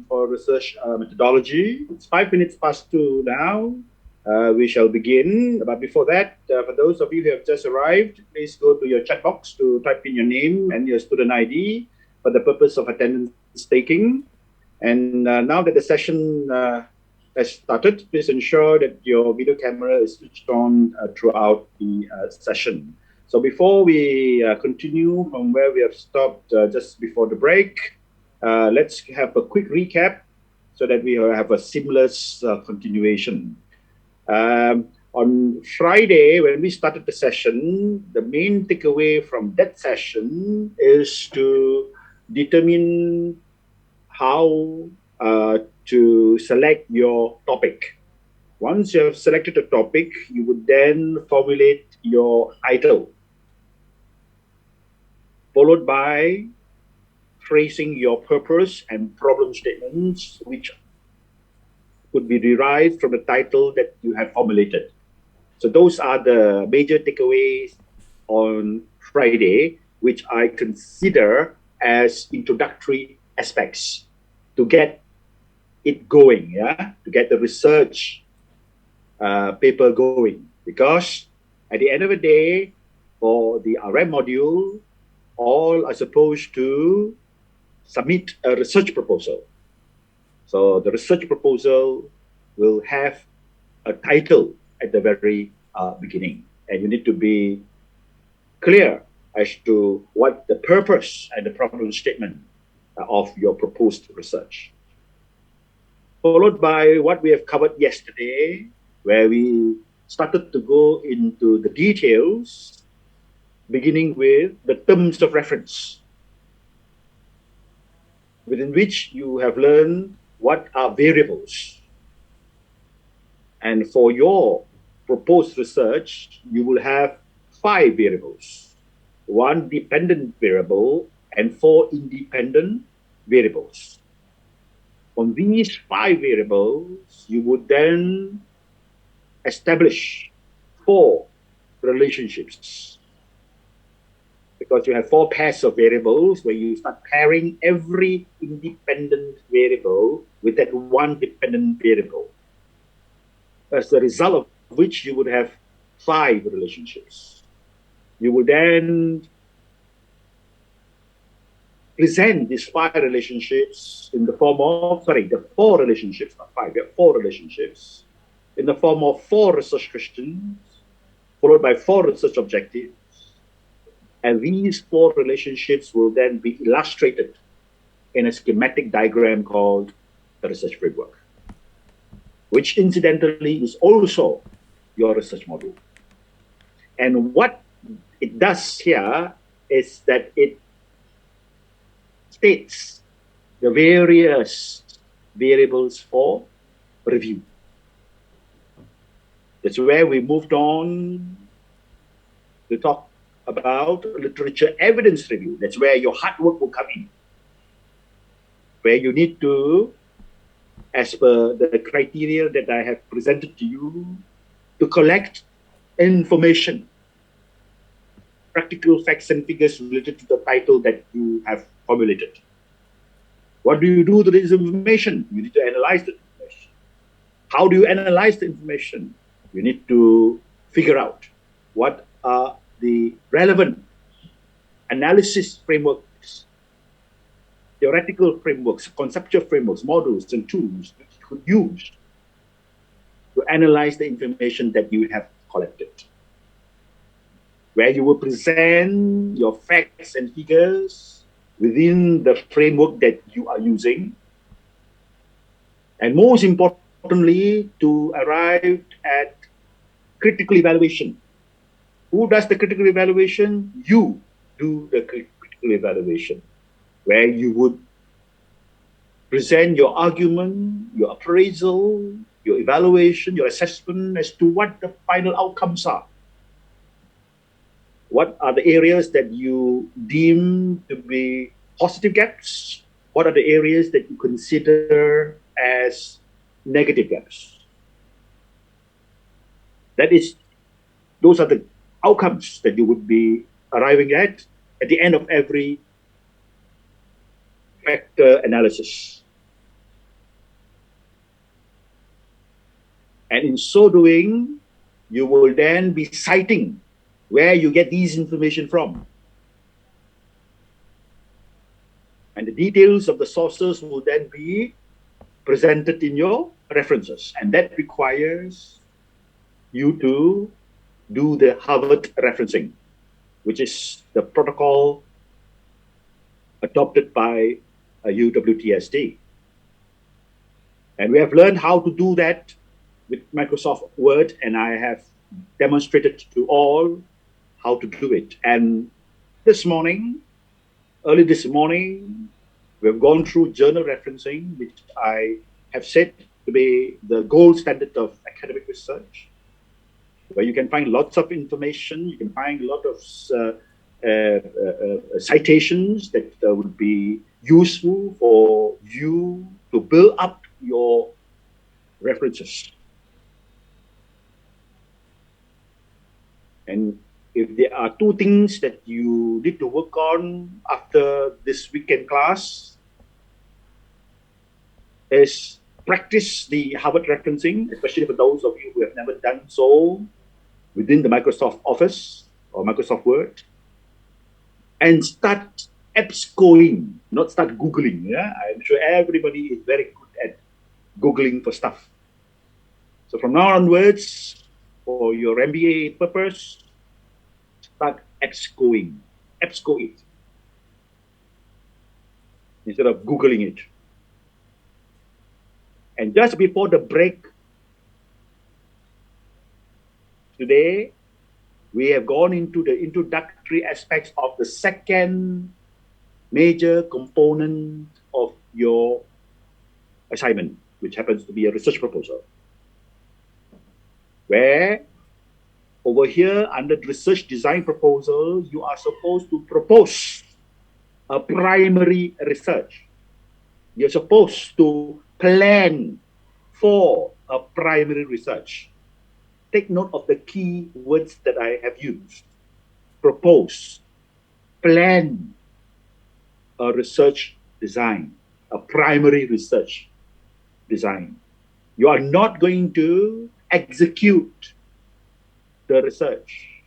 session for research methodology. It's 5 minutes past 2 now. We shall begin. But before that, for those of you who have just arrived, please go to your chat box to type in your name and your student ID for the purpose of attendance taking. And now that the session has started, please ensure that your video camera is switched on throughout the session. So before we continue from where we have stopped just before the break, let's have a quick recap so that we have a seamless continuation. On Friday, when we started the session, the main takeaway from that session is to determine how to select your topic. Once you have selected a topic, you would then formulate your title, followed by phrasing your purpose and problem statements, which could be derived from the title that you have formulated. So those are the major takeaways on Friday, which I consider as introductory aspects to get it going, to get the research paper going. Because at the end of the day, for the RM module, all are supposed to submit a research proposal. So the research proposal will have a title at the very beginning. And you need to be clear as to what the purpose and the problem statement of your proposed research. Followed by what we have covered yesterday, where we started to go into the details, beginning with the terms of reference, within which you have learned what are variables. And for your proposed research, you will have 5 variables, 1 dependent variable and 4 independent variables. On these 5 variables, you would then establish 4 relationships, because you have 4 pairs of variables where you start pairing every independent variable with that 1 dependent variable. As a result of which you would have 5 relationships. You would then present these 5 relationships in the form of, the 4 relationships, not 5, we have 4 relationships, in the form of 4 research questions, followed by 4 research objectives. And these 4 relationships will then be illustrated in a schematic diagram called the research framework, which incidentally is also your research module. And what it does here is that it states the various variables for review. That's where we moved on to talk about literature evidence review. That's where your hard work will come in, where you need to, as per the criteria that I have presented to you, to collect information, practical facts and figures related to the title that you have formulated. What do you do to this information? You need to analyze the information. How do you analyze the information? You need to figure out what are the relevant analysis frameworks, theoretical frameworks, conceptual frameworks, models, and tools that you could use to analyze the information that you have collected. Where you will present your facts and figures within the framework that you are using. And most importantly, to arrive at critical evaluation. Who does the critical evaluation? You do the critical evaluation, where you would present your argument, your appraisal, your evaluation, your assessment as to what the final outcomes are. What are the areas that you deem to be positive gaps? What are the areas that you consider as negative gaps? Those are the outcomes that you would be arriving at the end of every factor analysis. And in so doing, you will then be citing where you get these information from. And the details of the sources will then be presented in your references. And that requires you to do the Harvard referencing, which is the protocol adopted by UWTSD. And we have learned how to do that with Microsoft Word, and I have demonstrated to all how to do it. And early this morning, we've gone through journal referencing, which I have said to be the gold standard of academic research, where you can find lots of information, you can find a lot of citations that would be useful for you to build up your references. And if there are two things that you need to work on after this weekend class, is practice the Harvard referencing, especially for those of you who have never done so within the Microsoft Office or Microsoft Word, and start EBSCOing, not start Googling. Yeah, I'm sure everybody is very good at Googling for stuff. So from now onwards, for your MBA purpose, start EBSCOing. EBSCO it instead of Googling it. And just before the break today, we have gone into the introductory aspects of the second major component of your assignment, which happens to be a research proposal. Where over here, under the research design proposal, you are supposed to propose a primary research. You're supposed to plan for a primary research. Take note of the key words that I have used. Propose, plan a research design, a primary research design. You are not going to execute the research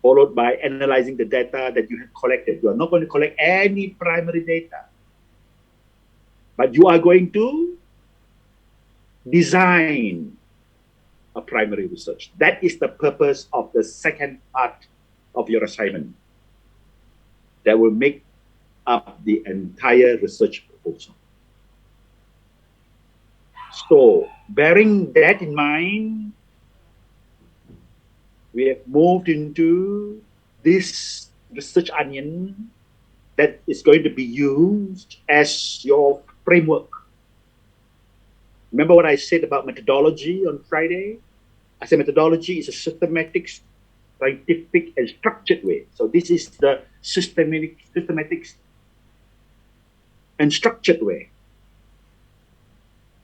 followed by analyzing the data that you have collected. You are not going to collect any primary data, but you are going to design a primary research. That is the purpose of the second part of your assignment that will make up the entire research proposal. So, bearing that in mind, we have moved into this research onion that is going to be used as your framework. Remember what I said about methodology on Friday? I said methodology is a systematic, scientific, and structured way. So this is the systematic and structured way,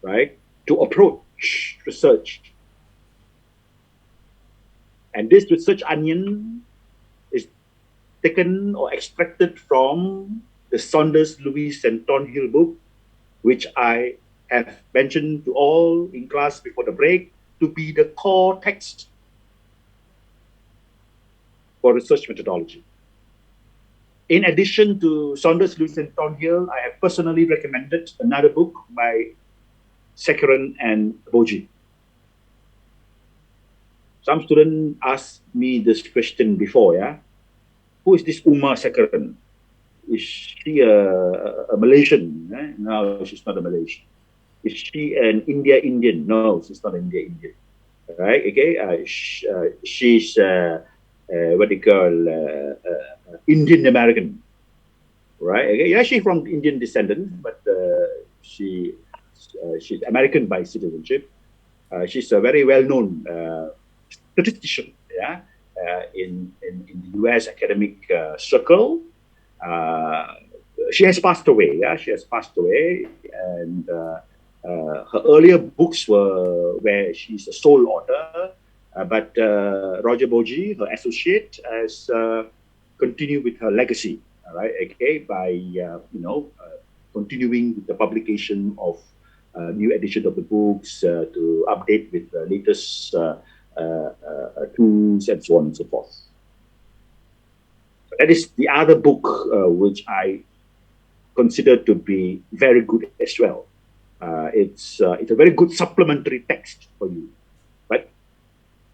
right, to approach research. And this research onion is taken or extracted from the Saunders, Lewis, and Thornhill book, which I have mentioned to all in class before the break to be the core text for research methodology. In addition to Saunders, Lewis, and Thornhill, I have personally recommended another book by Sekaran and Boji. Some students asked me this question before, yeah? Who is this Uma Sekaran? Is she a Malaysian? Eh? No, she's not a Malaysian. Is she an Indian? No, she's not an Indian. Right? Okay. She's what they call Indian American. Right? Okay. Yeah, she's from Indian descendant, but she's American by citizenship. She's a very well-known statistician. Yeah. In the U.S. academic circle. She has passed away. Yeah, she has passed away, and her earlier books were where she's a sole author, but Roger Boji, her associate, has continued with her legacy. All right, okay, by continuing with the publication of new edition of the books to update with the latest tools and so on and so forth. That is the other book which I consider to be very good as well. It's a very good supplementary text for you. But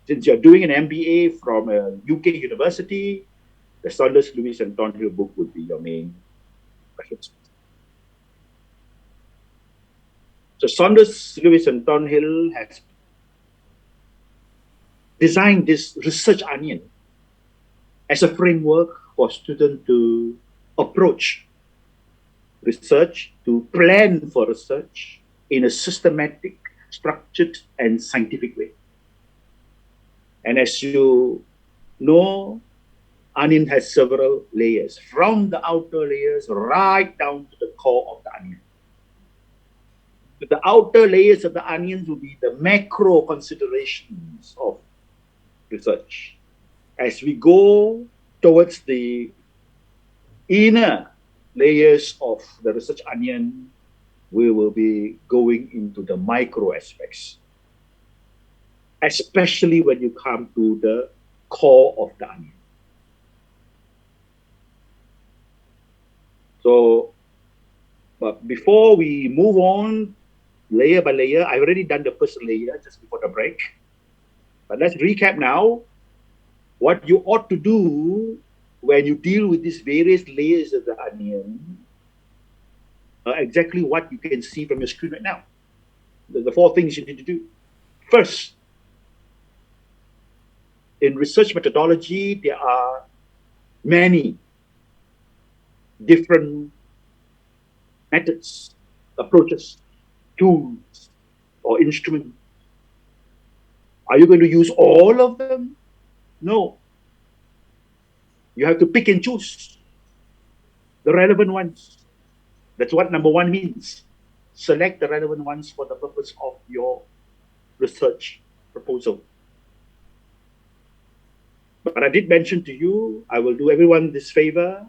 since you're doing an MBA from a UK university, the Saunders, Lewis and Thornhill book would be your main reference. So Saunders, Lewis and Thornhill has designed this research onion as a framework for students to approach research, to plan for research in a systematic, structured, and scientific way. And as you know, onion has several layers, from the outer layers right down to the core of the onion. The outer layers of the onions will be the macro considerations of research. As we go towards the inner layers of the research onion, we will be going into the micro aspects, especially when you come to the core of the onion. So, but before we move on layer by layer, I've already done the first layer just before the break. But let's recap now what you ought to do when you deal with these various layers of the onion. Exactly what you can see from your screen right now. The four things you need to do. First, in research methodology, there are many different methods, approaches, tools, or instruments. Are you going to use all of them? No. You have to pick and choose the relevant ones. That's what number one means. Select the relevant ones for the purpose of your research proposal. But I did mention to you, I will do everyone this favor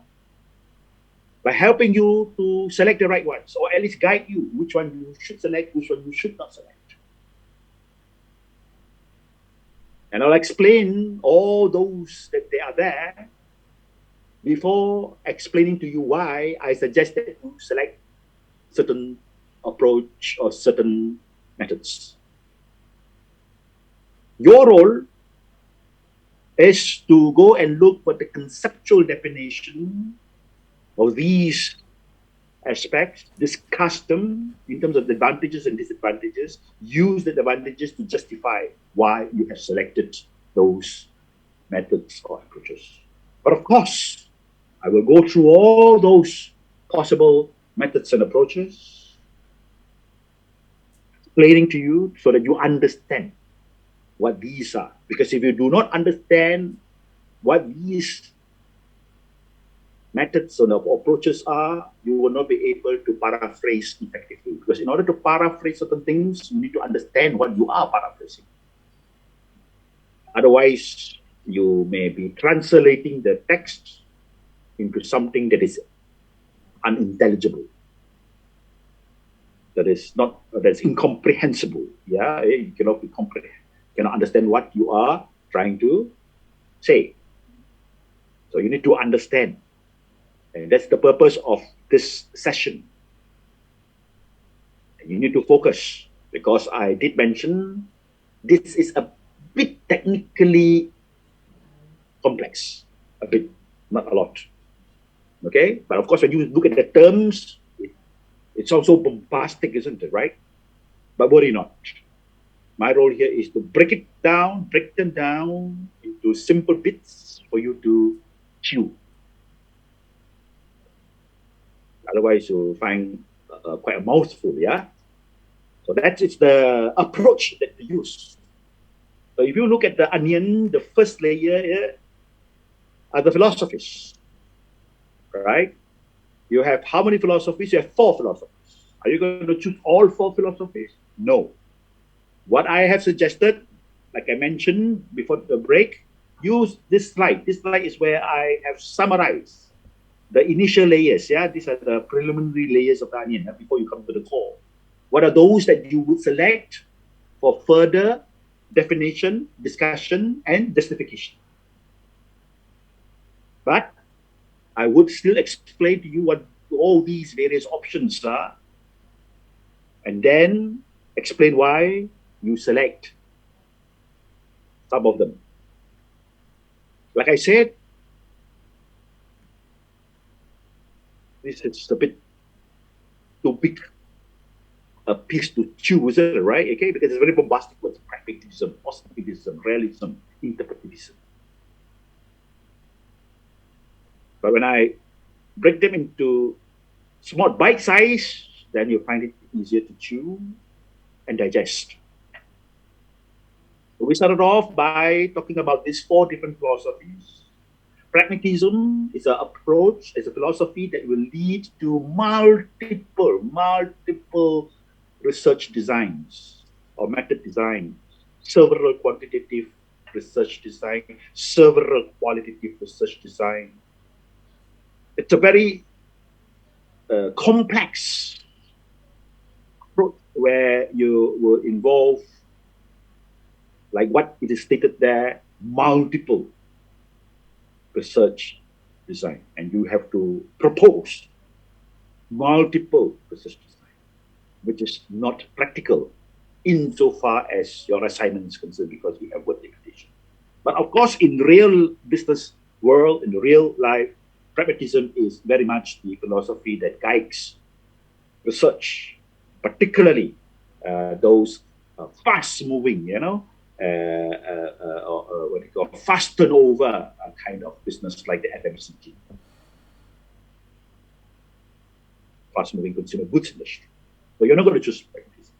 by helping you to select the right ones, or at least guide you which one you should select, which one you should not select. And I'll explain all those that they are there before explaining to you why I suggested you select certain approach or certain methods. Your role is to go and look for the conceptual definition of these aspects, discuss them in terms of the advantages and disadvantages, use the advantages to justify why you have selected those methods or approaches. But of course, I will go through all those possible methods and approaches, explaining to you so that you understand what these are. Because if you do not understand what these methods or approaches are, you will not be able to paraphrase effectively. Because in order to paraphrase certain things, you need to understand what you are paraphrasing. Otherwise, you may be translating the text into something that is unintelligible, that's incomprehensible. Yeah, you cannot understand what you are trying to say. So you need to understand. And that's the purpose of this session. And you need to focus, because I did mention this is a bit technically complex. A bit, not a lot. Okay? But of course, when you look at the terms, it's also bombastic, isn't it, right? But worry not. My role here is to break them down into simple bits for you to chew. Otherwise, you'll find quite a mouthful, yeah? So that is the approach that we use. So if you look at the onion, the first layer here are the philosophies, right? You have how many philosophies? You have 4 philosophies. Are you going to choose all 4 philosophies? No. What I have suggested, like I mentioned before the break, use this slide. This slide is where I have summarized the initial layers. Yeah, these are the preliminary layers of the onion before you come to the core. What are those that you would select for further definition, discussion, and justification? But I would still explain to you what all these various options are, and then explain why you select some of them. Like I said, this is a bit too big a piece to chew, isn't it, right? Okay, because it's very bombastic words: pragmatism, positivism, realism, interpretivism. But when I break them into small bite size, then you find it easier to chew and digest. So we started off by talking about these four different philosophies. Pragmatism is an approach, is a philosophy that will lead to multiple research designs or method design, several quantitative research design, several qualitative research design. It's a very complex approach where you will involve, like what it is stated there, multiple research design, and you have to propose multiple research design, which is not practical insofar as your assignment is concerned because we have word limitation. But of course, in real business world, in real life, pragmatism is very much the philosophy that guides research, particularly those fast-moving, what you call fast turnover kind of business like the FMCG, fast-moving consumer goods industry. So you're not going to choose pragmatism.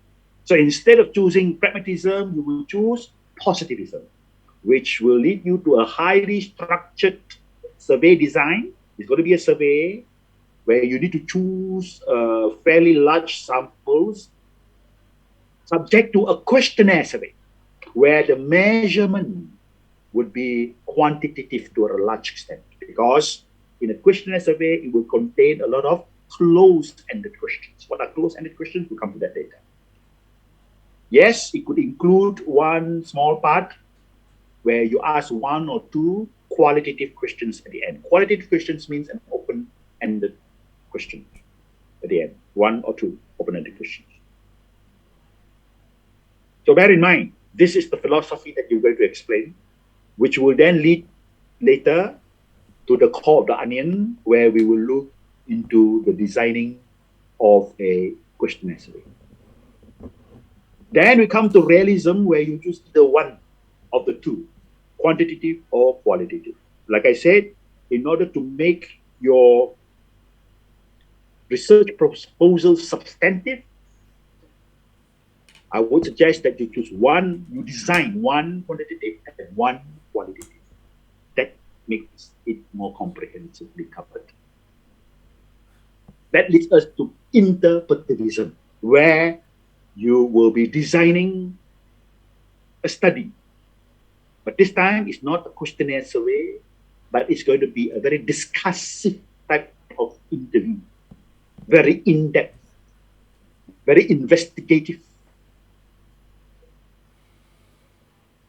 So instead of choosing pragmatism, you will choose positivism, which will lead you to a highly structured survey design. It's going to be a survey where you need to choose fairly large samples subject to a questionnaire survey, where the measurement would be quantitative to a large extent, because in a questionnaire survey, it will contain a lot of closed-ended questions. What are closed-ended questions? We'll come to that later. Yes, it could include one small part where you ask one or two qualitative questions at the end. Qualitative questions means an open-ended question at the end, one or two open-ended questions. So bear in mind, this is the philosophy that you're going to explain, which will then lead later to the core of the onion, where we will look into the designing of a questionnaire survey. Then we come to realism, where you choose either one of the two, quantitative or qualitative. Like I said, in order to make your research proposal substantive, I would suggest that you choose one, you design one quantitative and one qualitative. That makes it more comprehensively covered. That leads us to interpretivism, where you will be designing a study. But this time, it's not a questionnaire survey, but it's going to be a very discussive type of interview, very in-depth, very investigative.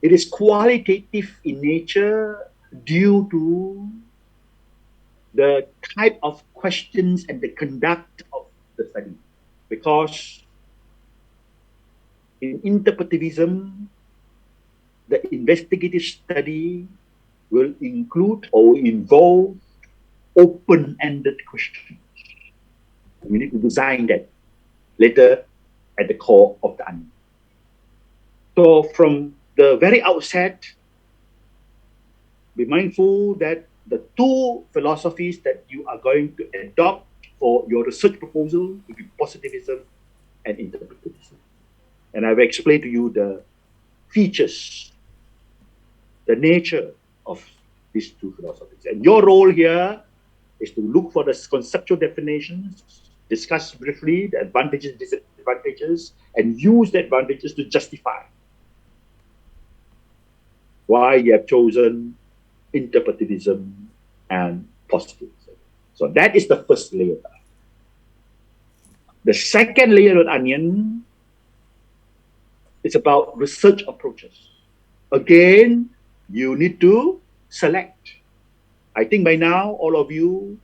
It is qualitative in nature due to the type of questions and the conduct of the study. Because in interpretivism, the investigative study will include or involve open-ended questions. We need to design that later at the core of the onion. So from the very outset, be mindful that the two philosophies that you are going to adopt for your research proposal will be positivism and interpretivism. And I've explained to you the features, the nature of these two philosophies. And your role here is to look for the conceptual definitions, discuss briefly the advantages, disadvantages, and use the advantages to justify why you have chosen interpretivism and positivism. So that is the first layer. The second layer of onion is about research approaches. Again, you need to select. I think by now all of you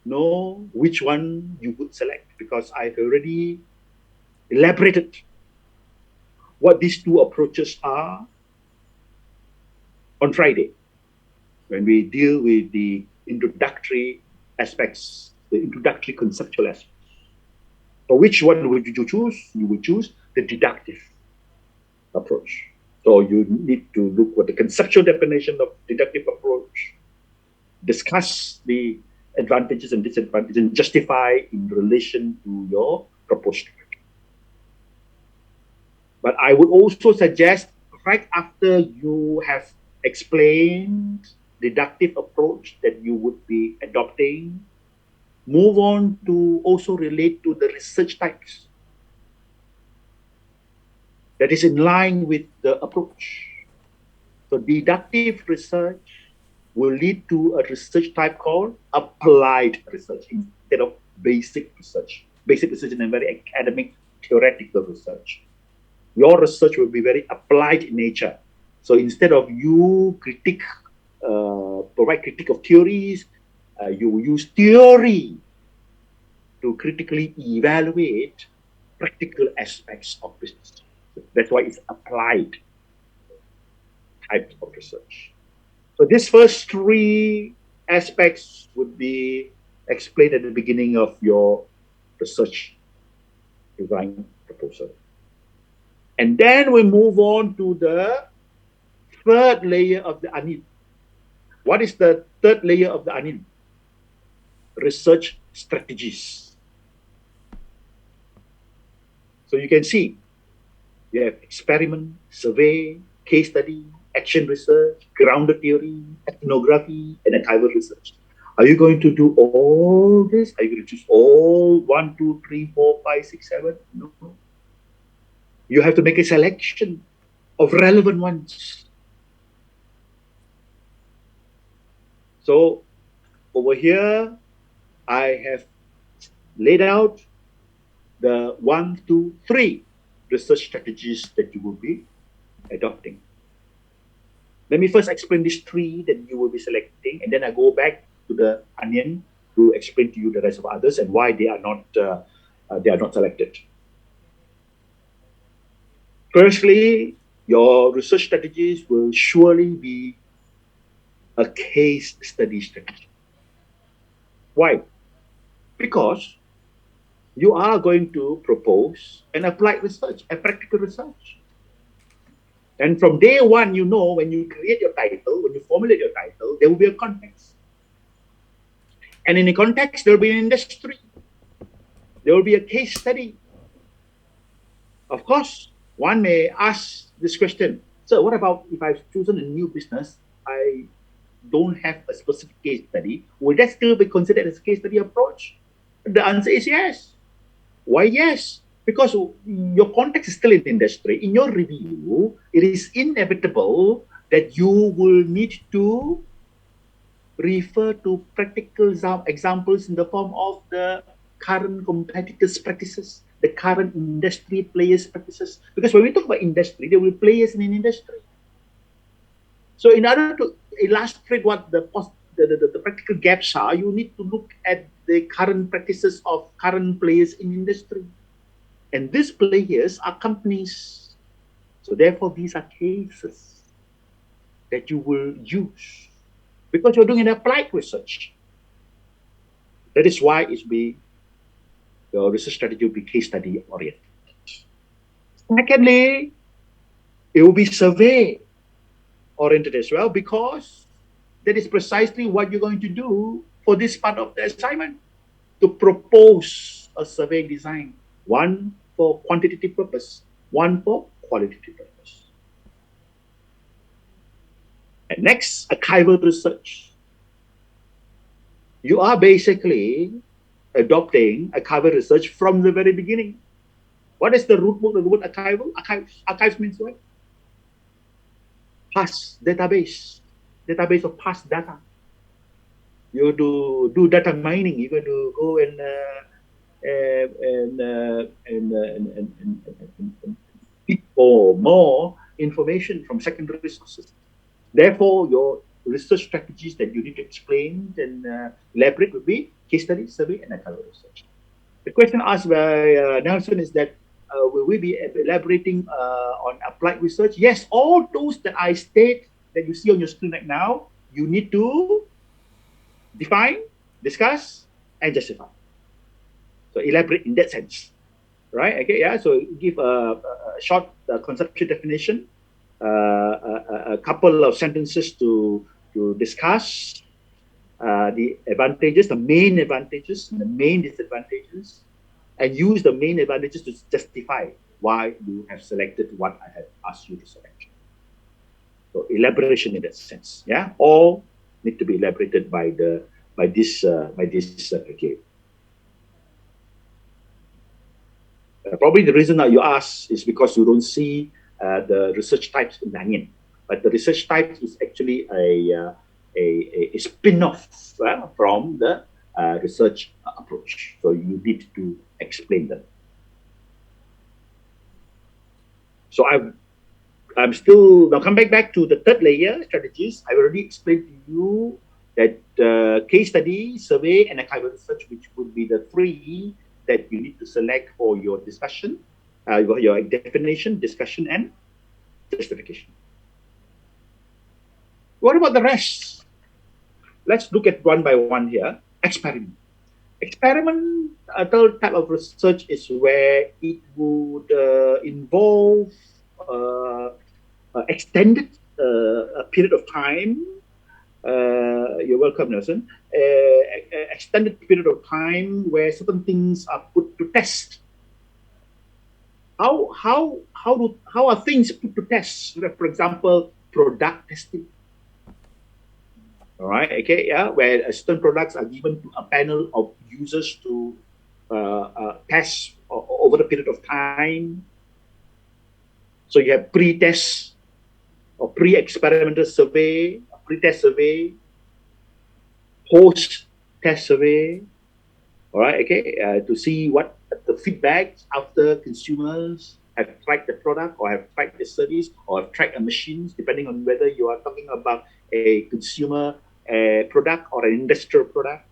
know which one you would select because I've already elaborated what these two approaches are on Friday when we deal with the introductory aspects, the introductory conceptual aspects. So which one would you choose? You would choose the deductive approach. So you need to look at the conceptual definition of deductive approach, discuss the advantages and disadvantages, and justify in relation to your proposed strategy. But I would also suggest right after you have explained deductive approach that you would be adopting, move on to also relate to the research types that is in line with the approach. So deductive research will lead to a research type called applied research instead of basic research. Basic research is a very academic, theoretical research. Your research will be very applied in nature. So instead of you provide critique of theories, you will use theory to critically evaluate practical aspects of business. That's why it's applied type of research. So these first three aspects would be explained at the beginning of your research design proposal. And then we move on to the third layer of the onion. What is the third layer of the onion? Research strategies. So you can see you have experiment, survey, case study, action research, grounded theory, ethnography, and archival research. Are you going to do all this? Are you going to choose all 1, 2, 3, 4, 5, 6, 7? No. You have to make a selection of relevant ones. So over here, I have laid out the 1, 2, 3 research strategies that you will be adopting. Let me first explain these three that you will be selecting, and then I go back to the onion to explain to you the rest of others and why they are not selected. Firstly, your research strategies will surely be a case study strategy. Why? Because you are going to propose an applied research, a practical research. And from day one, you know, when you create your title, when you formulate your title, there will be a context. And in the context, there will be an industry. There will be a case study. Of course, one may ask this question. So what about if I've chosen a new business, I don't have a specific case study, will that still be considered as a case study approach? The answer is yes. Why yes? Because your context is still in the industry. In your review, it is inevitable that you will need to refer to practical examples in the form of the current competitors' practices, the current industry players' practices. Because when we talk about industry, there will be players in an industry. So in order to illustrate what the practical gaps are, you need to look at the current practices of current players in industry. And these players are companies. So therefore, these are cases that you will use because you're doing an applied research. That is why your research strategy will be case study oriented. Secondly, it will be survey oriented as well because that is precisely what you're going to do for this part of the assignment, to propose a survey design, one for quantitative purpose, one for qualitative purpose. And next, archival research. You are basically adopting archival research from the very beginning. What is the root word of the word archival? Archives means what? Past database of past data. You do data mining. You're going to go or more information from secondary sources. Therefore, your research strategies that you need to explain and elaborate would be case study, survey, and archival research. The question asked by Nelson is that will we be elaborating on applied research? Yes, all those that I state that you see on your screen right now, you need to define, discuss, and justify. So elaborate in that sense, right? Okay, yeah. So give a short conceptual definition, a couple of sentences to discuss the advantages, the main advantages, and the main disadvantages, and use the main advantages to justify why you have selected what I have asked you to select. So elaboration in that sense, yeah. All need to be elaborated by this criteria. Probably the reason that you ask is because you don't see the research types in Lanyan, but the research type is actually a spin-off from the research approach. So you need to explain them. So I'm still now come back to the third layer strategies. I already explained to you that case study, survey, and archival research, which would be the three that you need to select for your discussion, your definition, discussion, and justification. What about the rest? Let's look at one by one here. Experiment. Experimental type of research is where it would involve extended a period of time. You're welcome, Nelson. Extended period of time where certain things are put to test. How are things put to test? For example, product testing. All right, okay, yeah, where certain products are given to a panel of users to test over the period of time. So you have pre-test or pre-experimental survey, pre-test survey, post-test survey. All right, okay, to see what the feedback after consumers have tried the product or have tried the service or have tried the machines, depending on whether you are talking about a consumer product or an industrial product.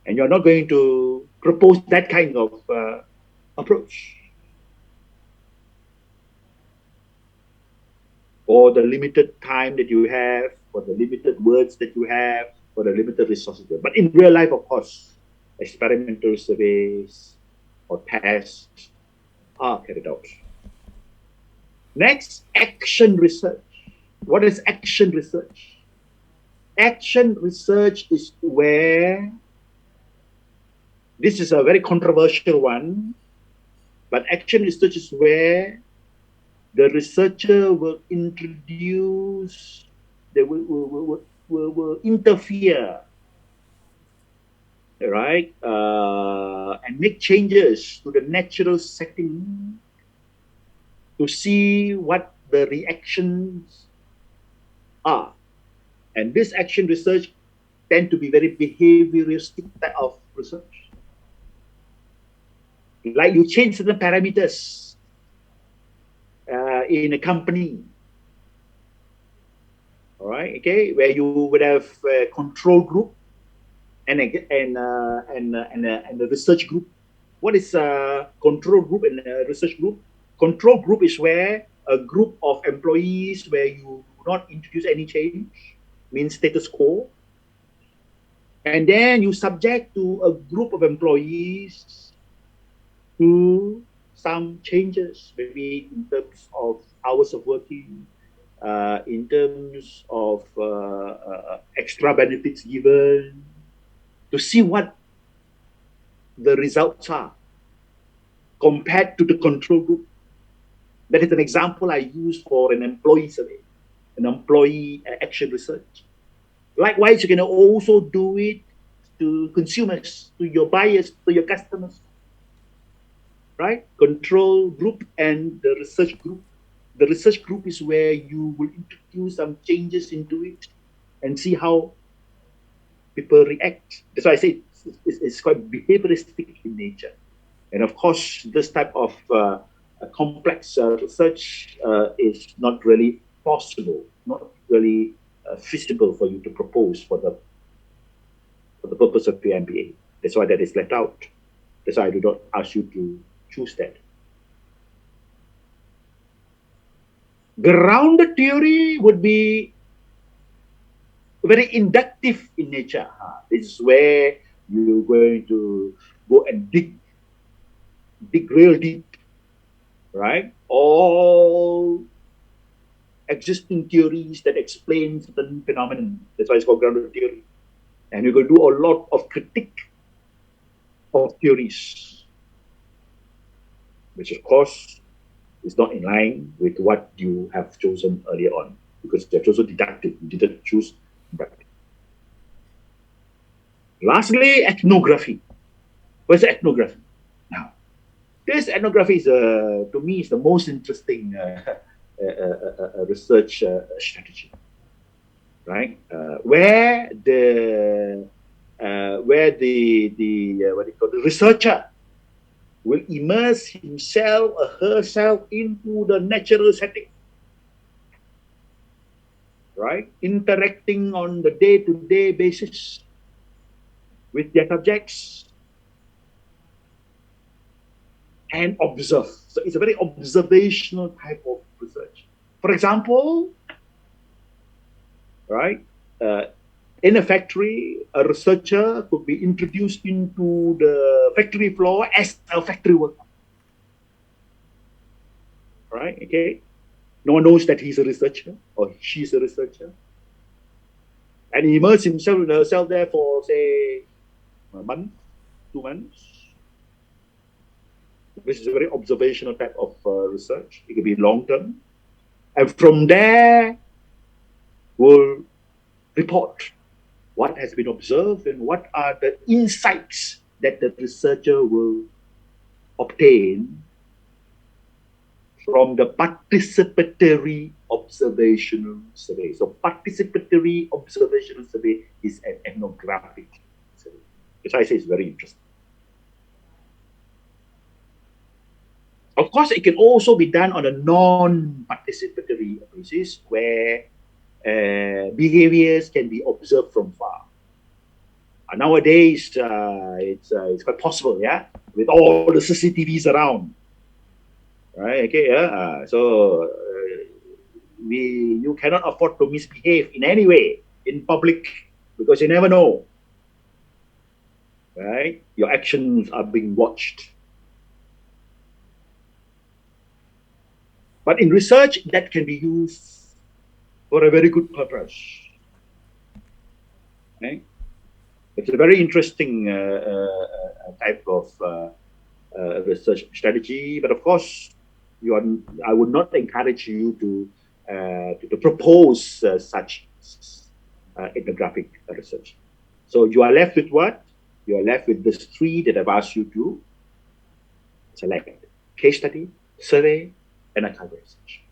And you're not going to propose that kind of approach. For the limited time that you have, for the limited words that you have, for the limited resources. But in real life, of course, experimental surveys or tests are carried out. Next, action research. What is action research? Action research is where, this is a very controversial one, but action research is where the researcher will introduce, they will interfere, right, and make changes to the natural setting to see what the reactions are. And this action research tend to be very behavioristic type of research. Like you change certain parameters in a company, all right, okay, where you would have a control group and a research group. What is a control group and a research group? Control group is where a group of employees where you do not introduce any change, means status quo, and then you subject to a group of employees to some changes, maybe in terms of hours of working, in terms of extra benefits given, to see what the results are compared to the control group. That is an example I use for an employee survey, an employee action research. Likewise, you can also do it to consumers, to your buyers, to your customers, right? Control group and the research group. The research group is where you will introduce some changes into it and see how people react. That's why I say it's quite behavioristic in nature. And of course, this type of complex research is not really possible, not really feasible for you to propose for the purpose of your MBA. That's why that is left out. That's why I do not ask you to choose that. Grounded theory would be very inductive in nature. This is where you're going to go and dig real deep, right? All existing theories that explain certain phenomenon. That's why it's called grounded theory. And you're going to do a lot of critique of theories, which of course is not in line with what you have chosen earlier on, because you have chosen deductive. You didn't choose inductive. Lastly, ethnography. What's ethnography? Now, this ethnography is, to me, is the most interesting research strategy, right? Where the what do you call the researcher will immerse himself or herself into the natural setting, right? Interacting on the day-to-day basis with their subjects and observe. So it's a very observational type of research. For example, right, in a factory, a researcher could be introduced into the factory floor as a factory worker, right? Okay, no one knows that he's a researcher or she's a researcher, and he immerses himself and herself there for say a month, 2 months. This is a very observational type of research. It could be long term, and from there, we'll report what has been observed and what are the insights that the researcher will obtain from the participatory observational survey. So participatory observational survey is an ethnographic survey, which I say is very interesting. Of course, it can also be done on a non-participatory basis where behaviors can be observed from far. Nowadays, it's quite possible, yeah, with all the CCTVs around, right? Okay, yeah. So you cannot afford to misbehave in any way in public because you never know, right? Your actions are being watched. But in research, that can be used for a very good purpose. Okay? It's a very interesting type of research strategy, but of course, I would not encourage you to propose such ethnographic research. So you are left with what? You are left with these three that I've asked you to select: case study, survey, and archival research.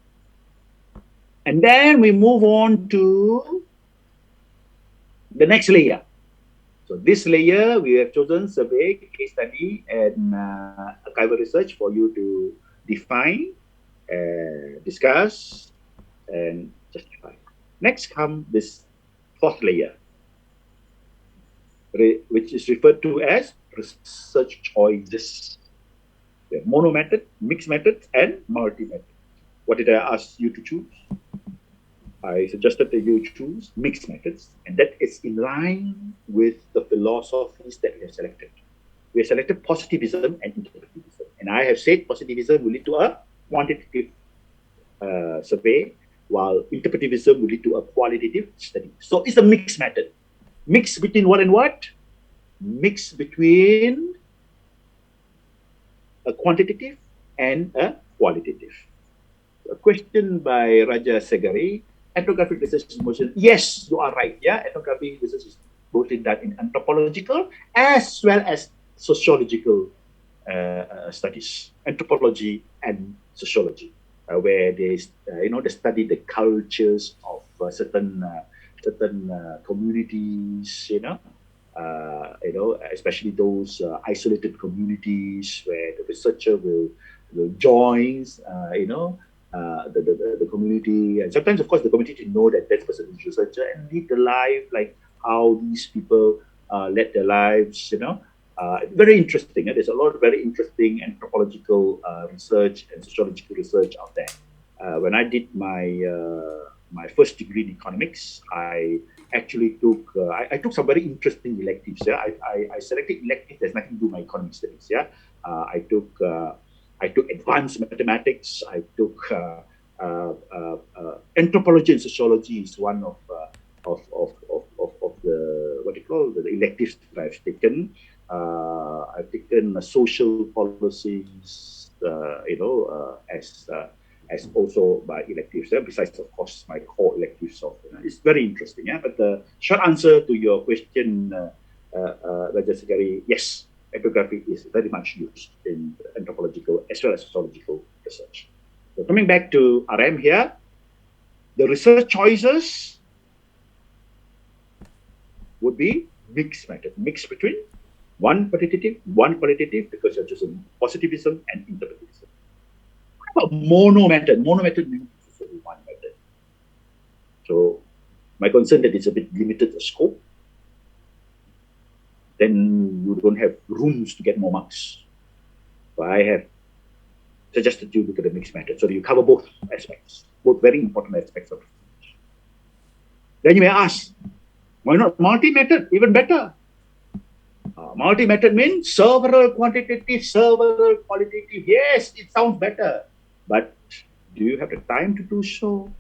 And then we move on to the next layer. So this layer, we have chosen survey, case study, and archival research for you to define, discuss, and justify. Next comes this fourth layer, which is referred to as research choices. Mono method, mixed method, and multi-method. What did I ask you to choose? I suggested that you choose mixed methods, and that is in line with the philosophies that we have selected. We have selected positivism and interpretivism. And I have said positivism will lead to a quantitative survey, while interpretivism will lead to a qualitative study. So it's a mixed method. Mix between what and what? Mix between a quantitative and a qualitative. A question by Raja Segari: ethnographic research is motion. Yes, you are right. Yeah, ethnographic research is mostly done in anthropological as well as sociological studies, anthropology and sociology, where they study the cultures of certain communities, especially those isolated communities where the researcher will join, the community. And sometimes, of course, the community know that that person is a researcher and lead the life, like how these people led their lives, very interesting. There's a lot of very interesting anthropological research and sociological research out there. When I did my first degree in economics, I actually took I took some very interesting electives. Yeah, I selected electives that's nothing to do with my economic studies. Yeah, I took advanced mathematics. I took anthropology and sociology is one of the what do you call the electives that I've taken. I've taken social policies, as also my electives. Besides, of course, my core electives. It's very interesting. Yeah, but the short answer to your question, Raja Segari, yes, ethnography is very much used in anthropological as well as sociological research. So coming back to RM here, the research choices would be mixed method, mixed between one qualitative, because you're choosing positivism and interpretivism. What about mono method? Mono method means only one method. So my concern that it's a bit limited the scope. Then you don't have rooms to get more marks. So I have suggested you look at the mixed method. So you cover both aspects, both very important aspects of research. Then you may ask, why not multi-method? Even better. Multi-method means several quantitative, several qualitative. Yes, it sounds better. But do you have the time to do so?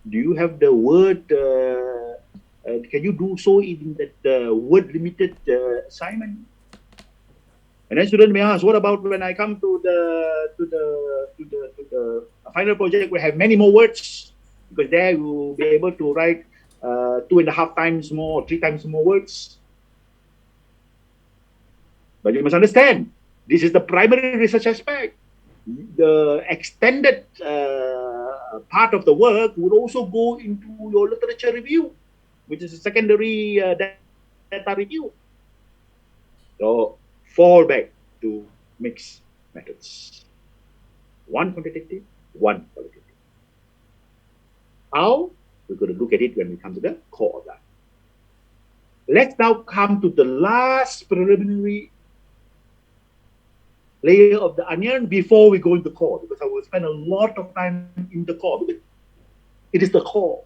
Do you have the word? Can you do so in that word-limited assignment? And then student may ask, what about when I come to the final project? We have many more words, because there you will be able to write 2.5 times more, or 3 times more words. But you must understand, this is the primary research aspect. The extended part of the work would also go into your literature review, which is a secondary data review. So fall back to mixed methods. One quantitative, one qualitative. How? We're going to look at it when we come to the core of that. Let's now come to the last preliminary layer of the onion before we go into the core, because I will spend a lot of time in the core. It is the core.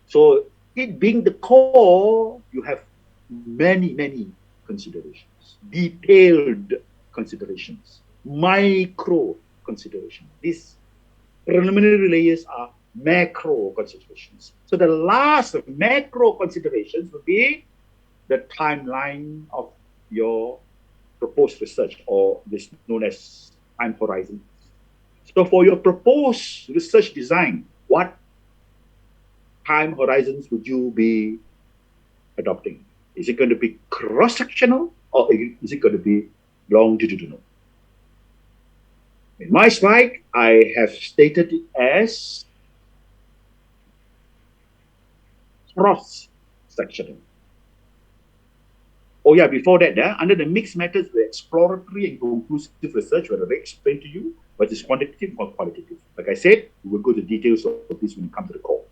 So it being the core, you have many, many considerations, detailed considerations, micro considerations. These preliminary layers are macro considerations. So the last macro considerations would be the timeline of your proposed research, or this known as time horizon. So for your proposed research design, what time horizons would you be adopting? Is it going to be cross-sectional, or is it going to be longitudinal? In my slide, I have stated it as cross-sectional. Oh yeah, before that, under the mixed methods, the exploratory and conclusive research, where I explained to you what is quantitative or qualitative. Like I said, we will go to details of this when we come to the core.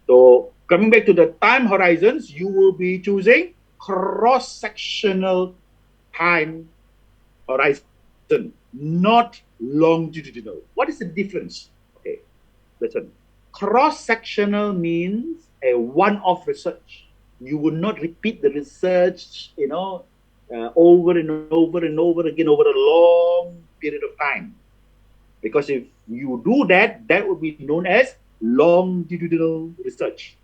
So coming back to the time horizons, you will be choosing cross-sectional time horizon, not longitudinal. What is the difference? Okay, listen. Cross-sectional means a one-off research. You will not repeat the research, over and over and over again over a long period of time. Because if you do that, that would be known as longitudinal research.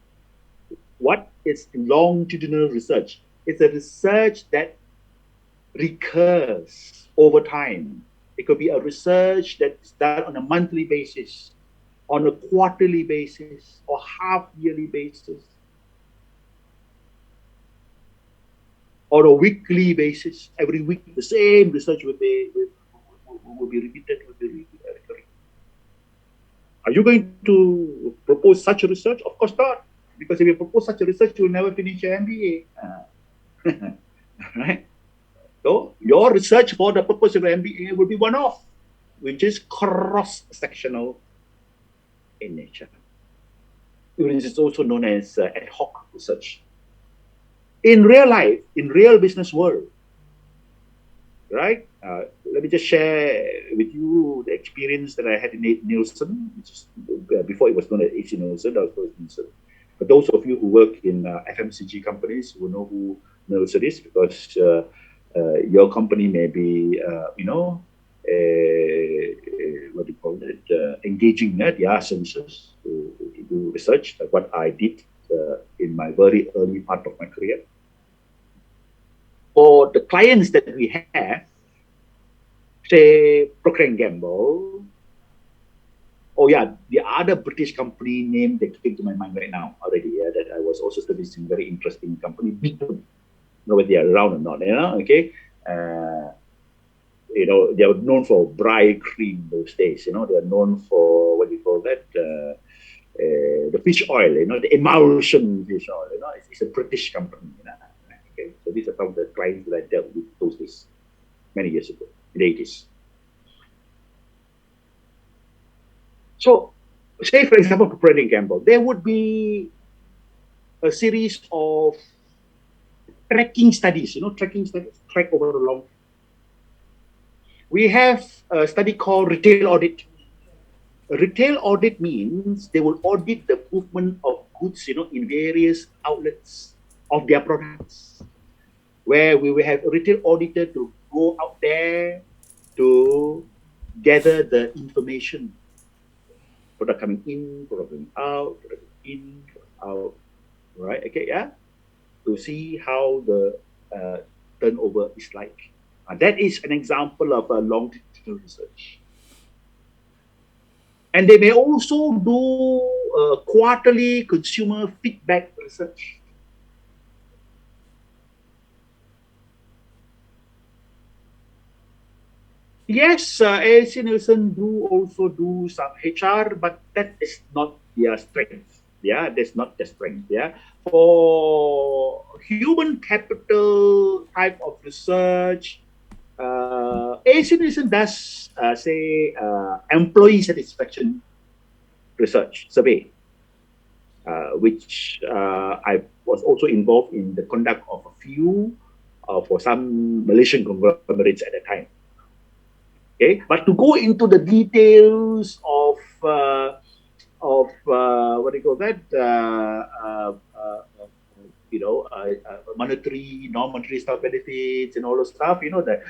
What is longitudinal research? It's a research that recurs over time. It could be a research that's done on a monthly basis, on a quarterly basis, or half-yearly basis, or a weekly basis. Every week, the same research will be repeated, will be recurring. Are you going to propose such a research? Of course not. Because if you propose such a research, you'll never finish your MBA. Right? So your research for the purpose of your MBA will be one-off, which is cross-sectional in nature. It is also known as ad hoc research. In real life, in real business world, right? Let me just share with you the experience that I had in Nielsen, which is before it was known as AC Nielsen, that was first Nielsen. For those of you who work in FMCG companies who know who Nielsen is, because your company may be, what do you call it, engaging their services to do research, like what I did in my very early part of my career. For the clients that we have, say Procter & Gamble, oh yeah, the other British company name that came to my mind right now already, that I was also servicing, very interesting company, Beacon. Know whether they are around or not, okay? They are known for Bry cream those days, they are known for, what do you call that, the fish oil, the emulsion fish oil, it's a British company, okay? So these are some of the clients that I dealt with those days, many years ago, in the 80s. So, say for example, for Procter & Gamble, there would be a series of tracking studies, track over a long. We have a study called retail audit. A retail audit means they will audit the movement of goods, in various outlets of their products, where we will have a retail auditor to go out there to gather the information. Product coming in, product coming out, product in, product out, right? Okay, yeah, to see how the turnover is like. That is an example of a longitudinal research. And they may also do quarterly consumer feedback research. Yes, AAC Nielsen do also do some HR, but that is not their strength. Yeah, that's not their strength. Yeah, for human capital type of research, AAC Nielsen does say employee satisfaction research survey, which I was also involved in the conduct of a few for some Malaysian conglomerates at the time. Okay, but to go into the details of what do you call that? Monetary, non-monetary stuff, benefits, and all those stuff. The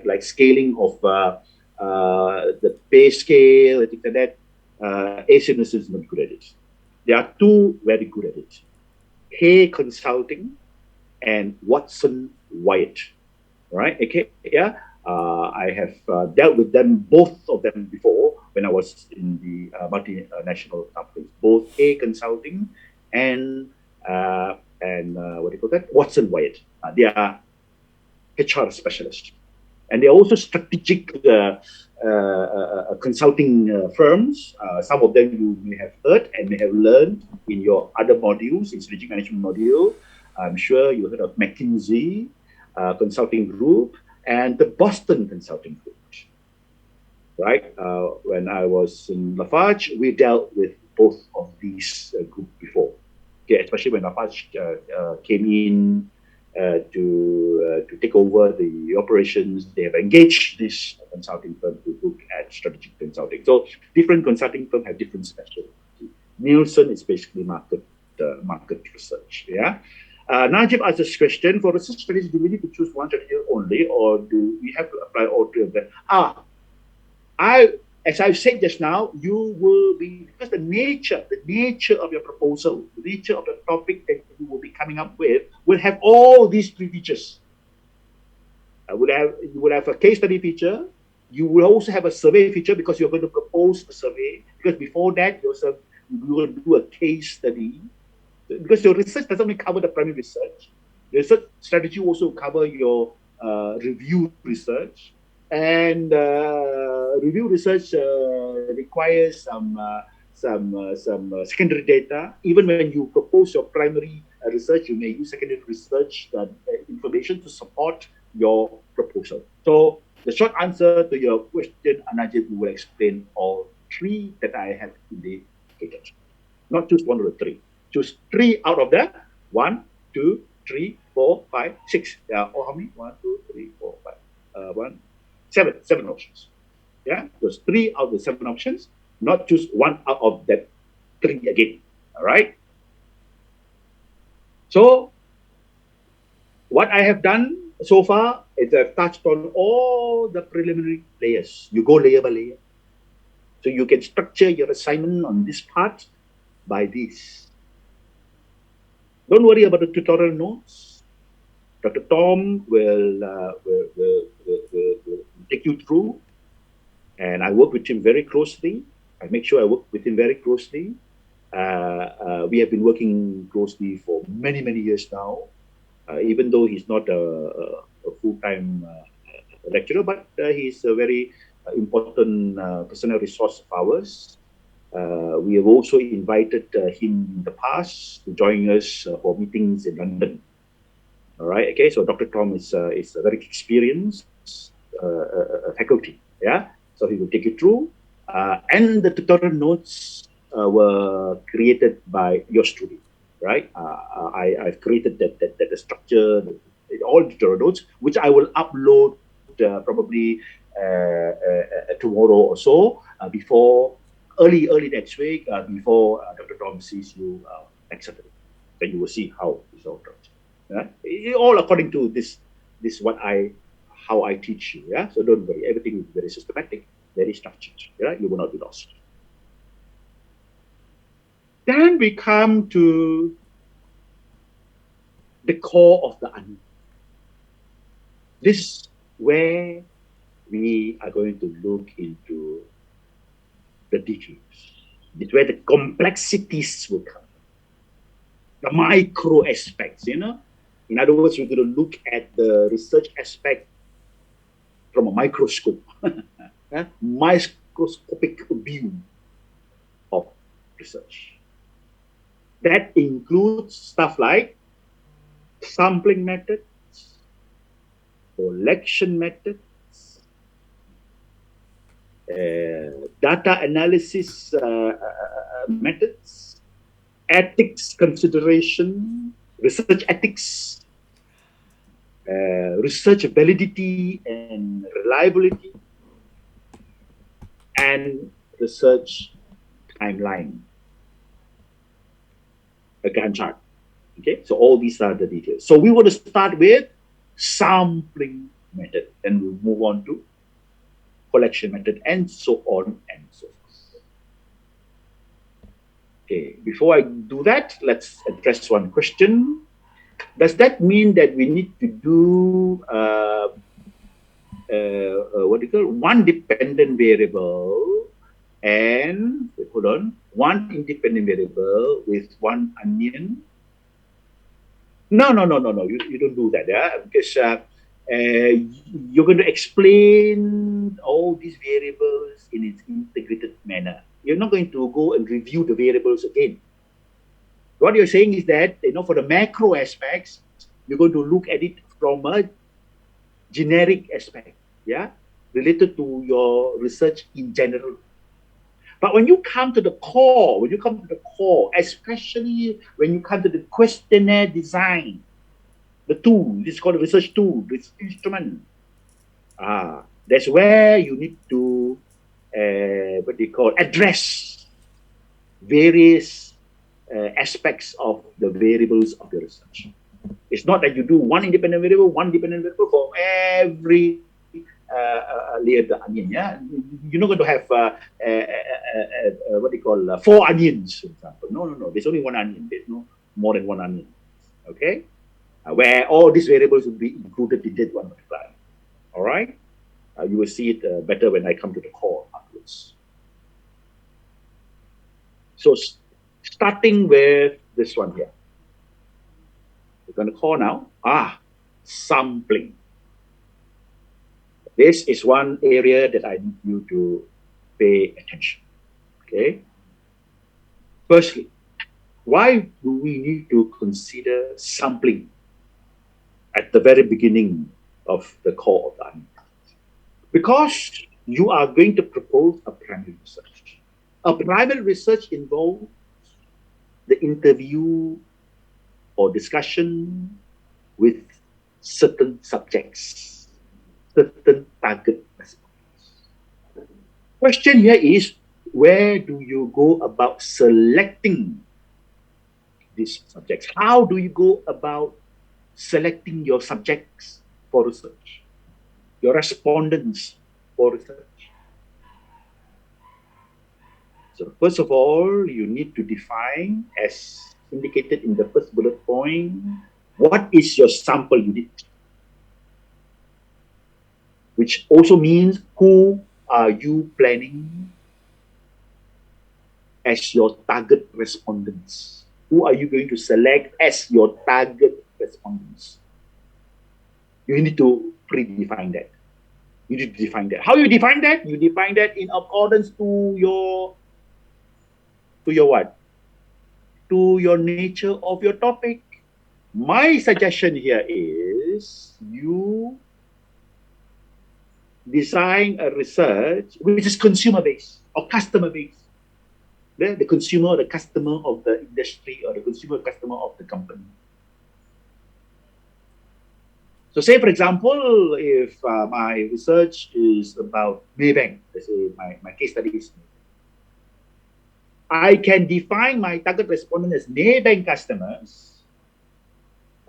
like scaling of the pay scale, and things like that. Asian is not good at it. There are two very good at it: Hay Consulting and Watson Wyatt. Right? Okay, yeah. I have dealt with them, both of them, before when I was in the multinational companies, both A Consulting and what do you call that? Watson Wyatt. They are HR specialists, and they're also strategic consulting firms. Some of them you may have heard and may have learned in your other modules, in strategic management module. I'm sure you heard of McKinsey Consulting Group and the Boston Consulting Group, right? When I was in Lafarge, we dealt with both of these groups before. Okay, especially when Lafarge came in to take over the operations, they have engaged this consulting firm to look at strategic consulting. So different consulting firms have different specialties. Nielsen is basically market research. Yeah. Najib asked this question: for research studies, do we need to choose one strategy only, or do we have to apply all three of them? As I've said just now, you will be, because the nature of your proposal, the nature of the topic that you will be coming up with will have all these three features. You will have a case study feature. You will also have a survey feature because you're going to propose a survey. Because before that, you will do a case study. Because your research doesn't only cover the primary research. The research strategy will also cover your review research. And review research requires secondary data. Even when you propose your primary research, you may use secondary research information to support your proposal. So the short answer to your question, Anajib, will explain all three that I have indicated. Not choose one of the three. Choose three out of the 1, 2, 3, 4, 5, 6. Or how many? 1, 2, 3, 4, 5. Seven options. Yeah, those three out of the 7 options. Not choose one out of that 3 again. All right. So what I have done so far is I've touched on all the preliminary layers. You go layer by layer. So you can structure your assignment on this part by this. Don't worry about the tutorial notes. Dr. Tom will take you through, and I work with him very closely. I make sure I work with him very closely. We have been working closely for many, many years now, even though he's not a full-time lecturer, but he's a very important personal resource of ours. We have also invited him in the past to join us for meetings in London. All right. Okay. So Dr. Tom is a very experienced faculty. Yeah. So he will take you through, and the tutorial notes were created by your student, right? I've created that structure, all the tutorial notes, which I will upload probably tomorrow or so, before early next week, before Dr. Tom sees you next Saturday. Then you will see how it's all done. Yeah? All according to this how I teach you. Yeah, so don't worry, everything will be very systematic, very structured. Yeah, you will not be lost. Then we come to the core of the onion. This is where we are going to look into the details. It's where the complexities will come, the micro aspects. In other words, we're going to look at the research aspect from a microscope, microscopic view of research. That includes stuff like sampling methods, collection methods, data analysis methods, ethics consideration, research ethics, research validity and reliability, and research timeline, a Gantt chart. Okay, so all these are the details. So we want to start with sampling method, then we'll move on to collection method, and so on and so forth. Okay, before I do that, let's address one question. Does that mean that we need to do what do you call one dependent variable and one independent variable with one onion? No. You don't do that, yeah, because you're going to explain all these variables in its integrated manner. You're not going to go and review the variables again. What you're saying is that, for the macro aspects, you're going to look at it from a generic aspect, yeah, related to your research in general. But when you come to the core, especially when you come to the questionnaire design, the tool, this is called a research tool, this instrument. That's where you need to, address various aspects of the variables of your research. It's not that you do one independent variable for every layer of the onion. Yeah, you're not going to have 4 onions, for example. No. There's only one onion. There's no more than one onion. Okay, where all these variables will be included in that one multiplier. All right, you will see it better when I come to the core afterwards. So starting with this one here, we're going to call now sampling. This is one area that I need you to pay attention. Okay. Firstly, why do we need to consider sampling at the very beginning of the core of the argument? Because you are going to propose a primary research. A primary research involves the interview or discussion with certain subjects, certain target respondents. Question here is, where do you go about selecting these subjects? How do you go about selecting your subjects for research, your respondents for research? So first of all, you need to define, as indicated in the first bullet point, what is your sample unit? Which also means who are you planning as your target respondents? Who are you going to select as your target respondents? You need to predefine that. You need to define that. How you define that? You define that in accordance to your what? To your nature of your topic. My suggestion here is you design a research which is consumer based or customer based. The consumer or the customer of the industry or the consumer customer of the company. So say, for example, if my research is about Maybank, let's say my case study is I can define my target respondent as Maybank customers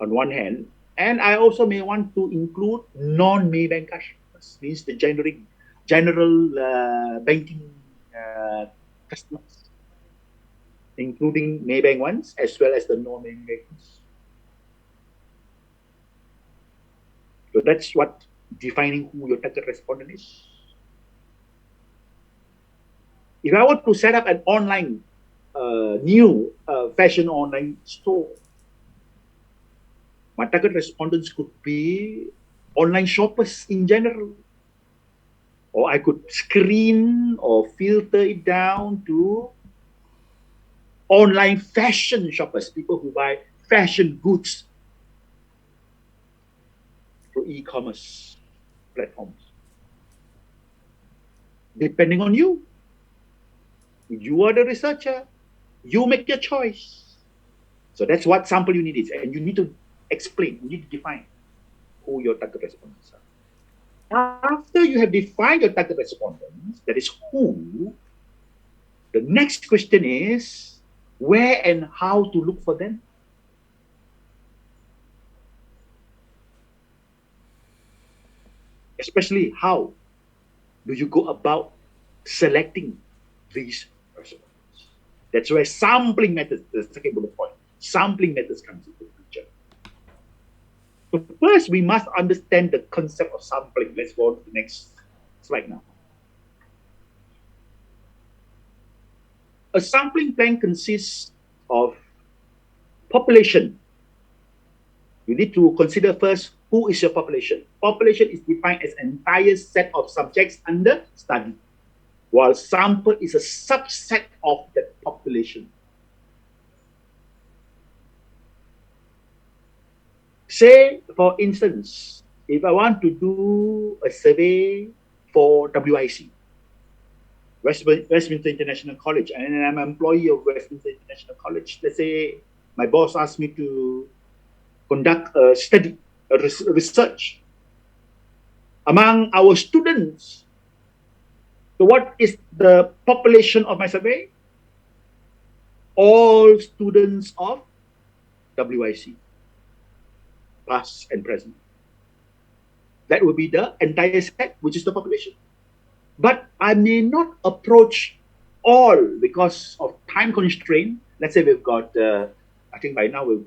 on one hand, and I also may want to include non-Maybank customers, means the general banking customers, including Maybank ones as well as the non-Maybank ones. So that's what defining who your target respondent is. If I were to set up an online new fashion online store, my target respondents could be online shoppers in general. Or I could screen or filter it down to online fashion shoppers, people who buy fashion goods through e-commerce platforms. Depending on you. You are the researcher. You make your choice. So that's what sample unit is. And you need to explain, you need to define who your target respondents are. After you have defined your target respondents, that is who, the next question is where and how to look for them. Especially how do you go about selecting these respondents. That's where sampling methods, the second bullet point, sampling methods comes into the picture. So first, we must understand the concept of sampling. Let's go to the next slide now. A sampling plan consists of population. You need to consider first who is your population. Population is defined as an entire set of subjects under study, while sample is a subset of that population. Say, for instance, if I want to do a survey for WIC, Westminster International College, and I'm an employee of Westminster International College. Let's say my boss asked me to conduct a study, a research among our students. So what is the population of my survey? All students of WIC, past and present. That would be the entire set, which is the population. But I may not approach all because of time constraint. Let's say we've got, I think by now I've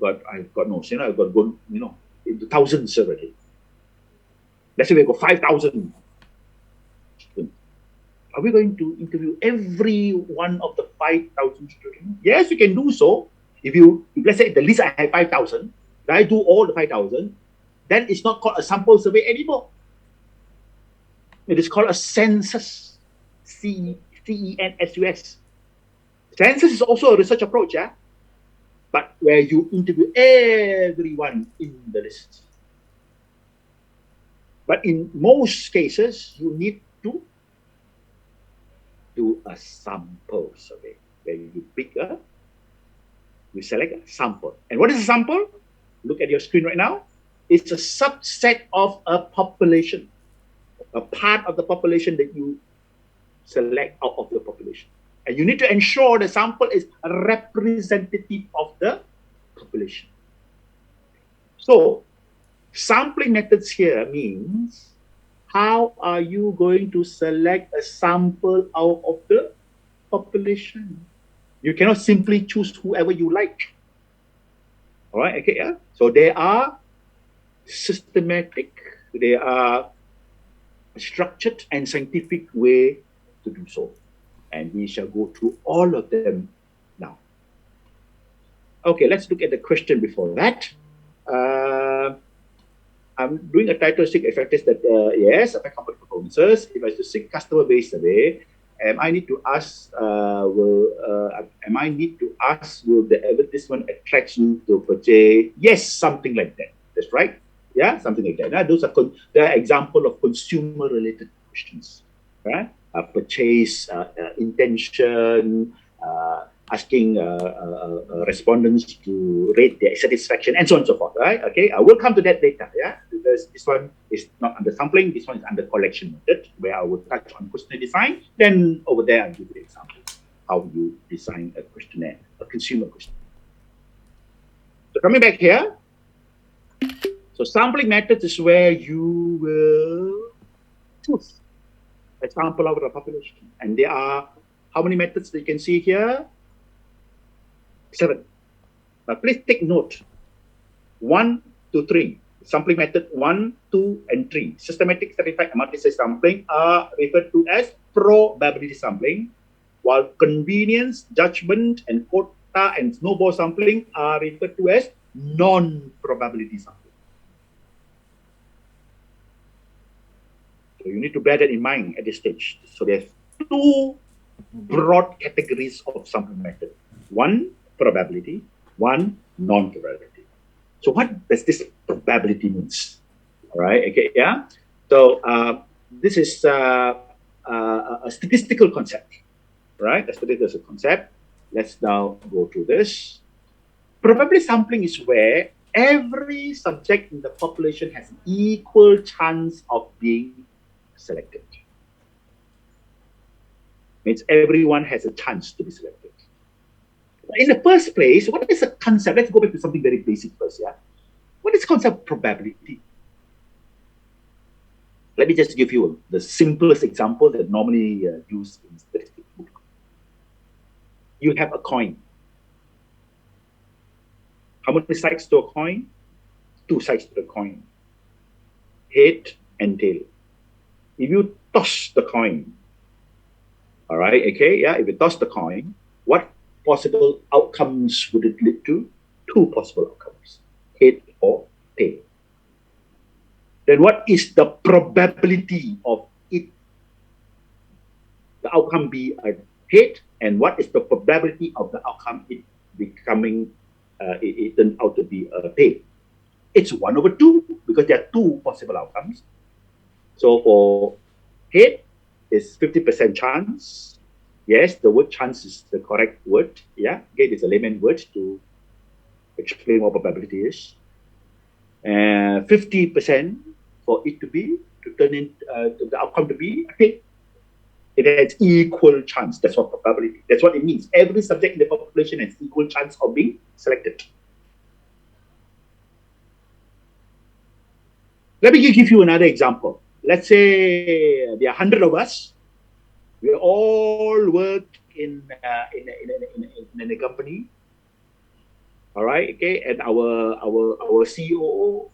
got into thousands already. Let's say we've got 5,000. Are we going to interview every one of the 5,000 students? Yes, you can do so. If let's say the list I have 5,000, I do all the 5,000, then it's not called a sample survey anymore. It is called a census, CENSUS. Census is also a research approach, yeah, but where you interview everyone in the list. But in most cases, you need to do a sample survey where you select a sample. And what is a sample? Look at your screen right now. It's a subset of a population, a part of the population that you select out of the population. And you need to ensure the sample is representative of the population. So, sampling methods here means how are you going to select a sample out of the population? You cannot simply choose whoever you like. All right, okay, yeah. So they are systematic, they are structured and scientific way to do so. And we shall go through all of them now. Okay, let's look at the question before that. I'm doing a title seek effectiveness that yes, affect company performances. If I to seek customer base survey, am I need to ask will the advertisement attract you to purchase? Yes, something like that. That's right. Yeah, something like that. Now, those are the example of consumer related questions, right? Purchase intention, asking respondents to rate their satisfaction, and so on and so forth, right? Okay, I will come to that later, yeah, because this one is not under sampling, this one is under collection method, where I will touch on questionnaire design. Then over there, I'll give you the example how you design a questionnaire, a consumer questionnaire. So coming back here, so sampling methods is where you will choose a sample of the population, and there are how many methods that you can see here? 7. Please take note. 1 to 3. Sampling method 1, 2, and 3. Systematic, stratified, and multi-stage sampling are referred to as probability sampling, while convenience, judgment, and quota and snowball sampling are referred to as non-probability sampling. So you need to bear that in mind at this stage. So there's 2 broad categories of sampling method. 1, probability, 1, non-probability. So what does this probability means? All right, okay, yeah. So this is a statistical concept, right? A statistical concept. Let's now go through this. Probability sampling is where every subject in the population has an equal chance of being selected. Means everyone has a chance to be selected. In the first place, what is a concept? Let's go back to something very basic first, yeah? What is the concept of probability? Let me just give you the simplest example that normally used in statistics book. You have a coin. How many sides to a coin? 2 sides to the coin. Head and tail. If you toss the coin, all right, okay, yeah, if you toss the coin, what possible outcomes would it lead to? 2 possible outcomes, head or tail. Then what is the probability of it, the outcome be a head, and what is the probability of the outcome it becoming, it turned out to be a tail? It's 1/2 because there are 2 possible outcomes. So for head is 50% chance. Yes, the word chance is the correct word. Yeah, okay, it's a layman word to explain what probability is. 50% for it to turn in the outcome to be okay. It has equal chance. That's what probability. That's what it means. Every subject in the population has equal chance of being selected. Let me give you another example. Let's say there are 100 of us. We all work in a company. All right, okay, and our CEO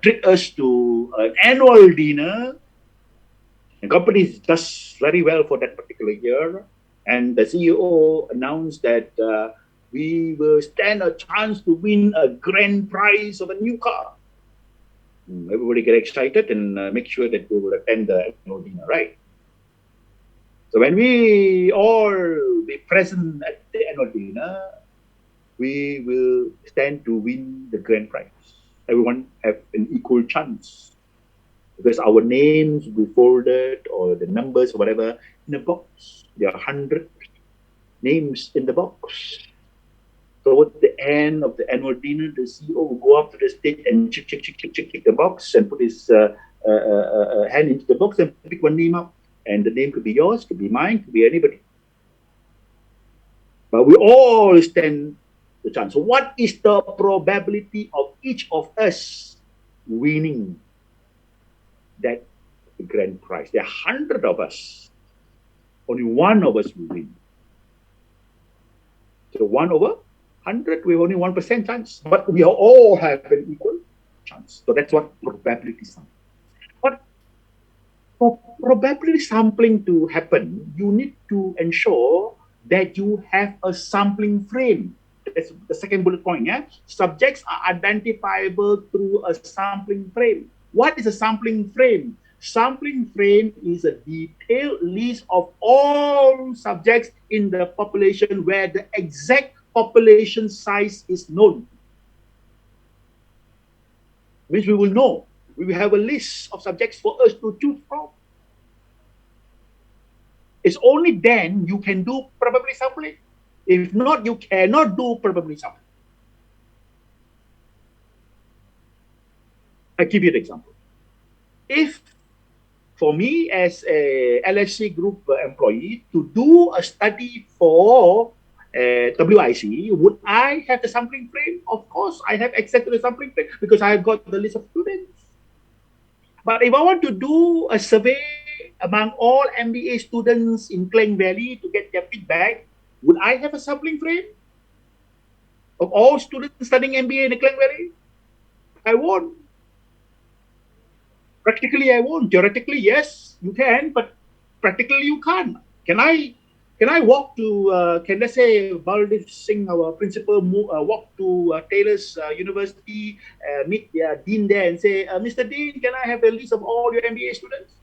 treat us to an annual dinner. The company does very well for that particular year, and the CEO announced that we will stand a chance to win a grand prize of a new car. Everybody get excited and make sure that we will attend the annual dinner, right? So when we all be present at the annual dinner, we will stand to win the grand prize. Everyone have an equal chance because our names will be folded or the numbers or whatever in a box. There are 100 names in the box. So at the end of the annual dinner, the CEO will go up to the stage and check the box and put his hand into the box and pick one name up. And the name could be yours, could be mine, could be anybody. But we all stand the chance. So what is the probability of each of us winning that grand prize? There are 100 of us. Only one of us will win. So 1 over 100, we have only 1% chance. But we all have an equal chance. So that's what probability sampling. But for probability sampling to happen, you need to ensure that you have a sampling frame. That's the second bullet point. Yeah, subjects are identifiable through a sampling frame. What is a sampling frame? Sampling frame is a detailed list of all subjects in the population where the exact population size is known. Which we will know. We will have a list of subjects for us to choose from. It's only then you can do probability sampling. If not, you cannot do probability sampling. I'll give you an example. If for me as a LSC group employee to do a study for WIC, would I have the sampling frame? Of course, I have access to the sampling frame because I have got the list of students. But if I want to do a survey among all MBA students in Klang Valley to get their feedback, would I have a sampling frame of all students studying MBA in the Klang Valley? I won't. Practically, I won't. Theoretically, yes, you can, but practically, you can't. Can I walk to, let's say, Baldev Singh, our principal, walk to Taylor's University, meet their dean there and say, Mr. Dean, can I have a list of all your MBA students?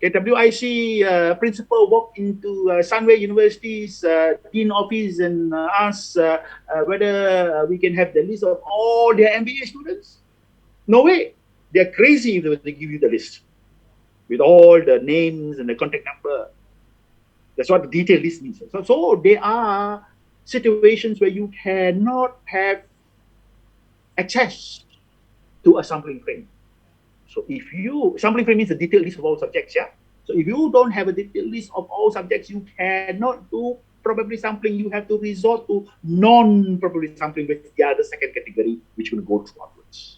Okay, WIC principal walk into Sunway University's dean office and ask whether we can have the list of all their MBA students? No way. They're crazy if they give you the list with all the names and the contact number. That's what the detailed list means. So there are situations where you cannot have access to a sampling frame. So if you, sampling frame means a detailed list of all subjects, yeah? So if you don't have a detailed list of all subjects, you cannot do probability sampling. You have to resort to non-probability sampling, with the other second category, which will go through afterwards.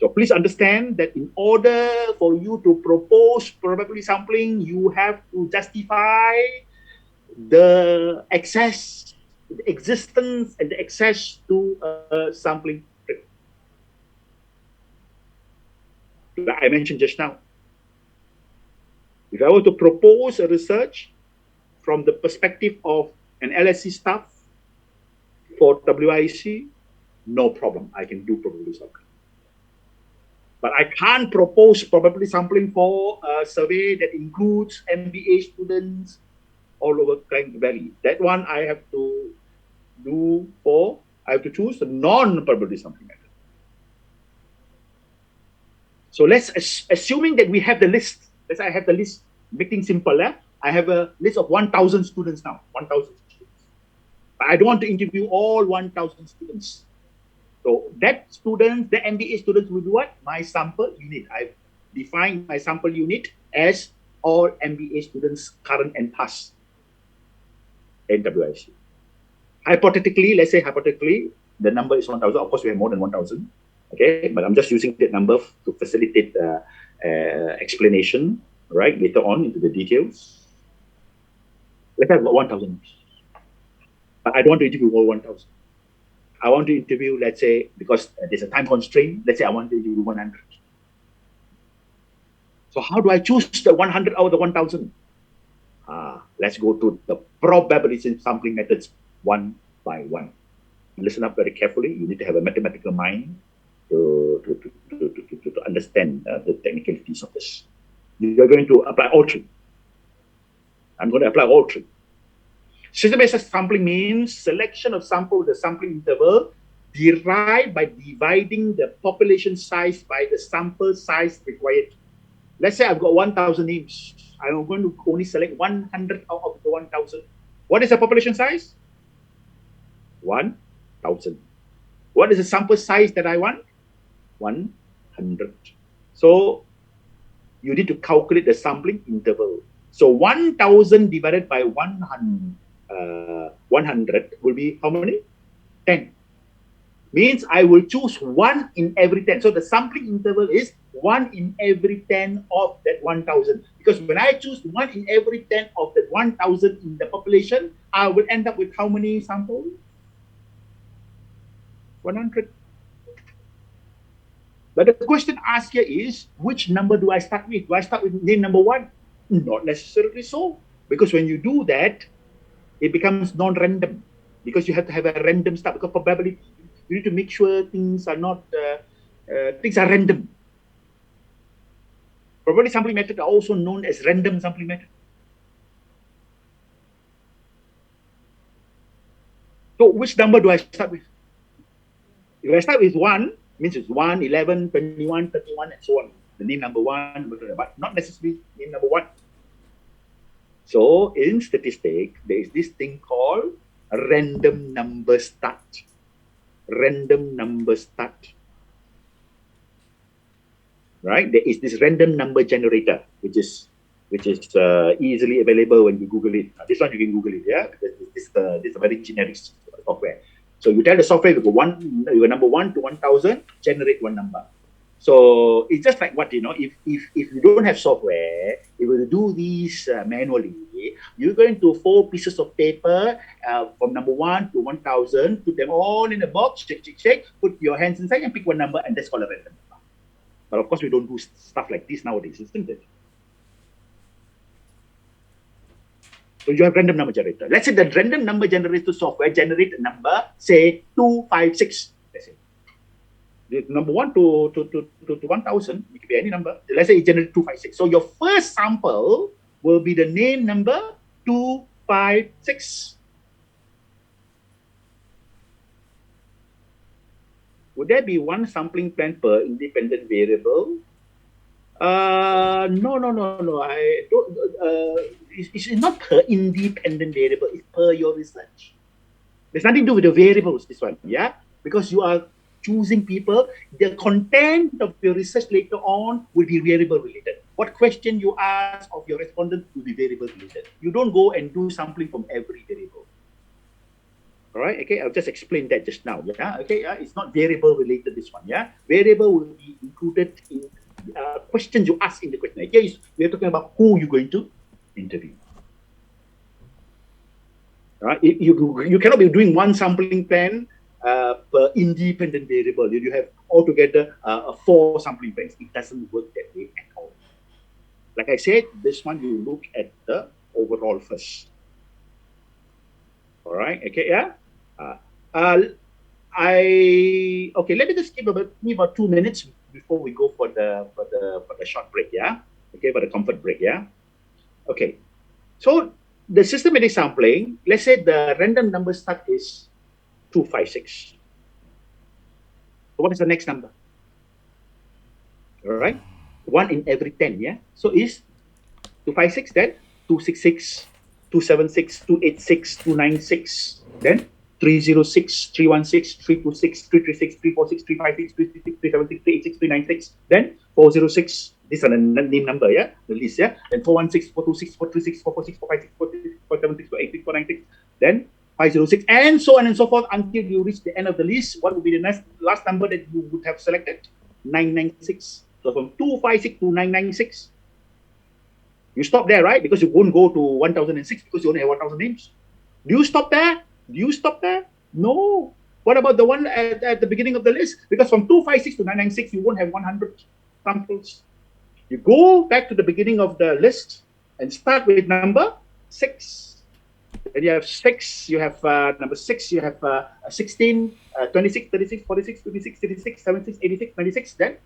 So please understand that in order for you to propose probability sampling, you have to justify the access, the existence and the access to a sampling frame. Like I mentioned just now, if I were to propose a research from the perspective of an LSC staff for WIC, no problem, I can do probability sampling. But I can't propose probability sampling for a survey that includes MBA students all over Klang Valley. That one I have to do for, I have to choose the non-probability sampling method. So let's, assuming that we have the list, let's say I have the list, make things simple. I have a list of 1,000 students now, 1,000 students. But I don't want to interview all 1,000 students. So that students, the MBA students will do what? My sample unit. I've defined my sample unit as all MBA students current and past in WIC. Hypothetically, let's say hypothetically, the number is 1,000. Of course, we have more than 1,000. Okay, but I'm just using that number to facilitate explanation, right, later on into the details. Let's have 1,000. But I don't want to interview all 1,000. I want to interview, let's say, because there's a time constraint, let's say I want to interview 100. So how do I choose the 100 out of the 1,000? Let's go to the probability sampling methods one by one. Listen up very carefully. You need to have a mathematical mind. to understand the technicalities of this. You are going to apply all three. I'm going to apply all three. System-based sampling means selection of sample with the sampling interval derived by dividing the population size by the sample size required. Let's say I've got 1,000 names. I'm going to only select 100 out of the 1,000. What is the population size? 1,000. What is the sample size that I want? 100. So you need to calculate the sampling interval. So 1,000 divided by 100 will be how many? 10. Means I will choose 1 in every 10. So the sampling interval is 1 in every 10 of that 1,000. Because when I choose 1 in every 10 of that 1,000 in the population, I will end up with how many samples? 100. But the question asked here is, which number do I start with? Do I start with name number 1? Not necessarily so. Because when you do that, it becomes non-random. Because you have to have a random start. Because probability, you need to make sure things are not, things are random. Probability sampling method are also known as random sampling method. So which number do I start with? If I start with 1, means it's 1, 11, 21, 31, and so on. The name number 1, but not necessarily name number 1. So in statistics, there is this thing called a random number start. Random number start. Right? There is this random number generator, which is easily available when you Google it. This one you can Google it, yeah. This is a very generic software. So you tell the software you go number 1 to 1,000, generate one number. So it's just like what, if you don't have software, if you do these manually, you're going to 4 pieces of paper from number 1 to 1,000, put them all in a box, shake, put your hands inside and pick one number, and that's called a random number. But of course, we don't do stuff like this nowadays, isn't it? So you have random number generator. Let's say the random number generator software generate a number, say 256. Let's say the number 1 to 1,000, it could be any number. Let's say it generates 256. So your first sample will be the name number 256. Would there be one sampling plan per independent variable? No. I don't. It's not per independent variable. It's per your research. There's nothing to do with the variables. This one, yeah, because you are choosing people. The content of your research later on will be variable related. What question you ask of your respondent will be variable related. You don't go and do sampling from every variable. All right, okay, I'll just explain that just now. Yeah, okay, it's not variable related. This one, yeah, variable will be included in questions you ask in the questionnaire. Here we're talking about who you're going to interview. All right, you cannot be doing one sampling plan per independent variable. You have altogether 4 sampling plans. It doesn't work that way at all. Like I said, this one you look at the overall first. All right, okay, yeah. Okay. Let me just give about 2 minutes before we go for the short break, yeah. Okay, for the comfort break, yeah. Okay, so the systematic sampling. Let's say the random number start is 256. So what is the next number? All right, 1 in every 10, yeah. So is 256, then 266, 276, 286, 296, then 306, 316, 326, 336, 346, 356, 366, 376, 386, 396, then 406. These are the name number, yeah, the list, yeah. Then 416, 426, 436, 446, 456, 476, 476, 486, 486, then 506, and so on and so forth until you reach the end of the list. What would be the last number that you would have selected? 996. So from 256 to 996. You stop there, right? Because you won't go to 1006 because you only have 1,000 names. Do you stop there? No. What about the one at the beginning of the list? Because from 256 to 996, you won't have 100 samples. You go back to the beginning of the list and start with number 6. Then you have 6, you have number 6, you have 16, 26, 36, 46, 56, 66, 76, 86, 96. Then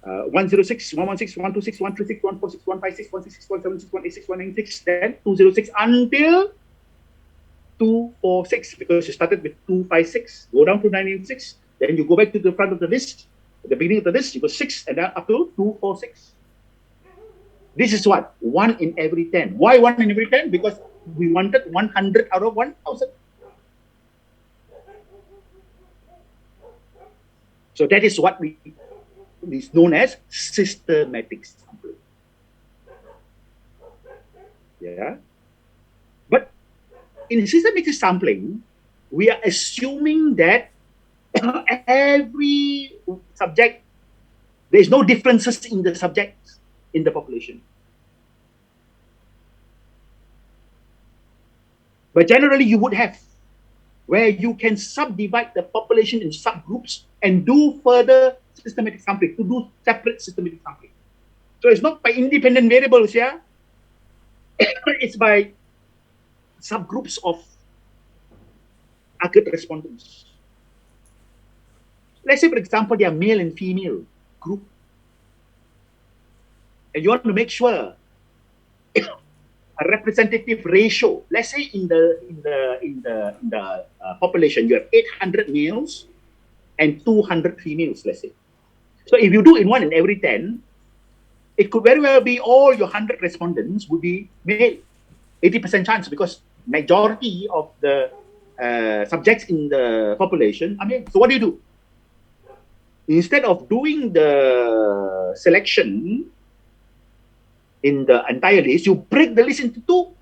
106, 116, 126, 136, 146, 156, 166, 176, 186, 196. Then 206 until 246, because you started with 256, go down to 986. Then you go back to the front of the list. At the beginning of the list, you go 6 and then up to 246. This is what? 1 in every 10. Why 1 in every 10? Because we wanted 100 out of 1,000. So that is what is known as systematic sampling. Yeah. But in systematic sampling, we are assuming that every subject, there is no differences in the subjects in the population. But generally, you would have where you can subdivide the population in subgroups and do further systematic sampling, to do separate systematic sampling. So it's not by independent variables, yeah? It's by subgroups of target respondents. Let's say, for example, they are male and female group. And you want to make sure a representative ratio. Let's say in the population, you have 800 males and 200 females, let's say. So if you do in 1 in every 10, it could very well be all your 100 respondents would be male. 80% chance, because majority of the subjects in the population are male. So what do? Instead of doing the selection in the entire list, you break the list into two.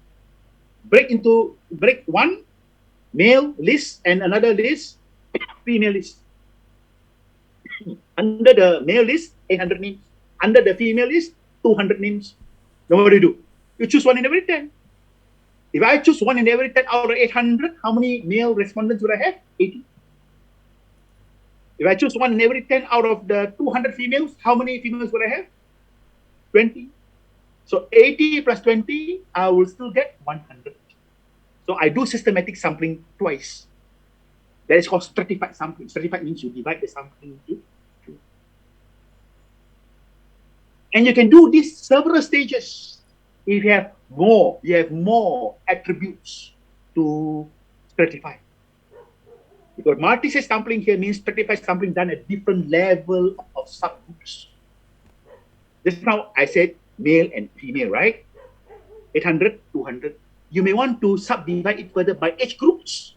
Break one male list and another list female list. Under the male list, 800 names. Under the female list, 200 names. Then what do? You choose 1 in every 10. If I choose 1 in every 10 out of 800, how many male respondents would I have? 80. If I choose 1 in every 10 out of the 200 females, how many females would I have? 20. So 80 plus 20, I will still get 100. So I do systematic sampling twice. That is called stratified sampling. Stratified means you divide the sampling into two. And you can do this several stages. If you have more attributes to stratify. Because multi-stage sampling here means stratified sampling done at different level of subgroups. Just now I said male and female, right? 800, 200. You may want to subdivide it further by age groups.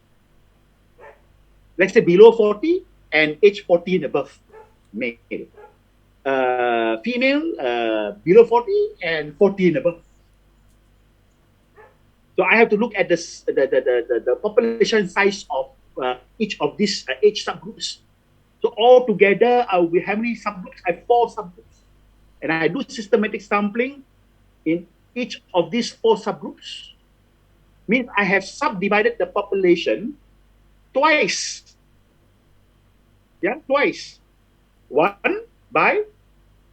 Let's say below 40 and age 40 and above, male. Female, below 40 and 40 and above. So I have to look at the population size of each of these age subgroups. So all together, I will be how many subgroups? I have 4 subgroups. And I do systematic sampling in each of these 4 subgroups. Means I have subdivided the population twice. Yeah, twice. One by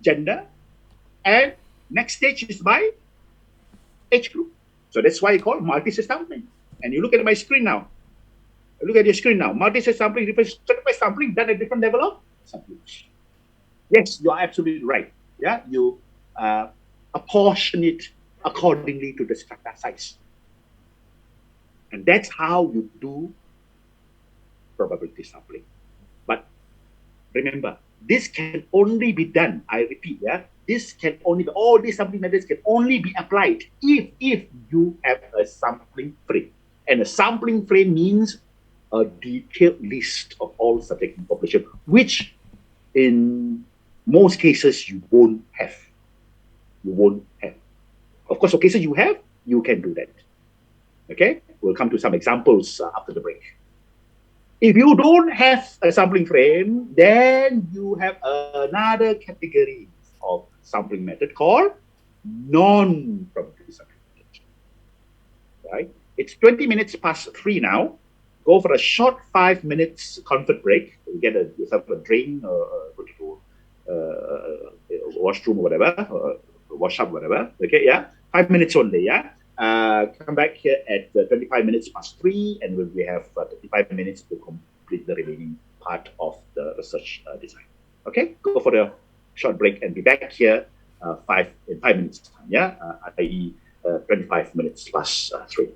gender, and next stage is by age group. So that's why I call multi-stage sampling. And you look at my screen now. Look at your screen now. Multi-stage sampling refers to stratified sampling done at different level of subgroups. Yes, you are absolutely right. Yeah, you apportion it accordingly to the strata size. And that's how you do probability sampling. But remember, this can only be done, I repeat, yeah, this can only be, all these sampling methods can only be applied if you have a sampling frame. And a sampling frame means a detailed list of all subjects in population, which in most cases you won't have. You won't have. Of course, for cases you have, you can do that. Okay? We'll come to some examples after the break. If you don't have a sampling frame, then you have another category of sampling method called non-probability sampling method. Right? It's 20 minutes past 3 now. Go for a short 5 minutes comfort break. You get yourself a drink or go to washroom or whatever, or wash up, whatever. Okay, yeah? 5 minutes only, yeah? Come back here at 25 minutes past 3, and we have 35 minutes to complete the remaining part of the research design. Okay, go for the short break and be back here in 5 minutes time, yeah, i.e. 25 minutes plus 3.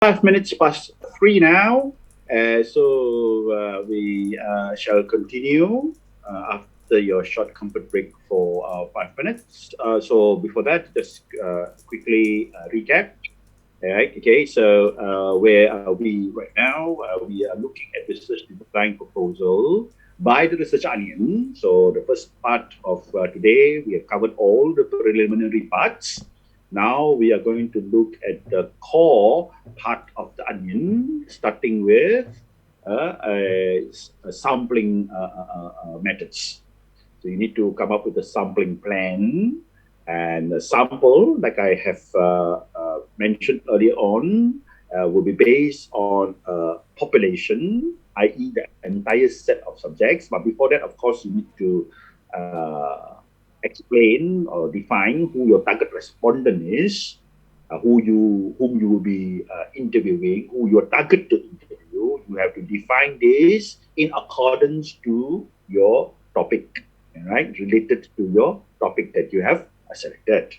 5 minutes past 3 now. So we shall continue after your short comfort break for 5 minutes. So before that, just quickly recap. All right. Okay. So where are we right now? We are looking at research design proposal by the research onion. So the first part of today, we have covered all the preliminary parts. Now we are going to look at the core part of the onion, starting with sampling methods. So you need to come up with a sampling plan, and the sample, like I have mentioned earlier on, will be based on population, i.e. the entire set of subjects. But before that, of course, you need to explain or define who your target respondent is, whom you will be interviewing, who you're target to interview. You have to define this in accordance to your topic, right? Related to your topic that you have selected.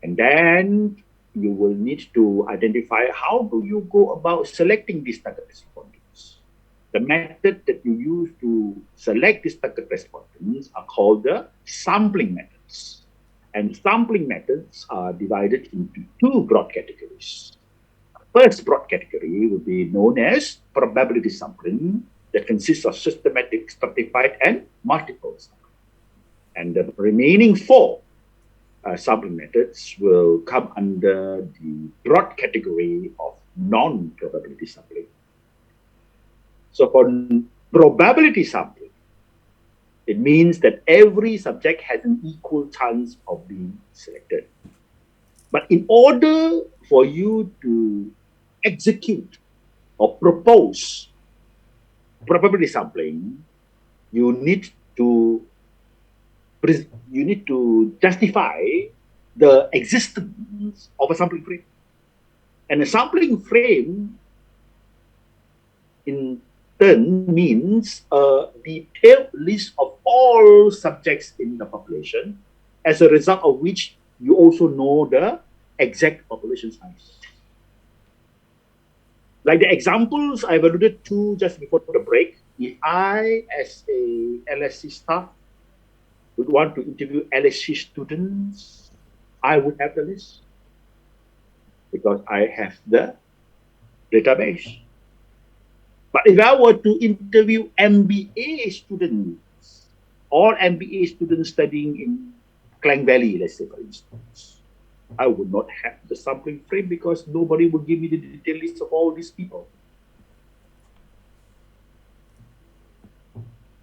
And then you will need to identify how do you go about selecting these target respondents. The method that you use to select these target respondents are called the sampling methods. And sampling methods are divided into two broad categories. First broad category will be known as probability sampling, that consists of systematic, stratified, and multiple sampling. And the remaining four sampling methods will come under the broad category of non-probability sampling. So for probability sampling, it means that every subject has an equal chance of being selected. But in order for you to execute or propose probability sampling, you need to justify the existence of a sampling frame. And a sampling frame, in turn, means a detailed list of all subjects in the population, as a result of which you also know the exact population size. Like the examples I've alluded to just before the break, if I, as a LSC staff, would want to interview LSC students, I would have the list because I have the database. But if I were to interview MBA students, or MBA students studying in Klang Valley, let's say, for instance, I would not have the sampling frame because nobody would give me the detailed list of all these people.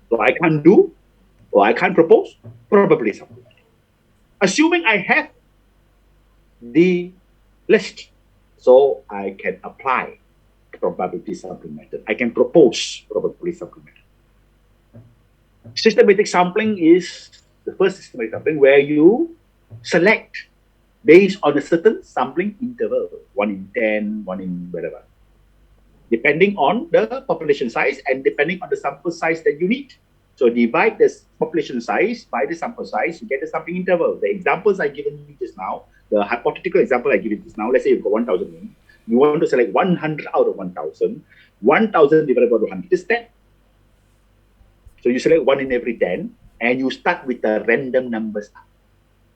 So I can't do, or I can't propose probability sampling. Assuming I have the list, so I can apply probability sampling method. I can propose probability sampling method. Systematic sampling is the first systematic sampling where you select based on a certain sampling interval, 1 in 10, 1 in whatever, depending on the population size and depending on the sample size that you need. So divide the population size by the sample size, you get the sampling interval. The examples I given you just now, the hypothetical example I given just now, let's say you've got 1,000 names. You want to select 100 out of 1,000. 1,000 divided by 100 is 10. So you select 1 in every 10, and you start with a random number start.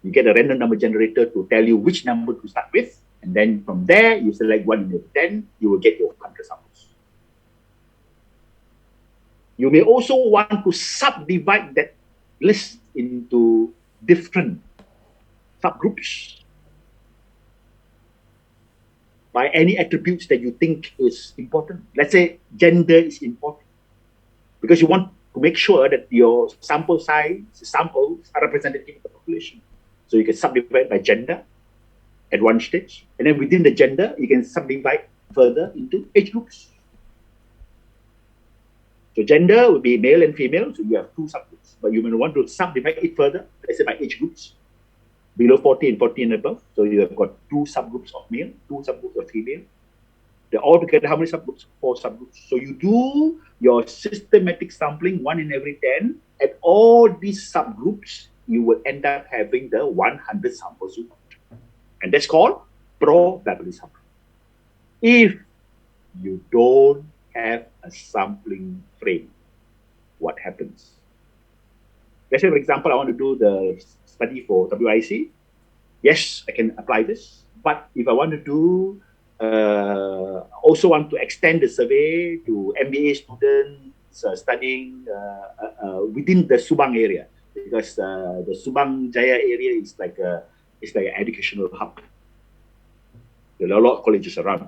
You get a random number generator to tell you which number to start with, and then from there, you select 1 in every 10, you will get your 100 samples. You may also want to subdivide that list into different subgroups by any attributes that you think is important. Let's say gender is important because you want to make sure that your sample size, samples are representative of the population. So you can subdivide by gender at one stage, and then within the gender, you can subdivide further into age groups. So gender would be male and female, so you have two subgroups, but you may want to subdivide it further, let's say by age groups, below 40 and 40 and above. So you have got two subgroups of male, two subgroups of female. They're all together how many subgroups? 4 subgroups. So you do your systematic sampling 1 in every 10, and all these subgroups, you will end up having the 100 samples you want. And that's called probability sampling. If you don't have a sampling frame, what happens? Let's say, for example, I want to do the study for WIC. Yes, I can apply this. But if I want to do, also want to extend the survey to MBA students studying within the Subang area, because the Subang Jaya area is like an educational hub. There are a lot of colleges around,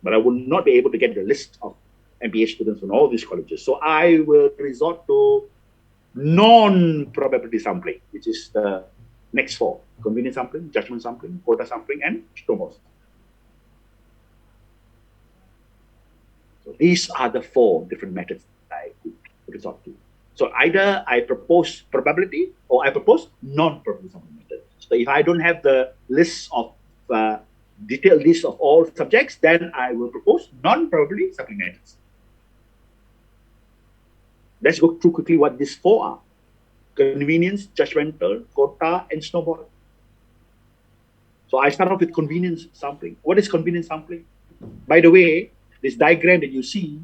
but I will not be able to get the list of MBA students from all these colleges. So I will resort to non-probability sampling, which is the next four: convenience sampling, judgment sampling, quota sampling, and snowball. So these are the four different methods that I could resort to. So either I propose probability or I propose non-probability sampling method. So if I don't have the list of detailed list of all subjects, then I will propose non-probability sampling methods. Let's go through quickly what these four are: convenience, judgmental, quota, and snowball. So I start off with convenience sampling. What is convenience sampling? By the way, this diagram that you see,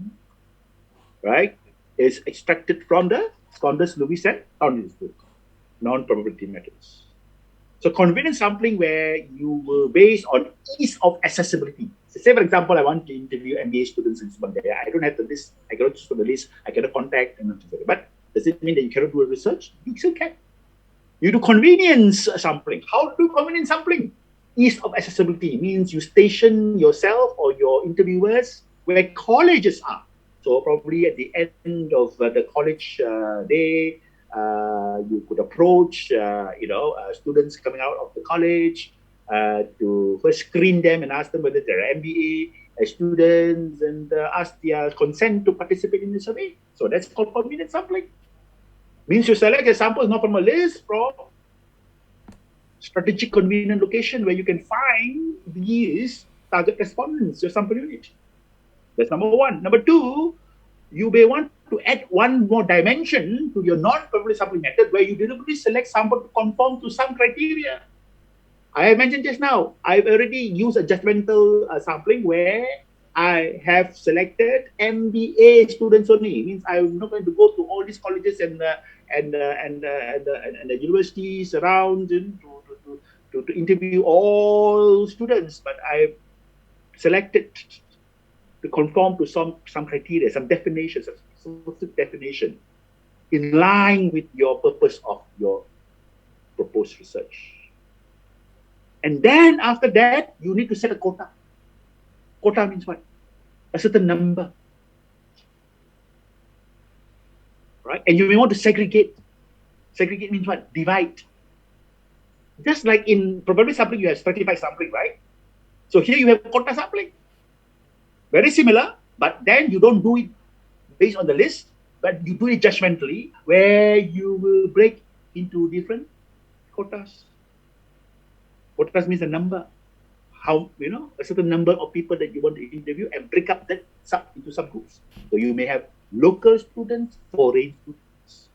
right, is extracted from the Saunders-Lewis and Townley's book, non-probability methods. So convenience sampling, where you will base on ease of accessibility. So say, for example, I want to interview MBA students in Subang. I don't have the list. I cannot choose from the list. I cannot contact. But does it mean that you cannot do a research? You still can. You do convenience sampling. How to do convenience sampling? Ease of accessibility means you station yourself or your interviewers where colleges are. So probably at the end of the college day, you could approach, students coming out of the college to first screen them and ask them whether they're MBA students, and ask their consent to participate in the survey. So that's called convenience sampling. Means you select a sample not from a list, from strategic convenient location where you can find these target respondents, your sample unit. That's number one. Number two, you may want to add one more dimension to your non-probability sampling method, where you deliberately select sample to conform to some criteria. I have mentioned just now, I've already used a judgmental sampling where I have selected MBA students only. It means I'm not going to go to all these colleges and the universities around to interview all students, but I've selected to conform to some criteria, some definitions, some specific definition in line with your purpose of your proposed research. And then after that, you need to set a quota. Quota means what? A certain number. Right? And you may want to segregate. Segregate means what? Divide. Just like in probability sampling, you have stratified sampling, right? So here you have quota sampling. Very similar, but then you don't do it based on the list, but you do it judgmentally, where you will break into different quotas. Quotas means a number. How, a certain number of people that you want to interview, and break up that into subgroups. So you may have local students, foreign students.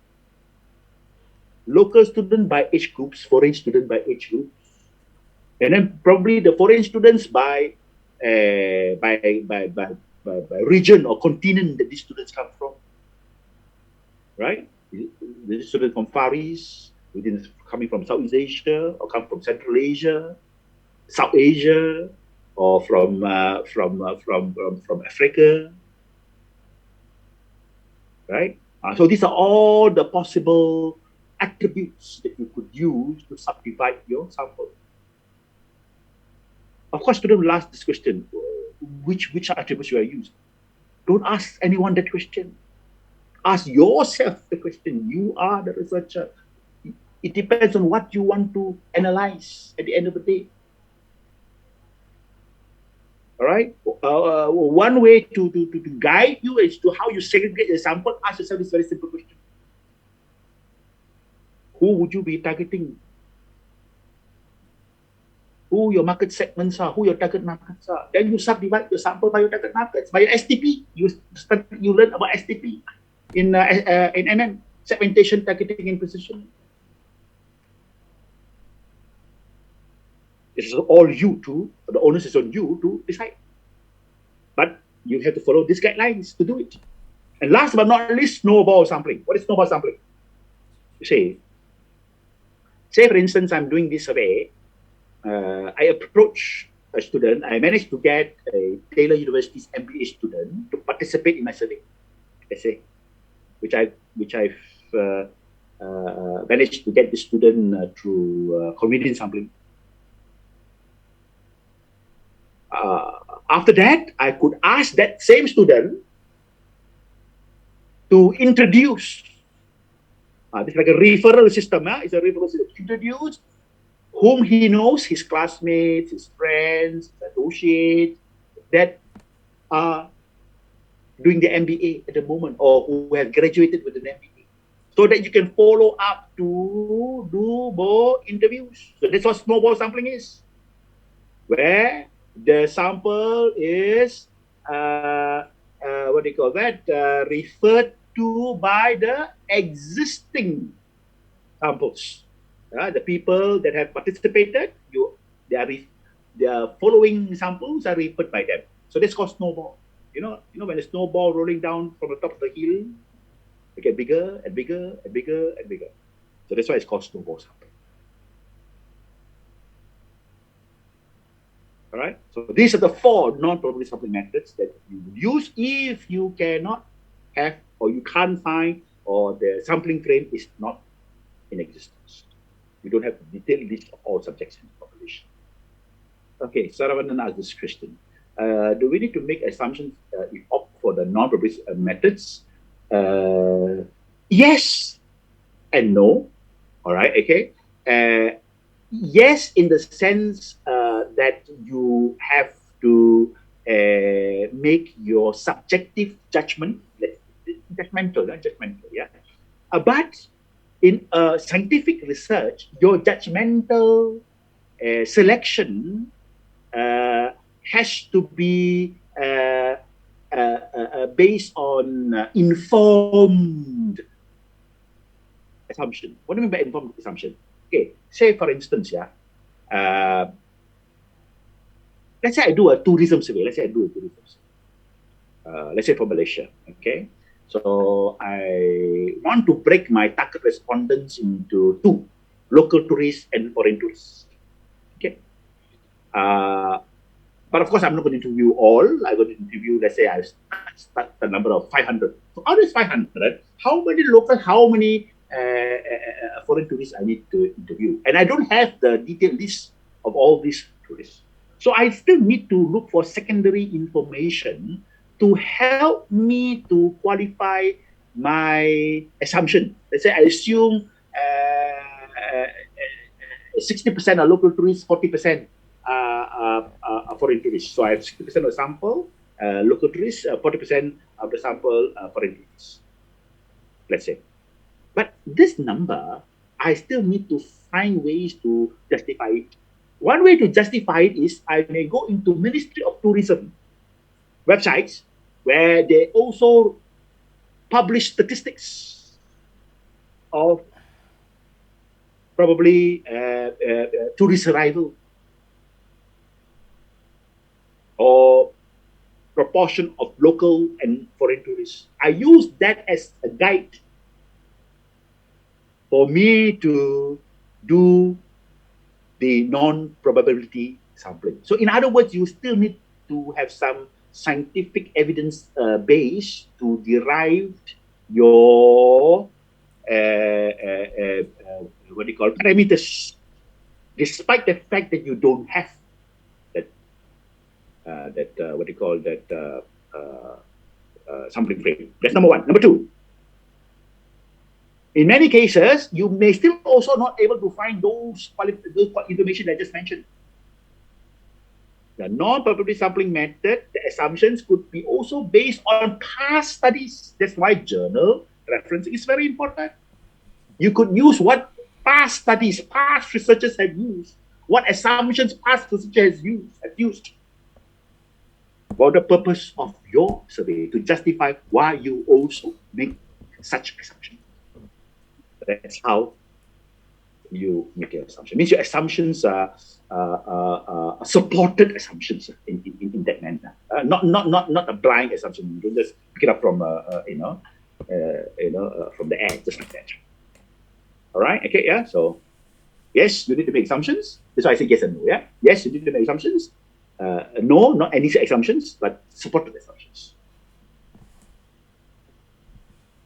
Local student by age groups, foreign student by age groups. And then probably the foreign students by region or continent that these students come from. Right? The students from Far East, coming from Southeast Asia, or come from Central Asia, South Asia, or from Africa, right? So these are all the possible attributes that you could use to subdivide your sample. Of course, students will ask this question: which attributes you are using? Don't ask anyone that question. Ask yourself the question. You are the researcher. It depends on what you want to analyze at the end of the day. All right. One way to guide you is to how you segregate the sample. Ask yourself this very simple question: who would you be targeting? Who your market segments are? Who your target markets are? Then you subdivide your sample by your target markets, by your STP. You learn about STP in MM, segmentation, targeting, and precision. It's all you to, the onus is on you to decide. But you have to follow these guidelines to do it. And last but not least, snowball sampling. What is snowball sampling? You say for instance, I'm doing this survey. I approach a student. I managed to get a Taylor University's MBA student to participate in my survey. Let's say, which I've managed to get the student through convenience sampling. After that, I could ask that same student to introduce. It's like a referral system. It's a referral system. Introduce whom he knows, his classmates, his friends, associates, that are doing the MBA at the moment or who have graduated with an MBA. So that you can follow up to do more interviews. So that's what snowball sampling is. Where the sample is, what do you call that, referred to by the existing samples. The people that have participated, their following samples are referred by them. So that's called snowball. You know when the snowball rolling down from the top of the hill, it get bigger and bigger and bigger and bigger. So that's why it's called snowball sampling. All right. So these are the 4 non-probability sampling methods that you would use if you cannot have or you can't find or the sampling frame is not in existence. You don't have a detailed list of all subjects in the population. Okay, Saravanan asked this question. Do we need to make assumptions if opt for the non-probability methods? Yes and no. All right, okay. Yes, in the sense that you have to make your subjective judgment, judgmental, yeah. But in scientific research, your judgmental selection has to be based on informed assumption. What do you mean by informed assumption? Okay, say for instance, yeah, let's say I do a tourism survey. Let's say for Malaysia, okay? So I want to break my target respondents into 2, local tourists and foreign tourists, okay? But of course, I'm not going to interview all. I'm going to interview, let's say I start the number of 500. So out of this 500, how many local, how many foreign tourists I need to interview? And I don't have the detailed list of all these tourists. So I still need to look for secondary information to help me to qualify my assumption. Let's say I assume 60% are local tourists, 40% are foreign tourists. So I have 60% of the sample, local tourists, 40% of the sample, foreign tourists, let's say. But this number, I still need to find ways to justify it. One way to justify it is I may go into Ministry of Tourism websites where they also publish statistics of probably tourist arrival or proportion of local and foreign tourists. I use that as a guide for me to do the non-probability sampling. So in other words, you still need to have some scientific evidence base to derive your what do you call parameters, despite the fact that you don't have that what do you call that sampling frame. That's number 1. Number 2, in many cases, you may still also not able to find those information I just mentioned. The non-probability sampling method, the assumptions could be also based on past studies. That's why journal reference is very important. You could use what past studies, past researchers have used, what assumptions past researchers have used for the purpose of your survey to justify why you also make such assumptions. That's how you make your assumption. Means your assumptions are supported assumptions in that manner. Not a blind assumption. You don't just pick it up from from the air just like that. All right. Okay. Yeah. So yes, you need to make assumptions. That's why I say yes and no. Yeah. Yes, you need to make assumptions. No, not any assumptions, but supported assumptions.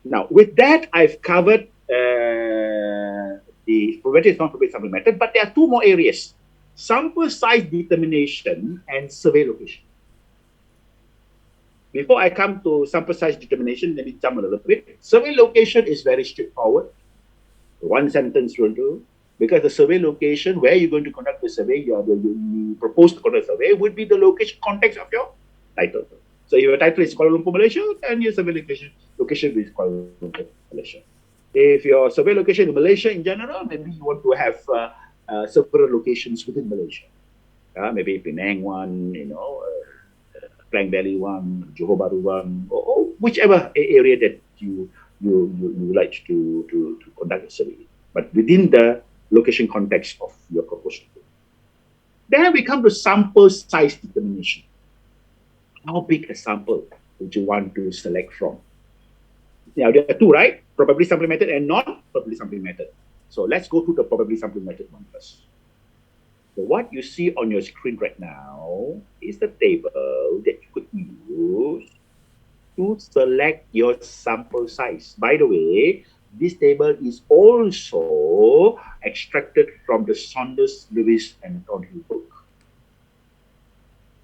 Now, with that, I've covered the probability is non-probability sampling method, but there are two more areas: sample size determination and survey location. Before I come to sample size determination, let me jump a little bit. Survey location is very straightforward. One sentence will do. Because the survey location, where you're going to conduct the survey, you propose to conduct a survey, would be the location context of your title. So if your title is Kuala Lumpur, Malaysia, then your survey location is Kuala Lumpur, Malaysia. If your survey location is Malaysia in general, maybe you want to have several locations within Malaysia. Maybe Penang one, Klang Valley one, Johor Bahru one, or whichever area that you like to conduct a survey. But within the location context of your proposal. Then we come to sample size determination. How big a sample would you want to select from? Now, there are two, right? Probability sampling method and non-probability sampling method. So let's go through the probability sampling method one first. So what you see on your screen right now is the table that you could use to select your sample size. By the way, this table is also extracted from the Saunders, Lewis, and Thornhill book.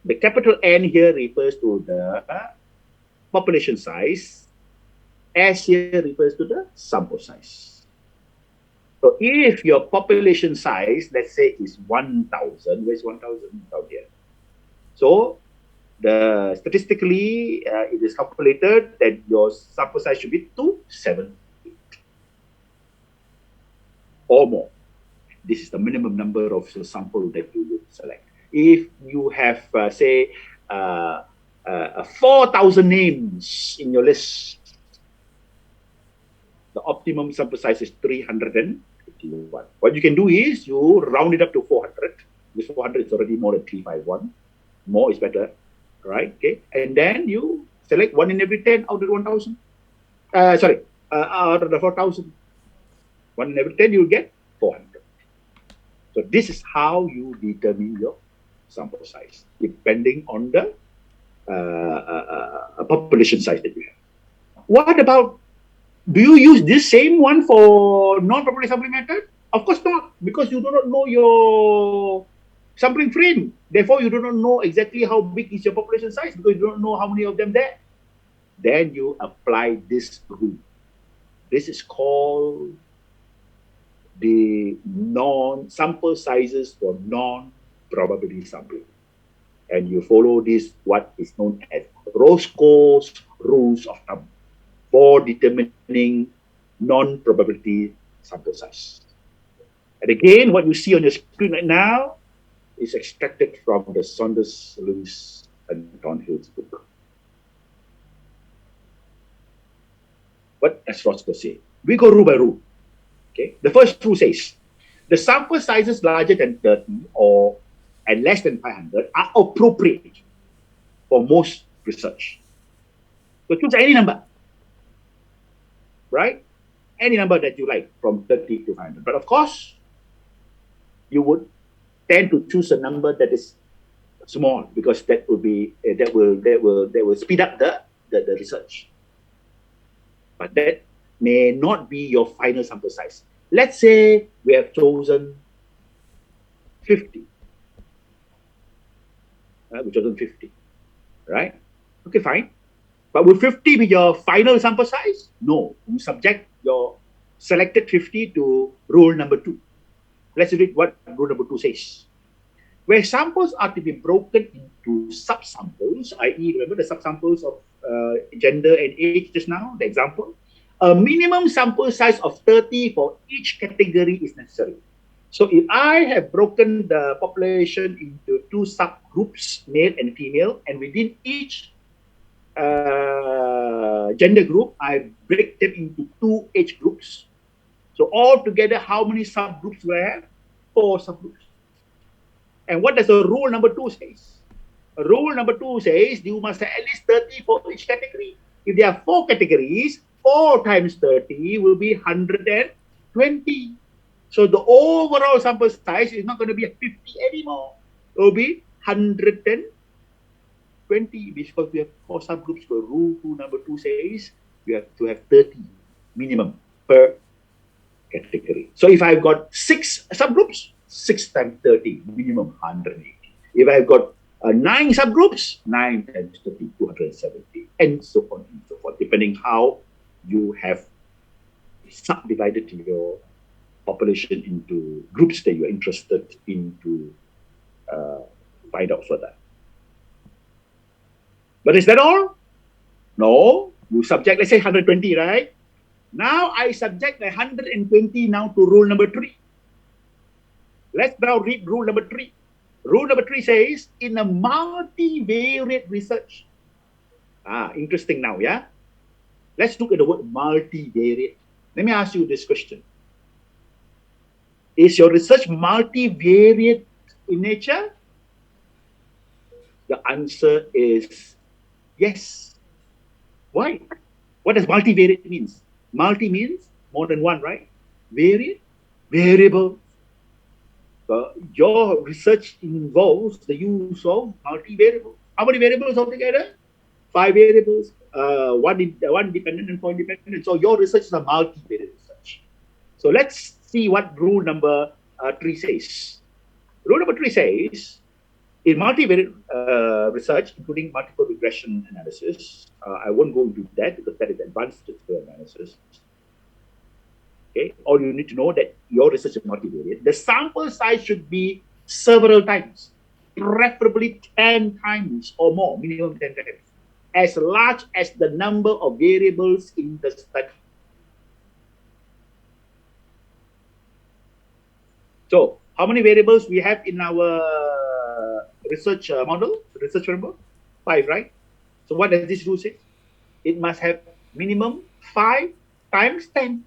The capital N here refers to the population size. S here refers to the sample size. So if your population size, let's say, is 1,000, where's 1,000? Down here. So statistically, it is calculated that your sample size should be 278 or more. This is the minimum number of sample that you would select. If you have, say, 4,000 names in your list, the optimum sample size is 351. What you can do is you round it up to 400. This 400 is already more than 351. More is better, right? Okay, and then you select 1 in every 10 out of 1,000. Out of the 4,000. 1 in every 10, you will get 400. So this is how you determine your sample size, depending on the population size that you have. What about, do you use this same one for non-probability sampling method? Of course not, because you do not know your sampling frame. Therefore, you do not know exactly how big is your population size because you don't know how many of them there. Then you apply this rule. This is called the sample sizes for non-probability sampling. And you follow this, what is known as Roscoe's rules of thumb for determining non-probability sample size. And again, what you see on your screen right now is extracted from the Saunders, Lewis, and Thornhill's book. What does Roscoe say? We go rule by rule. Okay. The first rule says the sample sizes larger than 30 and less than 500 are appropriate for most research. So choose any number, right? Any number that you like from 30 to 500. But of course, you would tend to choose a number that is small because that will speed up the research. But that may not be your final sample size. Let's say we have chosen 50. We chosen 50, right? Okay, fine. But will 50 be your final sample size? No. You subject your selected 50 to rule number 2. Let's read what rule number 2 says. Where samples are to be broken into subsamples, i.e., remember the subsamples of gender and age just now, the example, a minimum sample size of 30 for each category is necessary. So if I have broken the population into 2 subgroups, male and female, and within each gender group, I break them into 2 age groups. So altogether, how many subgroups do I have? 4 subgroups. And what does the rule number 2 says? Rule number 2 says you must have at least 30 for each category. If there are 4 categories, 4 times 30 will be 120. So the overall sample size is not going to be 50 anymore. It will be 120 because we have 4 subgroups. So rule number 2 says we have to have 30 minimum per category. So if I've got 6 subgroups, 6 times 30, minimum 180. If I've got 9 subgroups, 9 times 30, 270, and so on and so forth, depending how you have subdivided your population into groups that you're interested in to find out further. But is that all? No. You subject, let's say 120, right? Now I subject the 120 now to rule number 3. Let's now read rule number 3. Rule number 3 says, in a multivariate research. Interesting now, yeah? Let's look at the word multivariate. Let me ask you this question. Is your research multivariate in nature? The answer is yes. Why? What does multivariate means? Multi means more than one, right? Variate, variable. Your research involves the use of multivariables. How many variables altogether? 5 variables, one dependent and 4 independent. So your research is a multivariate research. So let's see what rule number 3 says. Rule number 3 says, in multivariate research, including multiple regression analysis, I won't go into that because that is advanced statistical analysis. Okay, all you need to know that your research is multivariate. The sample size should be several times, preferably 10 times or more, minimum 10 times, as large as the number of variables in the study. So, how many variables we have in our research model, research framework? 5, right? So, what does this rule say? It must have minimum 5 times 10.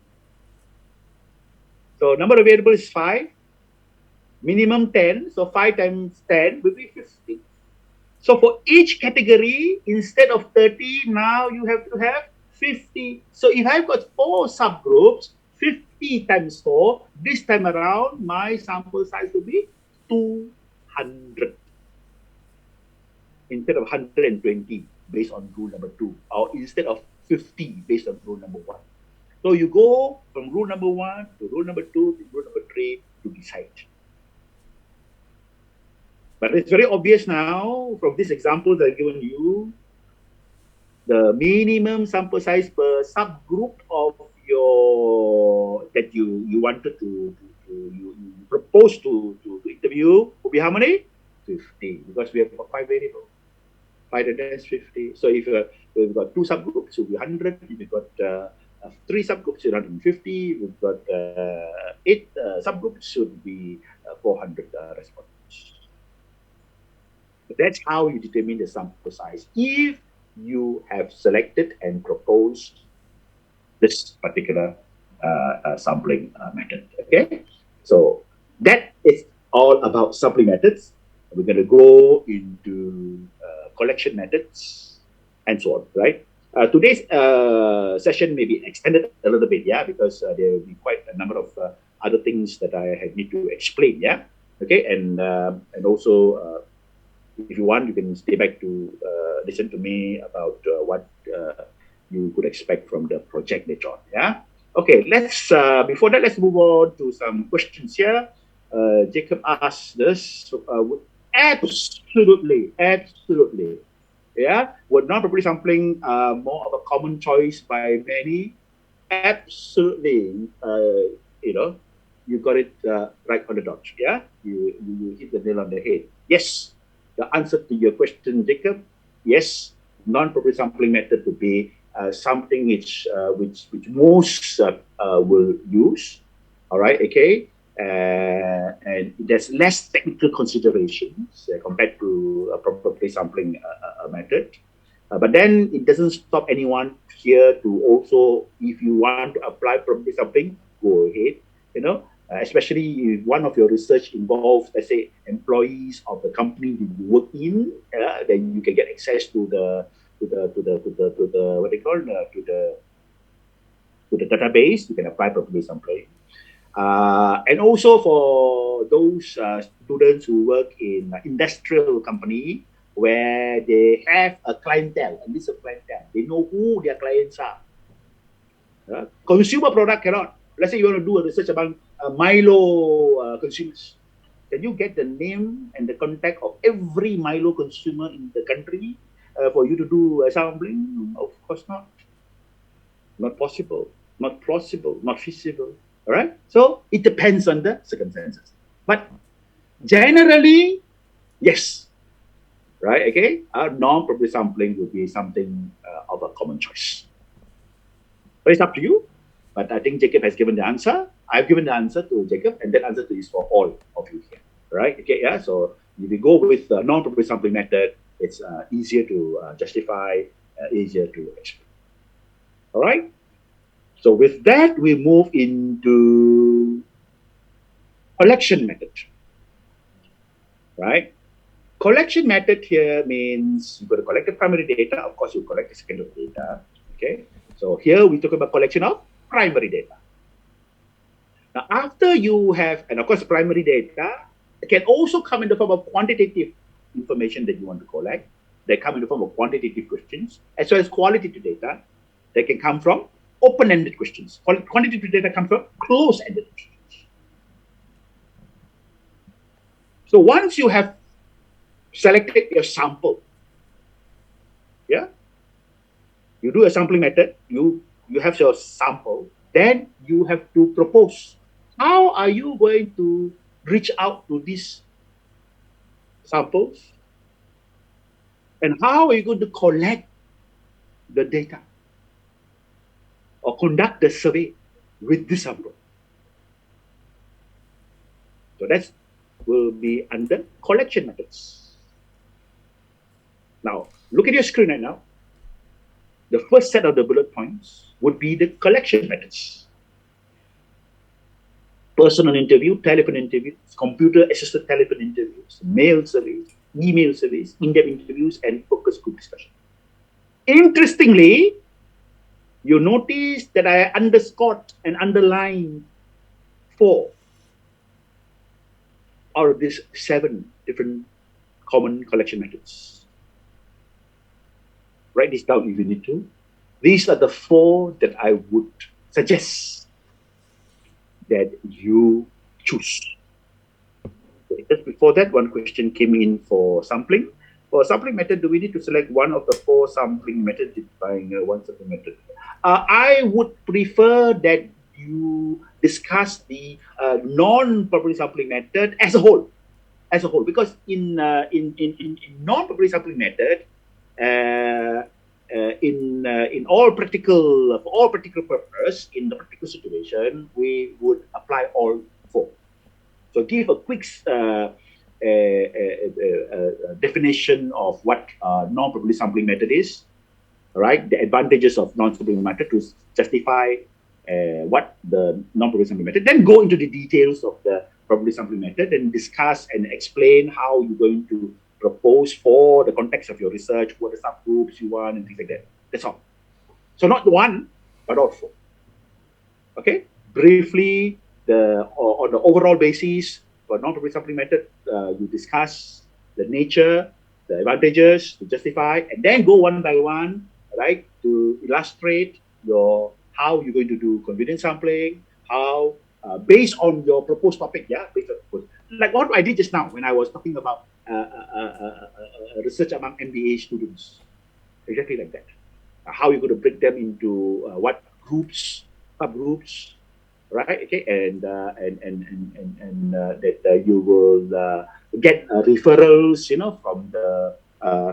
So, number of variables is 5, minimum 10. So, 5 times 10 will be 50. So, for each category, instead of 30, now you have to have 50. So, if I've got 4 subgroups, 50 times 4, this time around, my sample size will be 200 instead of 120 based on rule number 2, or instead of 50 based on rule number 1. So you go from rule number 1 to rule number 2 to rule number 3 to decide. But it's very obvious now from these examples that I've given you, the minimum sample size per subgroup of your that you wanted to you propose to interview will be how many? 50, because we have 5 variables. 5 times 50. So if we've got 2 subgroups, it will be 100. If we've got 3 subgroups, 150. We've got 8 subgroups, should be 400 respondents. But that's how you determine the sample size if you have selected and proposed this particular sampling method. Okay, so that is all about sampling methods. We're going to go into collection methods and so on, right? Today's session may be extended a little bit, yeah, because there will be quite a number of other things that I need to explain, yeah. Okay, and also if you want, you can stay back to listen to me about what you could expect from the project later on, yeah. Okay, let's before that, let's move on to some questions here. Jacob asked this. Absolutely. Yeah, would non-property sampling more of a common choice by many? Absolutely. You know, you got it right on the dot. Yeah, you hit the nail on the head. Yes, the answer to your question, Jacob. Yes, non-property sampling method would be something which most will use. All right. Okay. And there's less technical considerations compared to a probability sampling method. But then it doesn't stop anyone here to also, if you want to apply probability sampling, go ahead, especially if one of your research involves, let's say, employees of the company you work in, then you can get access to the what they call to the database. You can apply for sampling. And also for those students who work in industrial company where they have a clientele, and this is a clientele, they know who their clients are. Consumer product cannot. Let's say you want to do a research about Milo consumers. Can you get the name and the contact of every Milo consumer in the country for you to do sampling? Of course not. Not possible. Not plausible. Not feasible. All right. So it depends on the circumstances. But generally, yes. Right. Okay. Non-property sampling would be something of a common choice. But it's up to you. But I think Jacob has given the answer. I've given the answer to Jacob, and that answer is for all of you here. Right? Okay. Yeah. So if you go with the non-property sampling method, it's easier to justify, easier to explain. All right. So with that, we move into collection method. Right? Collection method here means you've got to collect the primary data. Of course, you collect the secondary data. Okay. So here we talk about collection of primary data. Now, after you have, and of course, primary data can also come in the form of quantitative information that you want to collect. They come in the form of quantitative questions, as well as qualitative data. They can come from open-ended questions. Quantitative data come from closed-ended questions. So once you have selected your sample, yeah, you do a sampling method, you have your sample, then you have to propose. How are you going to reach out to these samples? And how are you going to collect the data or conduct the survey with this sample? So that will be under collection methods. Now, look at your screen right now. The first set of the bullet points would be the collection methods. Personal interview, telephone interviews, computer-assisted telephone interviews, mail surveys, email surveys, in-depth interviews, and focus group discussion. Interestingly, you notice that I underscored and underlined 4 out of these 7 different common collection methods. Write this down if you need to. These are the 4 that I would suggest that you choose. Just before that, one question came in for sampling. For sampling method, do we need to select one of the 4 sampling methods by one sampling method? I would prefer that you discuss the non-property sampling method as a whole, because in non-property sampling method, in all practical purpose, in the practical situation, we would apply all 4. So give a quick definition of what non-property sampling method is. Right, the advantages of non-sampling method to justify what the non-property sampling method. Then go into the details of the property sampling method and discuss and explain how you're going to propose for the context of your research, what the subgroups you want, and things like that. That's all. So not one, but all 4. Okay. Briefly, on the overall basis for non-property sampling method, you discuss the nature, the advantages to justify, and then go one by one, right, to illustrate how you're going to do convenience sampling, how based on your proposed topic, like what I did just now when I was talking about research among MBA students, exactly like that. How you're going to break them into what groups, subgroups, right? Okay, and that you will get referrals, from the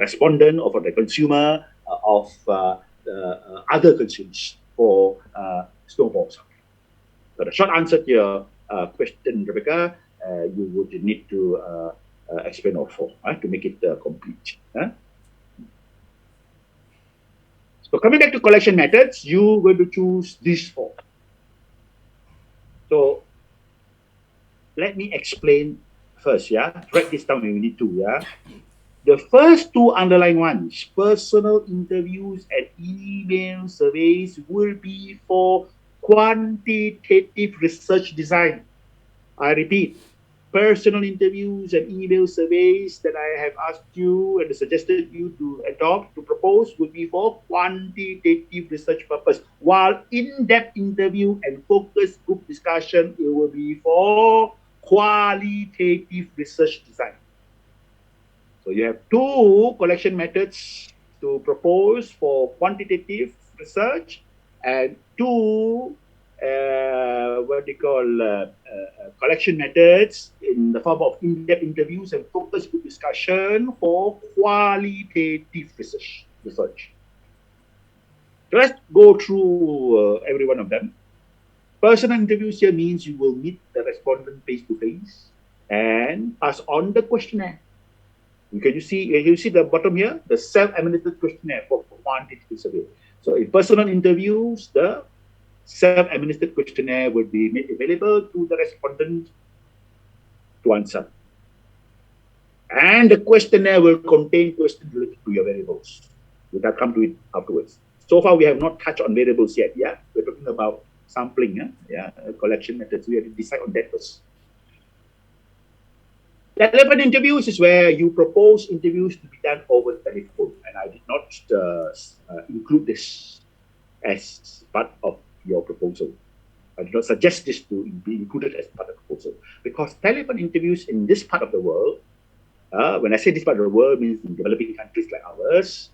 respondent or from the consumer of other consumers for snowball sampling. So the short answer to your question, Rebecca, you would need to explain all 4 to make it complete. So coming back to collection methods, you're going to choose these 4. So let me explain first, yeah. Write this down if you need to, yeah. The first two underlying ones, personal interviews and email surveys, will be for quantitative research design. I repeat, personal interviews and email surveys that I have asked you and suggested you to adopt, to propose, would be for quantitative research purpose. While in-depth interview and focus group discussion, it will be for qualitative research design. So you have two collection methods to propose for quantitative research and two what they call collection methods in the form of in-depth interviews and focus group discussion for qualitative research. So let's go through every one of them. Personal interviews here means you will meet the respondent face to face and pass on the questionnaire. Can you see the bottom here? The self-administered questionnaire for quantitative survey. So in personal interviews, the self-administered questionnaire will be made available to the respondent to answer. And the questionnaire will contain questions related to your variables. We'll come to it afterwards. So far, we have not touched on variables yet. Yeah, we're talking about sampling. Collection methods. We have to decide on that first. Telephone interviews is where you propose interviews to be done over the telephone, and I did not include this as part of your proposal. I did not suggest this to be included as part of the proposal because telephone interviews in this part of the world, when I say this part of the world, means in developing countries like ours,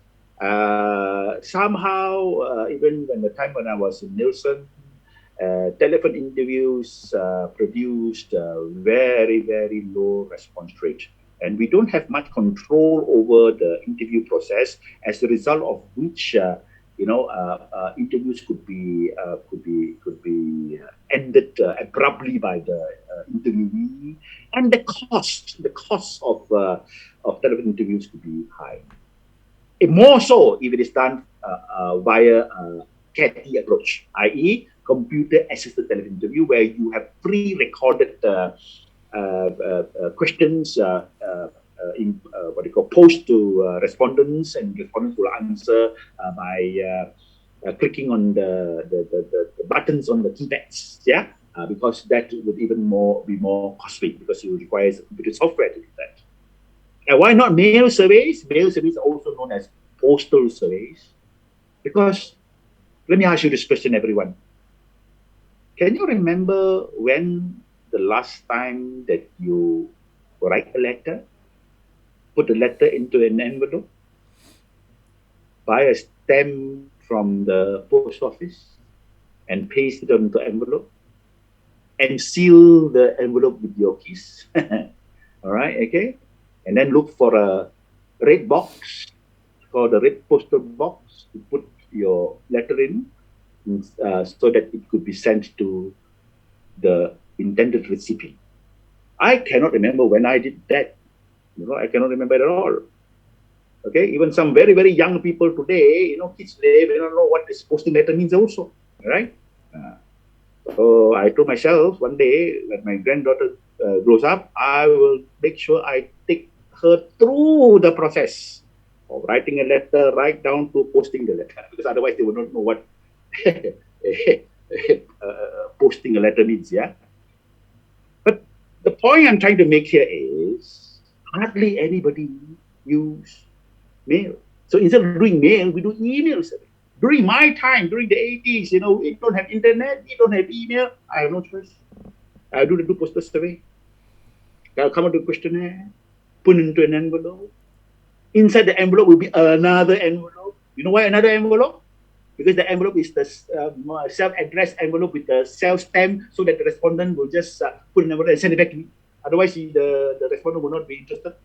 somehow, even when the time when I was in Nielsen, telephone interviews produced very, very low response rate. And we don't have much control over the interview process, as a result of which, interviews could be ended abruptly by the interviewee, and the cost of telephone interviews could be high. More so if it is done via CATI approach, i.e., computer-assisted telephone interview, where you have pre-recorded questions what you call post to respondents, and respondents will answer by clicking on the buttons on the keypads. Yeah, because that would be more costly because it requires computer software to do that. And why not mail surveys? Mail surveys are also known as postal surveys, because let me ask you this question, everyone. Can you remember when the last time that you write a letter, put the letter into an envelope, buy a stamp from the post office, and paste it onto the envelope, and seal the envelope with your keys? All right, okay? And then look for a red box, called the red postal box, to put your letter in, so that it could be sent to the intended recipient. I cannot remember when I did that. I cannot remember at all. Okay, even some very, very young people today, kids today, they don't know what this posting letter means also, right? So I told myself one day when my granddaughter grows up, I will make sure I take her through the process of writing a letter right down to posting the letter, because otherwise they will not know what posting a letter means. Yeah. But the point I'm trying to make here is hardly anybody use mail. So instead of doing mail, we do email survey. During my time, during the 80s, we don't have internet, we don't have email. I have no choice. I do the postal survey. I'll come up with a questionnaire, put it into an envelope. Inside the envelope will be another envelope. You know why another envelope? Because the envelope is the self-addressed envelope with the self-stamp, so that the respondent will just put an envelope and send it back to me. Otherwise, the respondent will not be interested.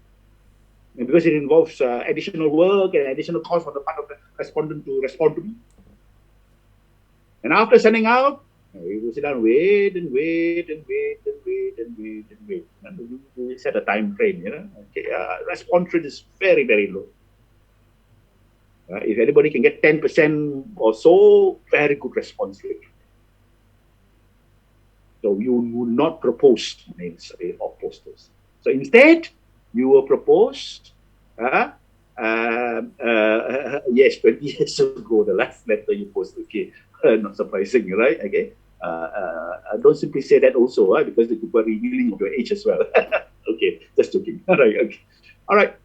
And because it involves additional work and additional cost on the part of the respondent to respond to me. And after sending out, we will sit down, wait and wait and wait and wait and wait and wait. And we set a time frame, Okay, response rate is very, very low. If anybody can get 10% or so, very good response rate. So you would not propose names or posters. So instead, you will propose, yes, 20 years ago, the last letter you posted, okay, not surprising, right? Okay. Don't simply say that also, because it could be revealing of your age as well. Okay, just joking. All right, okay. All right.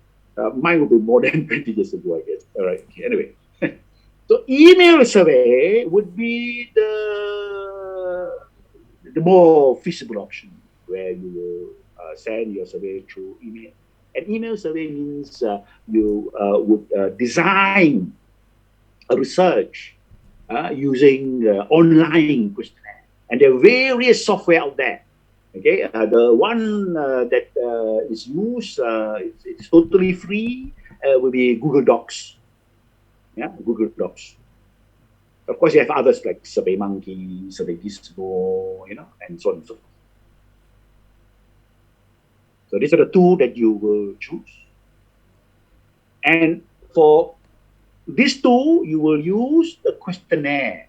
Mine will be more than 20 years ago, I guess. All right, okay. Anyway. So email survey would be the more feasible option, where you will send your survey through email. An email survey means you would design a research using online questionnaire. And there are various software out there. Okay, the one that is used, it's totally free, will be Google Docs. Yeah, Google Docs. Of course, you have others like SurveyMonkey, SurveyGizmo, and so on and so forth. So these are the two that you will choose. And for these two, you will use the questionnaire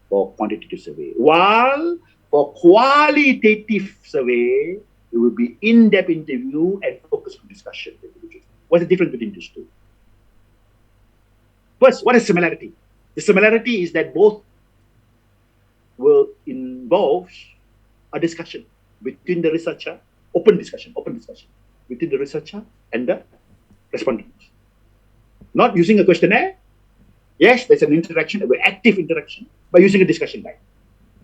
for quantitative survey. While for qualitative survey, it will be in-depth interview and focus group discussion. What's the difference between these two? First, what is similarity? The similarity is that both will involve a discussion between the researcher, open discussion between the researcher and the respondents. Not using a questionnaire. Yes, there's an interaction, an active interaction, but using a discussion guide.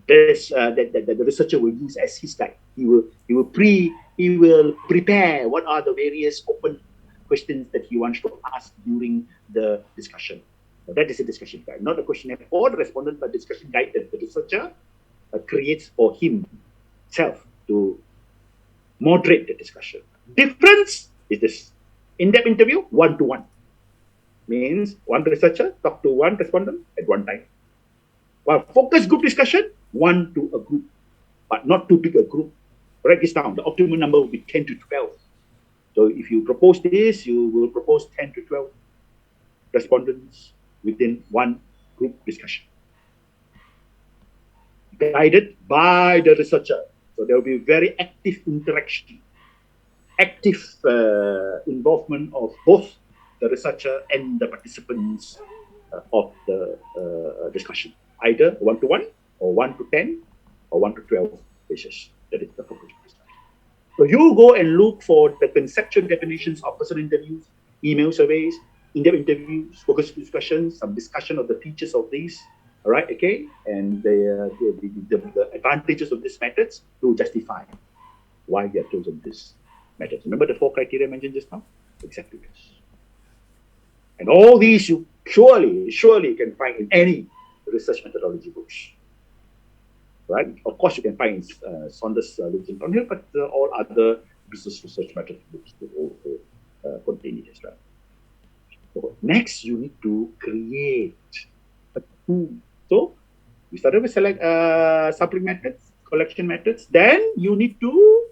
That the researcher will use as his guide. He will prepare what are the various open questions that he wants to ask during the discussion. So that is a discussion guide, not a questionnaire for the respondent, but discussion guide that the researcher creates for himself to moderate the discussion. Difference is this: in-depth interview, one-to-one. Means one researcher talk to one respondent at one time. While focus group discussion, one to a group, but not too big a group. Write this down. The optimal number will be 10 to 12. So if you propose this, you will propose 10 to 12 respondents within one group discussion, guided by the researcher. So there will be very active interaction, active involvement of both the researcher and the participants of the discussion, either 1-to-1 or 1-to-10 or 1-to-12 basis. That is the focus. So you go and look for the conceptual definitions of personal interviews, email surveys, in-depth interviews, focus discussions, some discussion of the features of these. All right, okay, and the advantages of these methods to justify why they have chosen this method. Remember the 4 criteria mentioned just now? Exactly this. And all these you surely can find in any research methodology books. Right? Of course, you can find Saunders, Lewis on here, but all other business research method books will also contain it as well. So next, you need to create a tool. So we started with select sampling methods, collection methods. Then you need to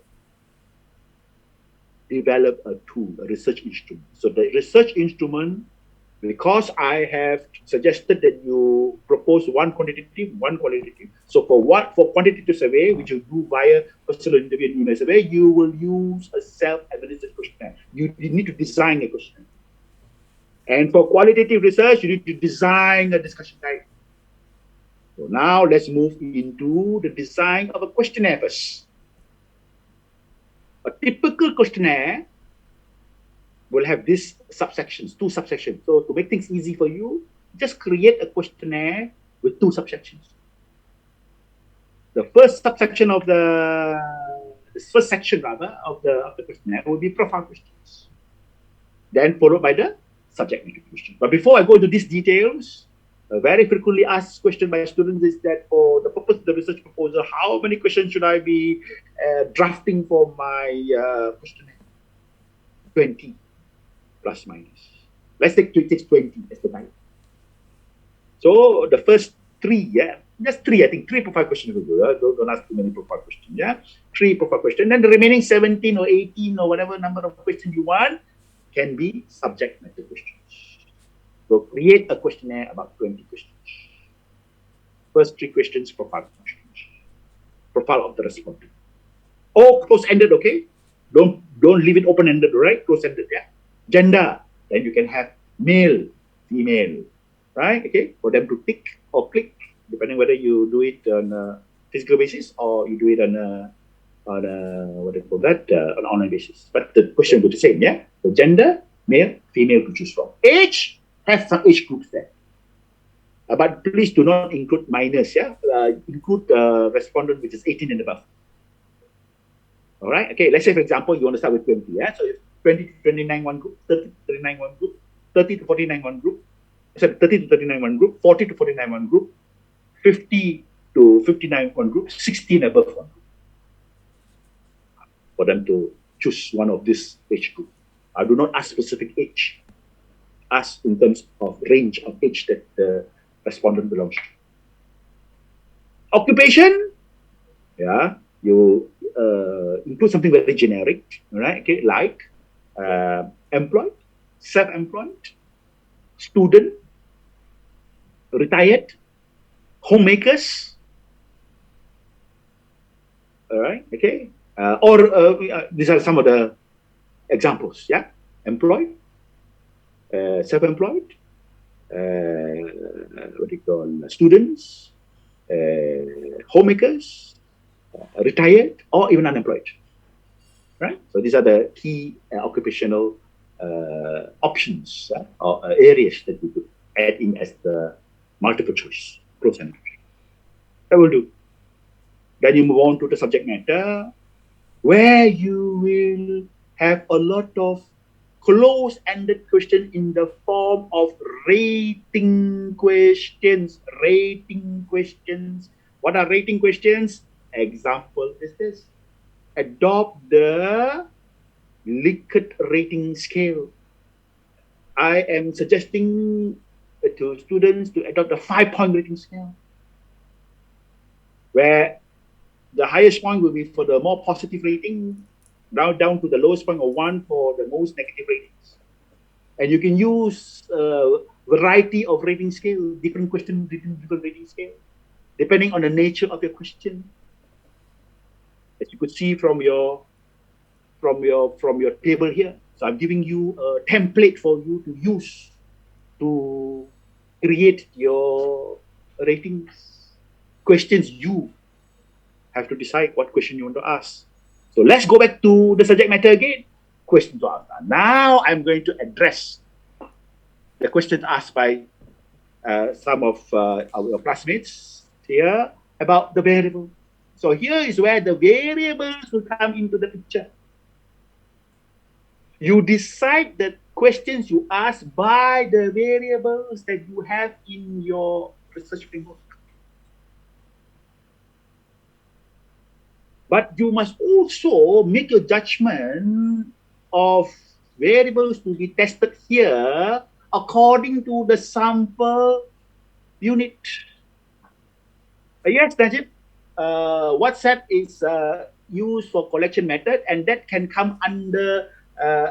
develop a tool, a research instrument. So the research instrument, because I have suggested that you propose one quantitative, one qualitative. So for quantitative survey, which you do via personal interview and email survey, you will use a self-administered questionnaire. You need to design a questionnaire. And for qualitative research, you need to design a discussion guide. So now let's move into the design of a questionnaire first. A typical questionnaire will have these subsections, 2 subsections. So to make things easy for you, just create a questionnaire with 2 subsections. The first subsection of the first section rather of the questionnaire will be profile questions. Then followed by the subject matter question. But before I go into these details, a very frequently asked question by students is that for the purpose of the research proposal, how many questions should I be drafting for my questionnaire? 20 plus minus. Let's take 20 as the guide. So the first 3, just 3, I think 3 profile questions will do. Don't ask too many profile questions, 3 profile questions. Then the remaining 17 or 18 or whatever number of questions you want can be subject matter questions. So create a questionnaire about 20 questions. First 3 questions, profile questions. profile of the respondent. Or close-ended, okay? Don't leave it open-ended, right? Close-ended, yeah. Gender, then you can have male, female, right? Okay, for them to tick or click, depending whether you do it on a physical basis or you do it on a what do you call that, on an online basis. But the question will be the same, yeah. So gender, male, female to choose from. Age, have some age groups there. But please do not include minors, yeah. Include respondent which is 18 and above. All right. Okay. Let's say, for example, you want to start with 20. Yeah. So it's 20 to 29 one group, 30 to 39 one group, 30 to 49 one group. Sorry, 30 to 39 one group, 40 to 49 one group, 50 to 59 one group, 16 above one group. For them to choose one of this age group. I do not ask specific age. Ask in terms of range of age that the respondent belongs to. Occupation, yeah, you include something very generic, right? Okay, like employed, self-employed, student, retired, homemakers. All right, okay, these are some of the examples. Yeah, employed, self-employed, what do you call students, homemakers, retired, or even unemployed. Right. So these are the key occupational options or areas that we could add in as the multiple choice pros and cons. That will do. Then you move on to the subject matter, where you will have a lot of close-ended questions in the form of rating questions. Rating questions. What are rating questions? Example is this. Adopt the Likert rating scale. I am suggesting to students to adopt the 5-point rating scale, where the highest point will be for the more positive rating, down to the lowest point of 1 for the most negative ratings. And you can use a variety of rating scale, different question, different rating scale, depending on the nature of your question. As you could see from your table here. So I'm giving you a template for you to use to create your ratings. Questions, you have to decide what question you want to ask. So let's go back to the subject matter again. Question to answer. Now I'm going to address the questions asked by some of our classmates here about the variable. So here is where the variables will come into the picture. You decide the questions you ask by the variables that you have in your research framework. But you must also make your judgment of variables to be tested here according to the sample unit. Yes, Najib. WhatsApp is used for collection method, and that can come under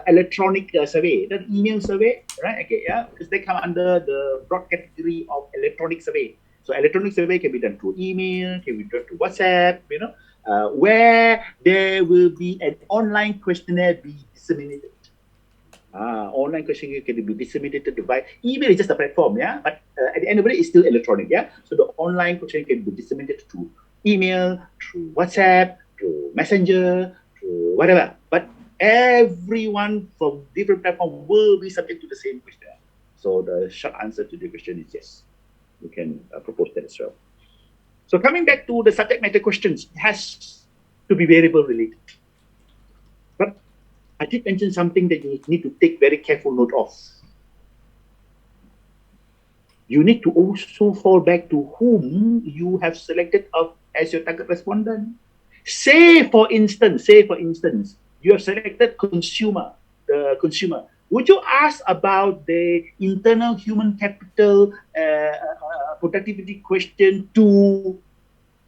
electronic survey, the email survey, right? Okay, yeah, because they come under the broad category of electronic survey. So electronic survey can be done through email, can be done through WhatsApp, you know, where there will be an online questionnaire be disseminated. Online questionnaire can be disseminated by email is just a platform, yeah. But at the end of the day, it's still electronic, yeah. So the online questionnaire can be disseminated through email, through WhatsApp, through Messenger, through whatever. But everyone from different platforms will be subject to the same question. So the short answer to the question is yes. You can propose that as well. So coming back to the subject matter questions, it has to be variable related. But I did mention something that you need to take very careful note of. You need to also fall back to whom you have selected as your target respondent. Say for instance, you have selected consumer, the consumer. Would you ask about the internal human capital productivity question to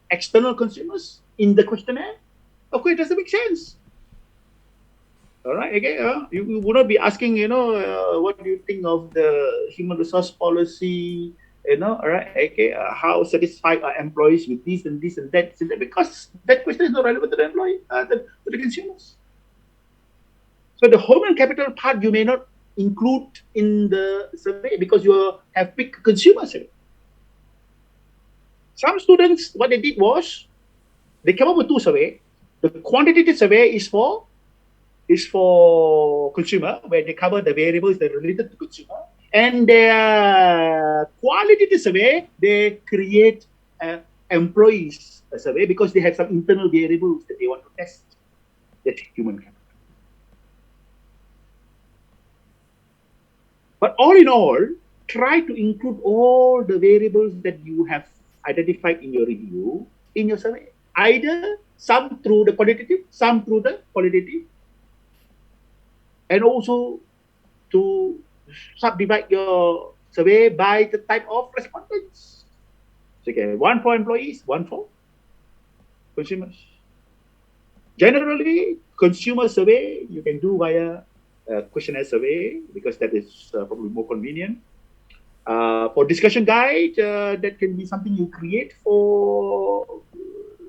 external consumers in the questionnaire? Okay, it doesn't make sense. All right, okay. You would not be asking, what do you think of the human resource policy Right? Okay, how satisfied are employees with this and this and that? Because that question is not relevant to the employee, to the consumers. So the human capital part you may not include in the survey because you have picked consumer survey. Some students, what they did was they came up with two survey. The quantitative survey is for consumer, where they cover the variables that are related to consumer. And their qualitative survey, they create employees survey because they have some internal variables that they want to test. That's human capital. But all in all, try to include all the variables that you have identified in your review in your survey. Either some through the quantitative, some through the qualitative, and also to subdivide your survey by the type of respondents. So you can one for employees, one for consumers. Generally, consumer survey you can do via questionnaire survey because that is probably more convenient. For discussion guide, that can be something you create for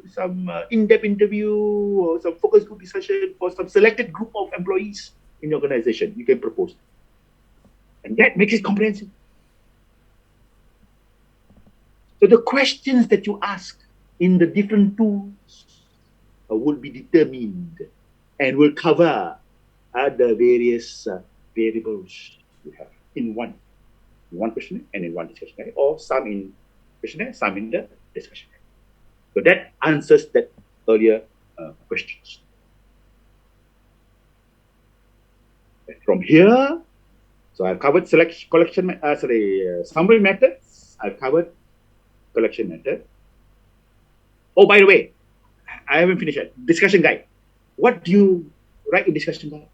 some in-depth interview or some focus group discussion for some selected group of employees in the organization. You can propose, and that makes it comprehensive. So the questions that you ask in the different tools will be determined and will cover the various variables you have in one questionnaire and in one discussion guide, or some in questionnaire, some in the discussion guide. So that answers that earlier questions. From here, so I've covered summary methods. I've covered collection method. Oh, by the way, I haven't finished yet. Discussion guide. What do you write in discussion guide?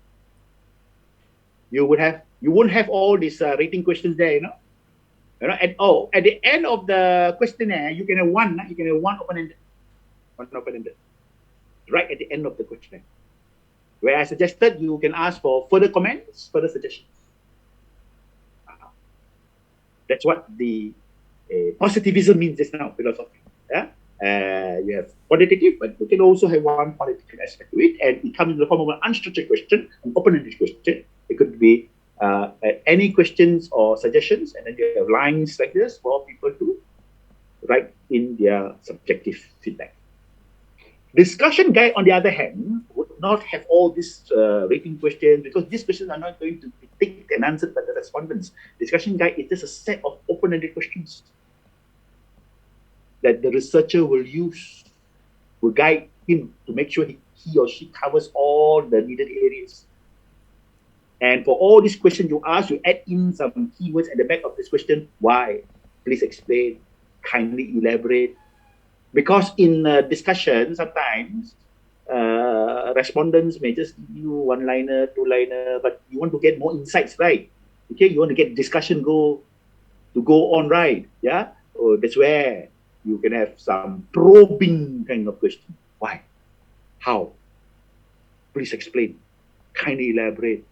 You won't have all these rating questions there, at the end of the questionnaire, you can have one open-ended. Right at the end of the questionnaire. Where I suggested you can ask for further comments, further suggestions. That's what the positivism means just now, philosophy. Yeah? You have quantitative, but you can also have one qualitative aspect to it, and it comes in the form of an unstructured question, an open-ended question. It could be any questions or suggestions, and then you have lines like this for people to write in their subjective feedback. Discussion guide, on the other hand, would not have all these rating questions because these questions are not going to be ticked and answered by the respondents. Discussion guide is just a set of open-ended questions that the researcher will use, will guide him to make sure he or she covers all the needed areas. And for all these questions you ask, you add in some keywords at the back of this question. Why? Please explain. Kindly elaborate. Because in discussion, sometimes respondents may just give you one-liner, two-liner, but you want to get more insights, right? Okay, you want to get discussion go on, right? Yeah, that's where you can have some probing kind of question. Why? How? Please explain. Kindly elaborate.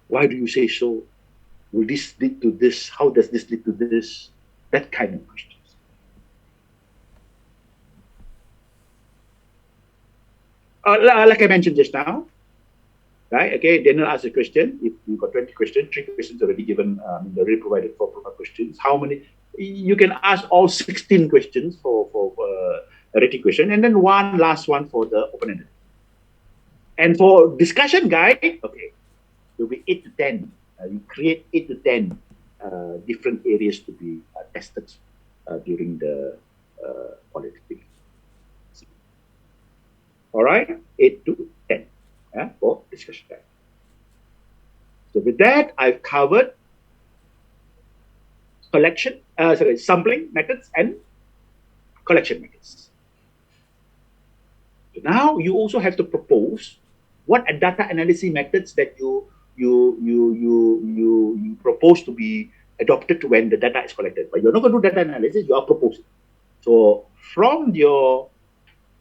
Why do you say so? Will this lead to this? How does this lead to this? That kind of questions. Like I mentioned just now, right? Okay, Daniel asked a question. If you've got 20 questions, 3 questions already given, already provided for questions. How many? You can ask all 16 questions for a rating question, and then one last one for the open-ended. And for discussion guide, okay, it will be 8 to 10. You create 8 to 10 different areas to be tested during the qualitative. All right, 8 to 10 for discussion guide. So with that, I've covered sampling methods and collection methods. So now you also have to propose what are data analysis methods that you propose to be adopted when the data is collected. But you're not going to do data analysis, you are proposing. So from your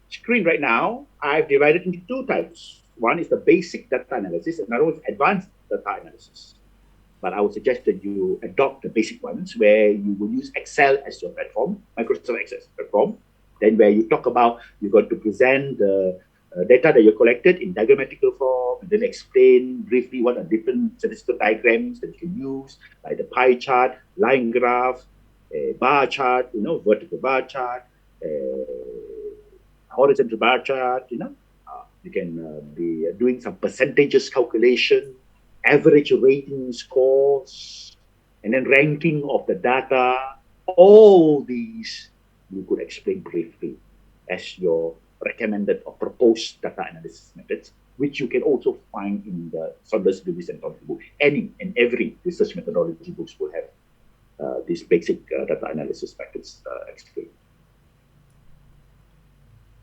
screen right now, I've divided into 2 types. One is the basic data analysis, another one is advanced data analysis. but I would suggest that you adopt the basic ones where you will use Excel as your platform, Microsoft Excel platform. Then where you talk about, you're going to present the data that you collected in diagrammatical form, and then explain briefly what are different statistical diagrams that you can use, like the pie chart, line graph, a bar chart, vertical bar chart, horizontal bar chart, you can be doing some percentages calculation, average rating scores, and then ranking of the data. All these you could explain briefly as your recommended or proposed data analysis methods, which you can also find in the Saunders Lewis and Thornton book. Any and every research methodology books will have these basic data analysis methods explained.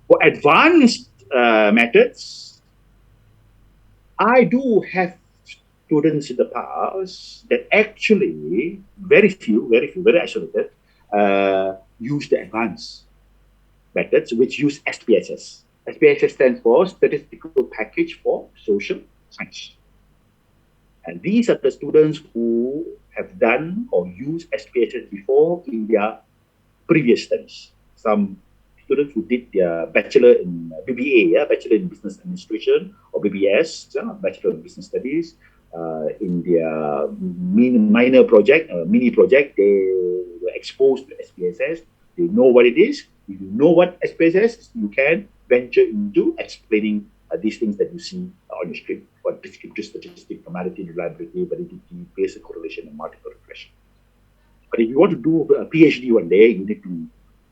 For advanced methods, I do have students in the past that actually, very few, very isolated, use the advanced methods, which use SPSS. SPSS stands for Statistical Package for Social Science. And these are the students who have done or used SPSS before in their previous studies. Some students who did their bachelor in BBA, Bachelor in Business Administration, or BBS, Bachelor in Business Studies, in their minor project, mini project, they were exposed to SPSS. They know what it is. If you know what SPSS is, you can venture into explaining these things that you see on your screen, what descriptive statistic, normality, reliability, validity, basic correlation, and multiple regression. But if you want to do a PhD one day, you need to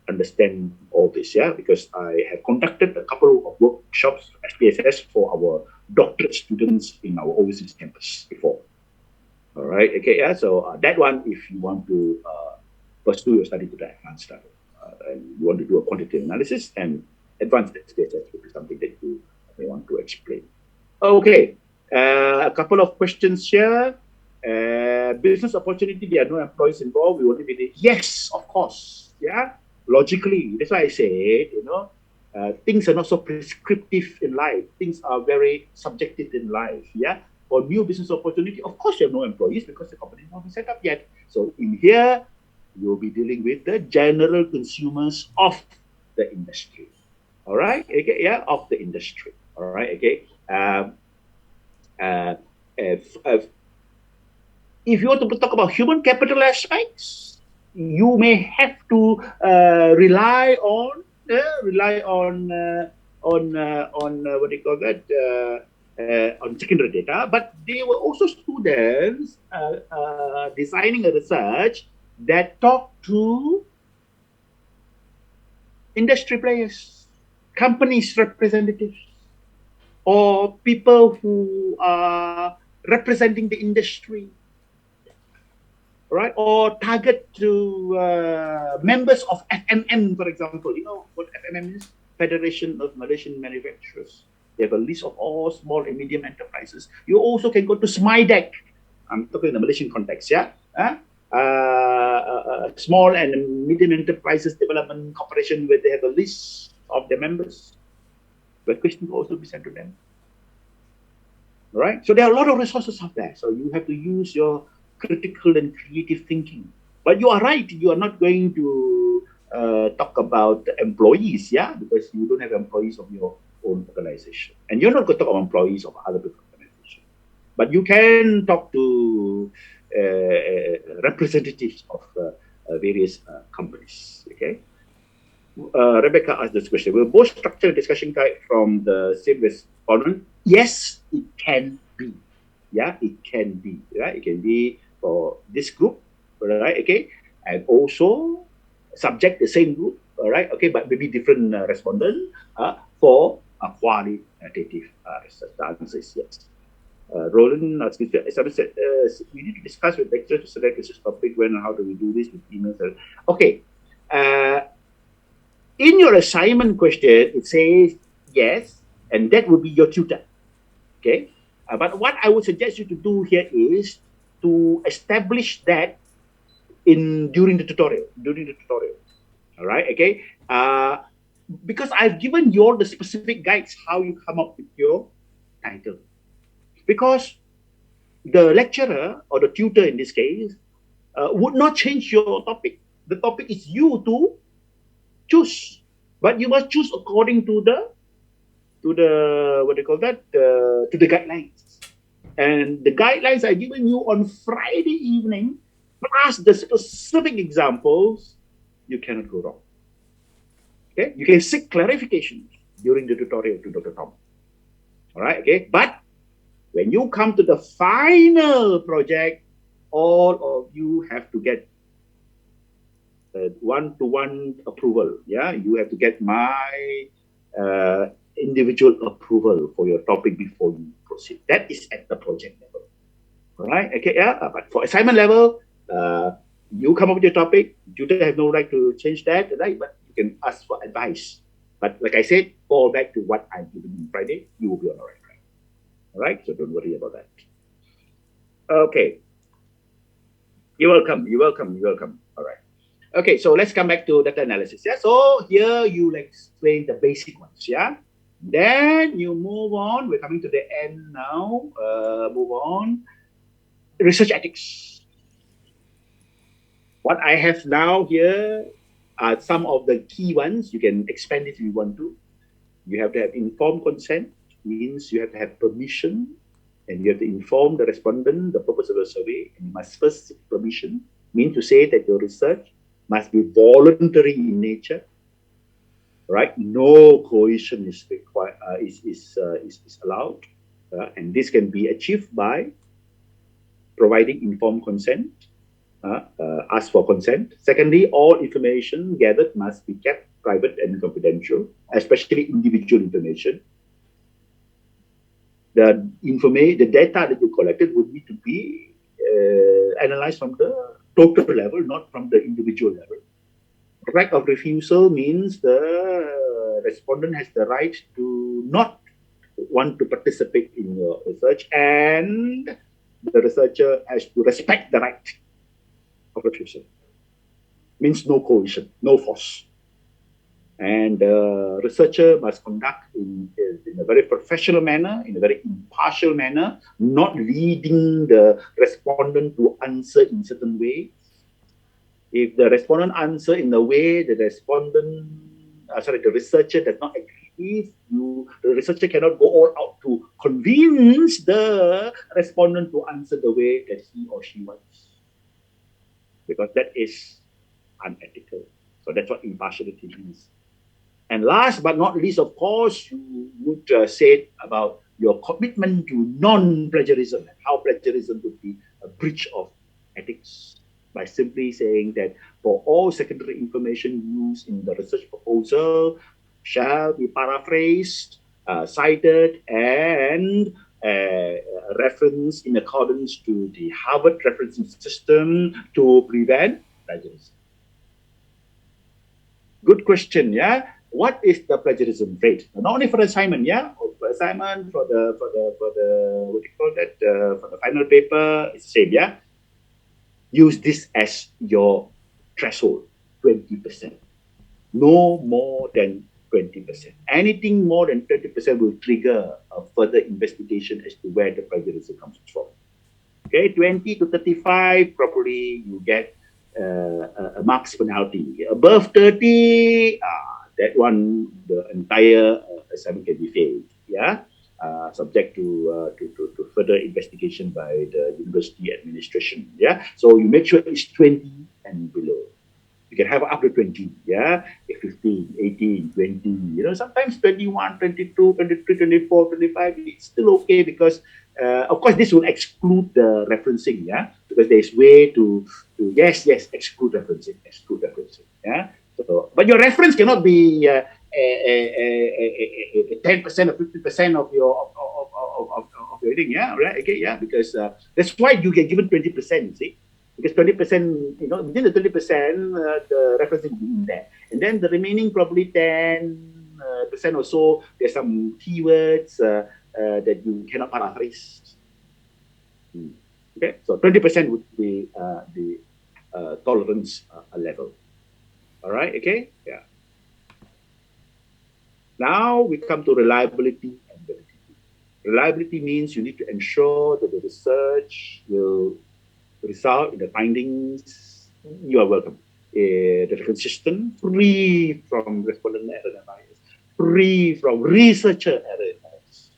understand all this, because I have conducted a couple of workshops, SPSS, for our doctorate students in our overseas campus before. All right, okay, so that one, if you want to pursue your study to the advanced level, and you want to do a quantitative analysis, and advanced SPSS will be something that you may want to explain. Okay, a couple of questions here. Business opportunity, there are no employees involved. We only be yes, of course, logically. That's why I say, things are not so prescriptive in life. Things are very subjective in life. For new business opportunity, of course, you have no employees because the company is not set up yet. So in here, you'll be dealing with the general consumers of the industry. All right, okay, of the industry. All right, okay. If you want to talk about human capital aspects, you may have to rely on what do you call that, on secondary data. But they were also students designing a research that talked to industry players, companies representatives, or people who are representing the industry, right? Or target to members of FMM, for example. You know what FMM is? Federation of Malaysian Manufacturers. They have a list of all small and medium enterprises. You also can go to SMIDEC. I'm talking in the Malaysian context, small and medium enterprises development corporation, where they have a list of their members. But questions will also be sent to them. All right? So there are a lot of resources out there. So you have to use your critical and creative thinking. But you are right. You are not going to talk about employees, because you don't have employees of your own organization. And you're not going to talk about employees of other people's organization. But you can talk to representatives of various companies, okay? Rebecca asked this question. Will both structure and discussion guide from the same respondent? Yes, it can be. It can be. Right? It can be for this group, right? Okay, and also subject the same group, all right? Okay, but maybe different respondent for a qualitative research. The answer is yes. Roland, as I said, we need to discuss with lecturers to select research topic when and how do we do this with emails. Okay. In your assignment question, it says yes, and that would be your tutor. Okay. But what I would suggest you to do here is to establish that during the tutorial. All right. Okay. Because I've given you all the specific guides how you come up with your title. Because the lecturer or the tutor in this case would not change your topic. The topic is you to choose, but you must choose according to the what do you call that to the guidelines. And the guidelines are given you on Friday evening, plus the specific examples. You cannot go wrong. Okay, you can seek clarification during the tutorial to Dr. Tom. All right, okay, but when you come to the final project, all of you have to get one-to-one approval. Yeah, you have to get my individual approval for your topic before you proceed. That is at the project level. All right. Okay. Yeah. But for assignment level, you come up with your topic. You don't have no right to change that, right? But you can ask for advice. But like I said, fall back to what I'm giving you Friday. You will be on the right track. All right. So don't worry about that. Okay. You're welcome. You're welcome. You're welcome. All right. Okay, so let's come back to data analysis. Yeah, so here you explain the basic ones. Yeah, then you move on. We're coming to the end now. Move on. Research ethics. What I have now here are some of the key ones. You can expand it if you want to. You have to have informed consent, means you have to have permission, and you have to inform the respondent the purpose of the survey, and you must first seek permission, mean to say that your research must be voluntary in nature, right? No coercion is required, is allowed, and this can be achieved by providing informed consent, ask for consent. Secondly, all information gathered must be kept private and confidential, especially individual information. The data that you collected would need to be analyzed from the total level, not from the individual level. Right of refusal means the respondent has the right to not want to participate in your research, and the researcher has to respect the right of refusal. Means no coercion, no force. And the researcher must conduct in a very professional manner, in a very impartial manner, not leading the respondent to answer in certain ways. If the respondent answer in a way the the researcher does not agree with, the researcher cannot go all out to convince the respondent to answer the way that he or she wants, because that is unethical. So that's what impartiality means. And last but not least, of course, you would say about your commitment to non-plagiarism and how plagiarism would be a breach of ethics, by simply saying that for all secondary information used in the research proposal shall be paraphrased, cited, and referenced in accordance to the Harvard referencing system to prevent plagiarism. Good question, yeah. What is the plagiarism rate? Not only for assignment, yeah, for assignment, for the what do you call that? For the final paper, it's the same, yeah. Use this as your threshold, 20%. No more than 20%. Anything more than 20% will trigger a further investigation as to where the plagiarism comes from. Okay, 20 to 35, probably you get a marks penalty. Above 30, that one, the entire assignment can be failed. Yeah, subject to further investigation by the university administration. Yeah, so you make sure it's 20 and below. You can have up to 20, yeah, 15, 18, 20, sometimes 21, 22, 23, 24, 25, it's still okay because, of course, this will exclude the referencing, yeah, because there's way to yes, exclude referencing, yeah. So, but your reference cannot be 10% or 50% of your thing, yeah, right, okay, yeah, because that's why you get given 20%, you see. Because 20%, within the 20%, the referencing will be in there. And then the remaining probably 10% or so, there's some keywords that you cannot paraphrase. Okay, so 20% would be the tolerance level. All right, okay, yeah. Now we come to reliability and validity. Reliability means you need to ensure that the research will result in the findings. You are welcome. That are consistent, free from respondent error and bias, free from researcher error and bias.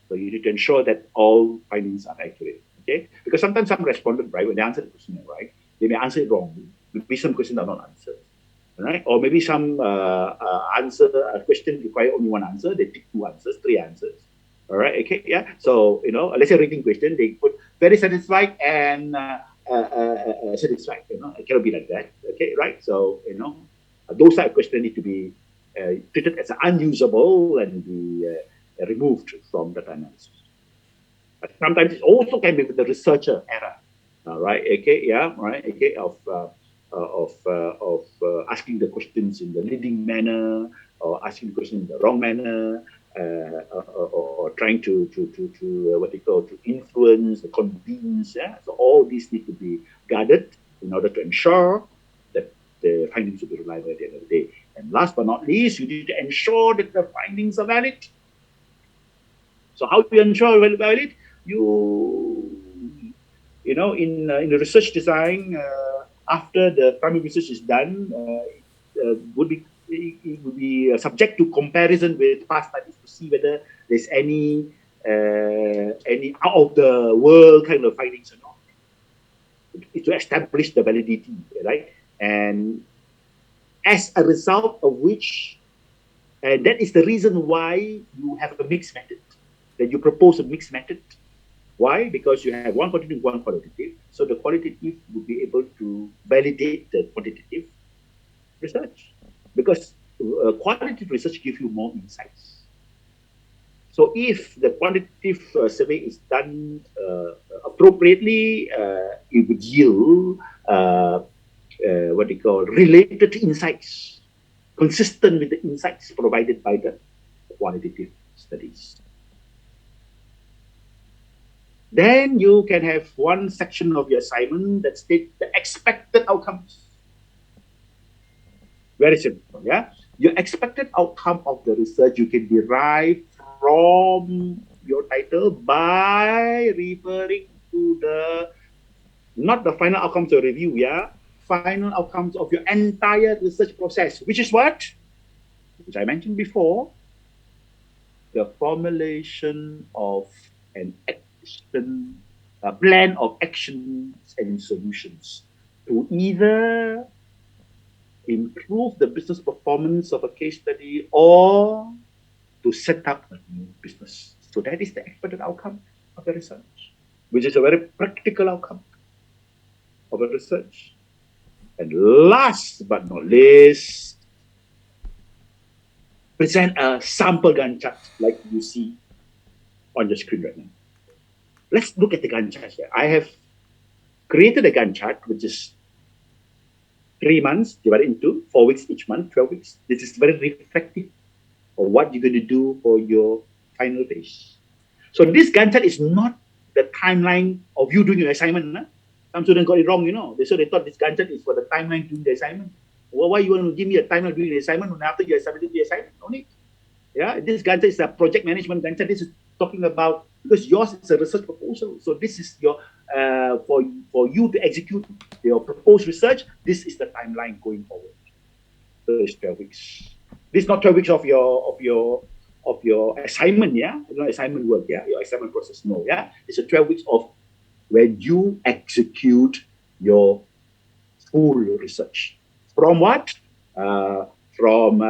So you need to ensure that all findings are accurate. Okay, because sometimes some respondent, right, when they answer the question, right, they may answer it wrongly. Maybe some questions are not answered, right? Or maybe some answer a question require only one answer. They pick two answers, three answers. All right. Okay. Yeah. So let's say reading question, they put very satisfied and satisfied. It cannot be like that. Okay. Right. So those type of questions need to be treated as unusable and be removed from that analysis. But sometimes it also can be with the researcher error. Right. Okay. Yeah. Right. Okay. Of asking the questions in the leading manner or asking the question in the wrong manner, or trying to what they call to influence, the convince. Yeah, so all these need to be guarded in order to ensure that the findings will be reliable at the end of the day. And last but not least, you need to ensure that the findings are valid. So how do you ensure valid? In the research design, after the primary research is done, it would be subject to comparison with past studies to see whether there's any out of the world kind of findings or not. To establish the validity, right? And as a result of which, and that is the reason why you have a mixed method. That you propose a mixed method. Why? Because you have one quantitative, one qualitative. So the qualitative will be able to validate the quantitative research, because qualitative research gives you more insights. So if the quantitative survey is done appropriately, it would yield what they call related insights, consistent with the insights provided by the qualitative studies. Then you can have one section of your assignment that states the expected outcomes. Very simple, yeah? Your expected outcome of the research you can derive from your title by referring to not the final outcomes of review, yeah? Final outcomes of your entire research process, which is what? Which I mentioned before, the formulation of an action, a plan of actions and solutions to either improve the business performance of a case study or to set up a new business. So that is the expected outcome of the research, which is a very practical outcome of a research. And last but not least, present a sample Gantt chart like you see on your screen right now. Let's look at the Gantt chart here. I have created a Gantt chart, which is 3 months divided into 4 weeks each month, 12 weeks. This is very reflective of what you're going to do for your final phase. So this Gantt chart is not the timeline of you doing your assignment. Huh? Some students got it wrong, So they thought this Gantt chart is for the timeline doing the assignment. Well, why you want to give me a timeline doing the assignment when after you submitted the assignment? Only. Yeah, this Gantt chart is a project management Gantt chart. This is talking about, because yours is a research proposal. So this is your for you to execute your proposed research. This is the timeline going forward. So it's 12 weeks. This is not 12 weeks of your assignment, yeah? Not assignment work, yeah? Your assignment process, no, yeah? It's a 12 weeks of when you execute your full research. From what? From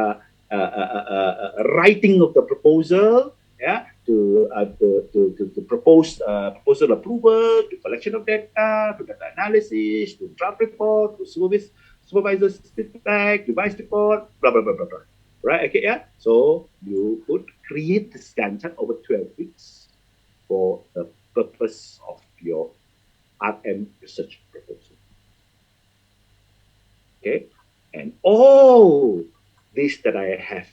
writing of the proposal, yeah, to proposal approval, to collection of data, to data analysis, to draft report, to supervisor's feedback, device report, blah, blah, blah, blah, blah. Right? Okay, yeah. So you could create this Gantt chart over 12 weeks for the purpose of your RM research proposal. Okay, and all this that I have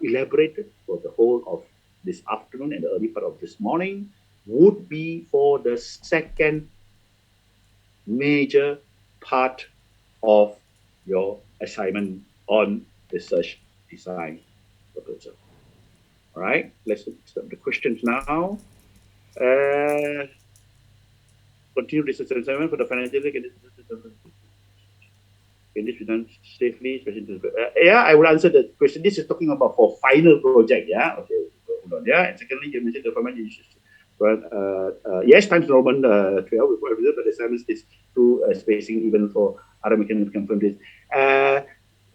elaborated for the whole of this afternoon and the early part of this morning would be for the second major part of your assignment on research design proposal. All right, let's start the questions now. Continue research assignment for the financial. Can this be done safely? Yeah, I will answer the question. This is talking about for final project. Yeah. Okay. Hold on. Yeah. And secondly, you mentioned the format issues. But yes, times Roman 12 before result, but the assignment is through spacing even for other mechanisms confirm this.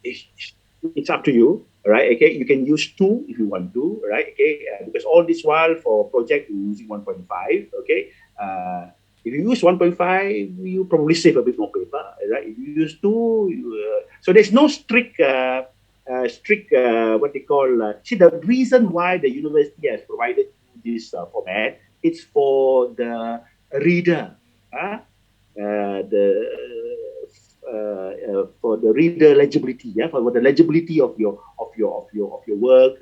It's, it's up to you, right? Okay, you can use 2 if you want to, right? Okay, because all this while for project you're using 1.5. Okay, if you use 1.5, you probably save a bit more paper, right? If you use 2, so there's no strict, what they call. See, the reason why the university has provided this format, it's for the reader, the for the reader legibility, yeah, for the legibility of your work,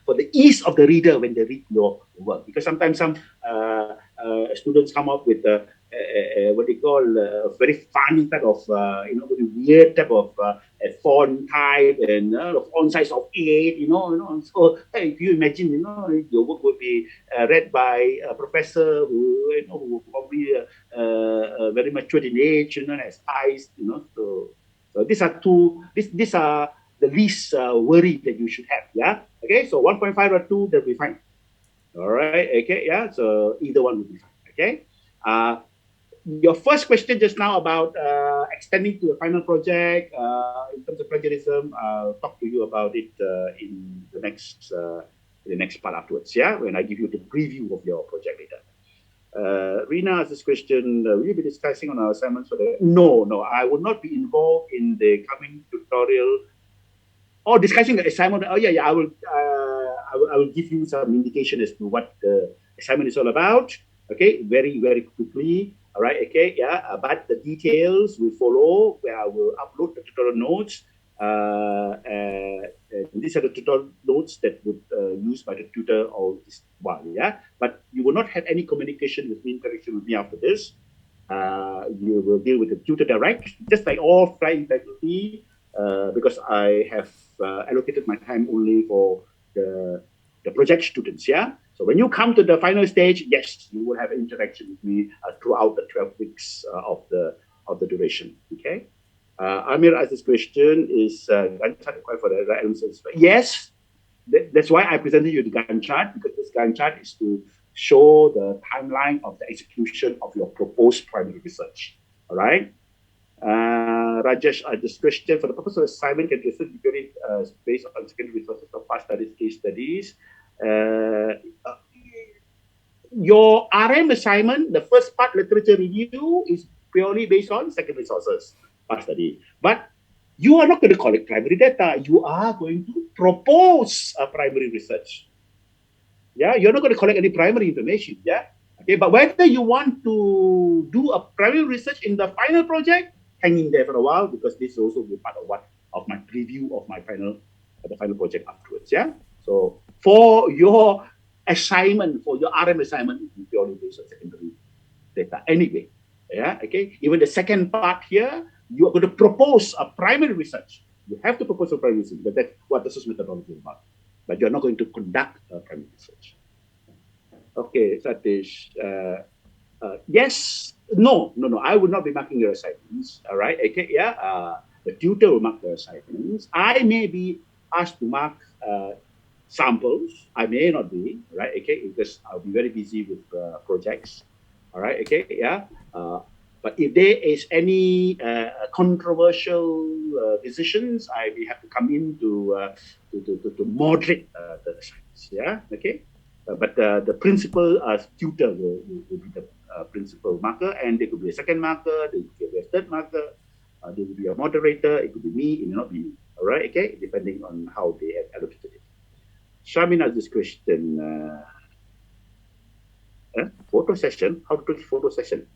for the ease of the reader when they read your work. Because sometimes some students come up with what they call a very funny type of very weird type of font type and font size of 8, So hey, if you imagine, your work would be read by a professor who probably very matured in age, has eyes, So these are these are the least worry that you should have. Yeah. Okay. So 1.5 or 2, that'll be fine. All right. Okay. Yeah. So either one will be fine. Okay. Your first question just now about extending to a final project in terms of plagiarism, I'll talk to you about it in the next part afterwards. Yeah, when I give you the preview of your project later. Rina asked this question, will you be discussing on our assignments for the... No, I will not be involved in the coming tutorial or discussing the assignment. Oh, yeah, I will give you some indication as to what the assignment is all about. Okay, very, very quickly. All right, okay, yeah, but the details will follow where I will upload the tutorial notes. These are the tutorial notes that would used by the tutor all this while, yeah. But you will not have any communication with me, interaction with me after this. You will deal with the tutor direct, just like all flying faculty, because I have allocated my time only for the project students, yeah. So when you come to the final stage, yes, you will have interaction with me throughout the 12 weeks of the duration, okay. Amir asked this question, is Gantt chart required for the right answers? Yes, that's why I presented you the Gantt chart, because this Gantt chart is to show the timeline of the execution of your proposed primary research. All right. Rajesh, this question, for the purpose of assignment, can research be carried based on secondary resources of past studies, case studies? Your RM assignment, the first part, literature review, is purely based on secondary sources, past study. But you are not going to collect primary data. You are going to propose a primary research. Yeah, you're not going to collect any primary information. Yeah. Okay, but whether you want to do a primary research in the final project, hang in there for a while, because this will also be part of my preview of my the final project afterwards. Yeah. So for your assignment, for your RM assignment, it will be purely based on secondary data anyway. Yeah. Okay. Even the second part here, you are going to propose a primary research. You have to propose a primary research, but that's what this is methodology about. But you're not going to conduct a primary research. Okay, Satish. Yes, no. I will not be marking your assignments. All right. Okay. Yeah. The tutor will mark the assignments. I may be asked to mark samples. I may not be. Right. Okay. Because I'll be very busy with projects. All right. Okay. Yeah. But if there is any controversial decisions, I may have to come in to moderate the assignments. Yeah. Okay. But the principal tutor will be the principal marker, and there could be a second marker, there could be a third marker, there could be a moderator, it could be me, it may not be me. All right, okay, depending on how they have allocated it. Shamin has this question. Photo session? How to do photo session?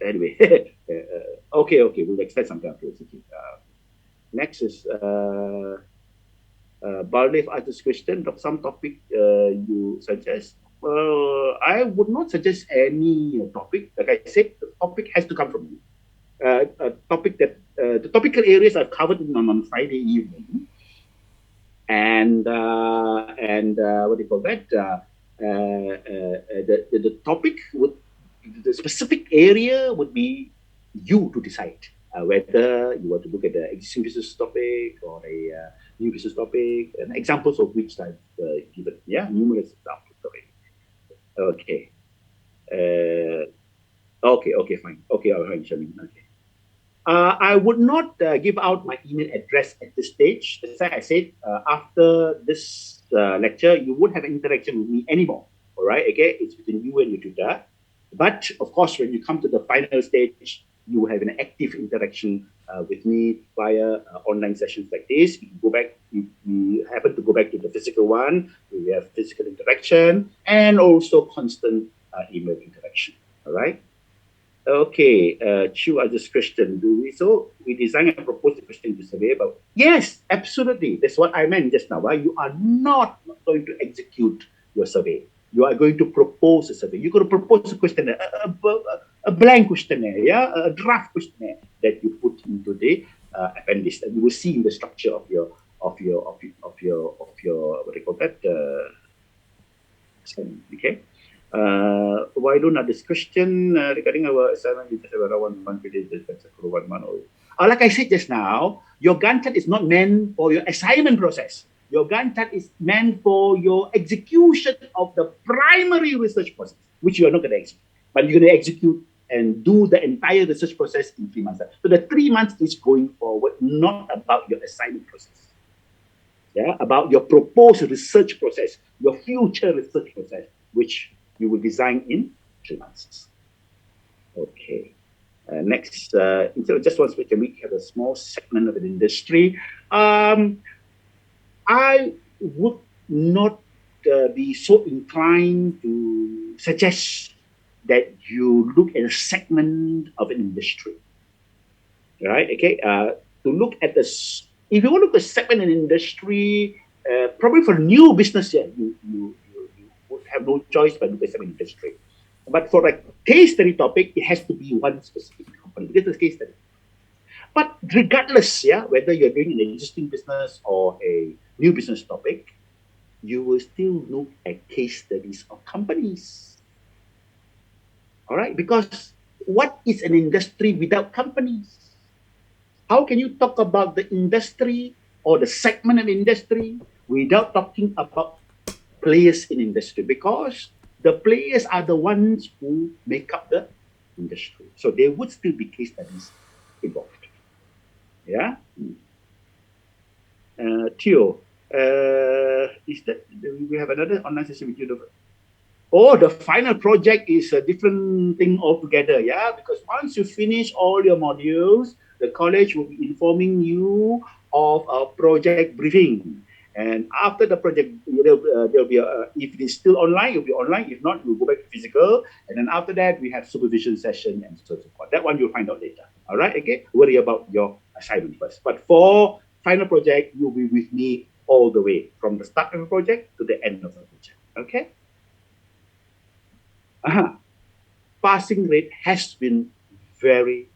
Anyway, okay, we'll extend something afterwards. Okay. Next is Baldev asked this question of some topic you suggest. I would not suggest any topic. Like I said, the topic has to come from you. A topic that the topical areas I've covered on Friday evening, and and what do you call that? The topic would, the specific area would be you to decide whether you want to look at the existing business topic or a new business topic, and examples of which I've given. Yeah, numerous examples of it. Okay. Okay, fine. Okay, all right, Shamin. Okay. I would not give out my email address at this stage. That's why I said after this lecture, you won't have an interaction with me anymore. All right, okay? It's between you and your tutor. But of course, when you come to the final stage, you will have an active interaction with me via online sessions like this. If you go back, if we happen to go back to the physical one, we have physical interaction and also constant email interaction. All right. Okay, Chu asked this question. We design and propose the question to survey about. Yes, absolutely. That's what I meant just now. Right? You are not going to execute your survey. You are going to propose a survey. You're going to propose a questionnaire, a blank questionnaire, yeah, a draft questionnaire that you put into the appendix, and you will see in the structure of your what do you call that? Okay. Why don't I this question regarding our assignment because around 1 month related that's 1 month old. Like I said just now, your Gantt chart is not meant for your assignment process. Your Gantt chart is meant for your execution of the primary research process, which you are not going to execute, but you're going to execute and do the entire research process in 3 months. So the 3 months is going forward, not about your assignment process. Yeah, about your proposed research process, your future research process, which you will design in 3 months. Okay. Next, instead of just one speaker, we have a small segment of an industry. I would not be so inclined to suggest that you look at a segment of an industry. Right? Okay. To look at the, if you want to look at a segment in industry, probably for new business, yeah, you would have no choice but look at segment industry. But for a case study topic, it has to be one specific company. This is a case study. But regardless, yeah, whether you're doing an existing business or a new business topic, you will still look at case studies of companies. All right? Because what is an industry without companies? How can you talk about the industry or the segment of industry without talking about players in industry? Because the players are the ones who make up the industry. So there would still be case studies involved. Yeah. Theo, is that we have another online session with you? Oh, the final project is a different thing altogether. Yeah, because once you finish all your modules, the college will be informing you of a project briefing. And after the project, there'll be if it is still online, it'll be online. If not, you'll go back to physical. And then after that, we have supervision session and so forth. That one you'll find out later. All right, okay? Worry about your assignment first. But for final project, you'll be with me all the way from the start of the project to the end of the project. Okay? Passing rate has been very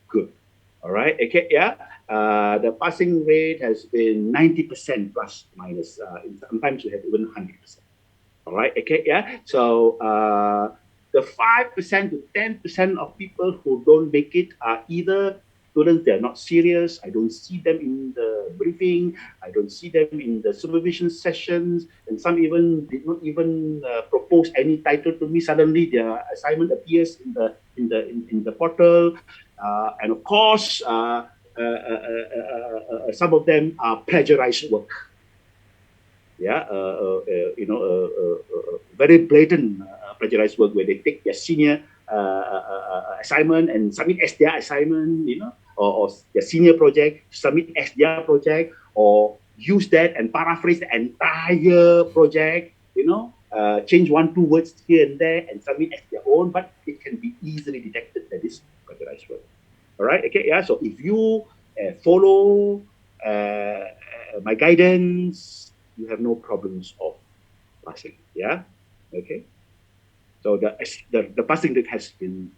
good. All right, okay, yeah. The passing rate has been 90% plus minus. Sometimes we have even 100%. All right, okay, yeah. So the 5% to 10% of people who don't make it are either students that are not serious. I don't see them in the briefing. I don't see them in the supervision sessions, and some even did not even propose any title to me. Suddenly, their assignment appears in the portal, and of course, some of them are plagiarized work. Yeah, very blatant plagiarized work where they take their senior assignment and submit as their assignment, or their senior project, submit as their project, or use that and paraphrase the entire project, change 1-2 words here and there and submit as their own, but it can be easily detected that is plagiarized work. All right, okay, yeah, so if you follow my guidance, you have no problems of passing, yeah, okay. So the passing rate has been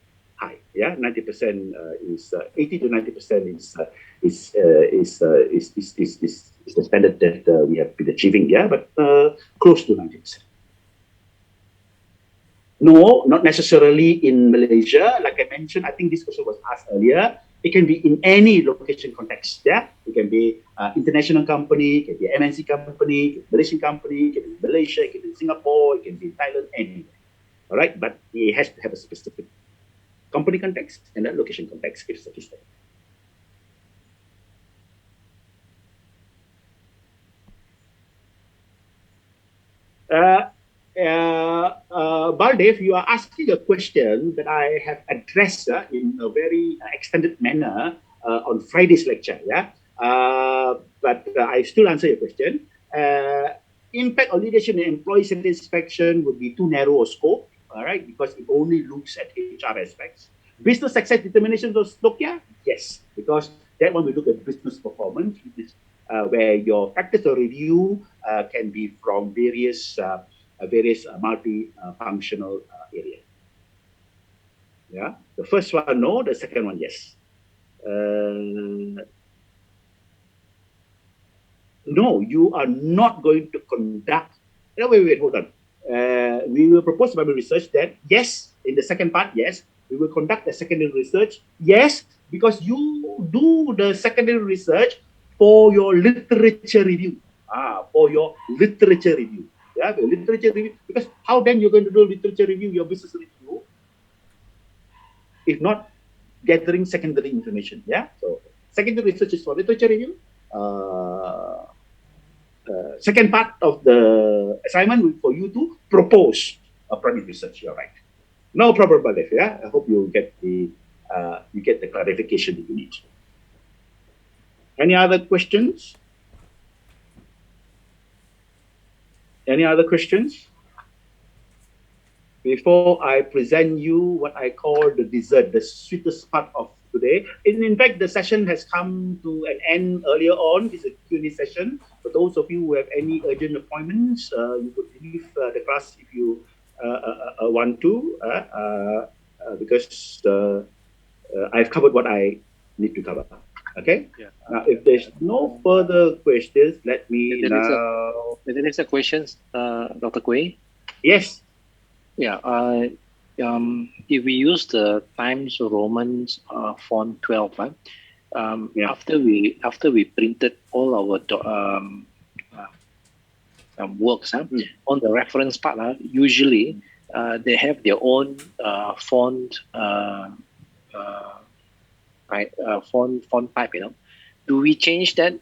high. Yeah, 90% is 80 to 90% is the standard that we have been achieving. Yeah, but close to 90%. No, not necessarily in Malaysia. Like I mentioned, I think this question was asked earlier. It can be in any location context. Yeah, it can be international company, it can be MNC company, it can be Malaysian company, it can be Malaysia, it can be Singapore, it can be Thailand, anywhere. All right, but it has to have a specific company context and a location context if sufficient. Baldev, you are asking a question that I have addressed in a very extended manner on Friday's lecture. Yeah, but I still answer your question. Impact on leadership and employee satisfaction would be too narrow a scope, all right, because it only looks at HR aspects. Business success determination of Nokia, yes, because that one will look at business performance, where your factors of review can be from various multi-functional areas. Yeah, the first one no, the second one yes. No, you are not going to conduct. No, wait, hold on. We will propose primary research that yes, in the second part, yes, we will conduct the secondary research. Yes, because you do the secondary research for your literature review. For your literature review. Yeah, the literature review. Because how then you're going to do literature review, your business review, if not gathering secondary information? Yeah, so secondary research is for literature review. Second part of the assignment for you to propose a primary research. You're right. No problem, Balif. Yeah, I hope you get the clarification that you need. Any other questions? Any other questions? Before I present you what I call the dessert, the sweetest part of today. In fact, the session has come to an end earlier on. It's a Q&A session. For those of you who have any urgent appointments, you could leave the class if you want to, because I've covered what I need to cover. Okay? Yeah. Now, if there's no further questions, let me now... There is a question, Dr. Quay. Yes. Yeah. If we use the Times Roman font 12, yeah. after we printed all our works on the reference part, usually they have their own font type. Do we change that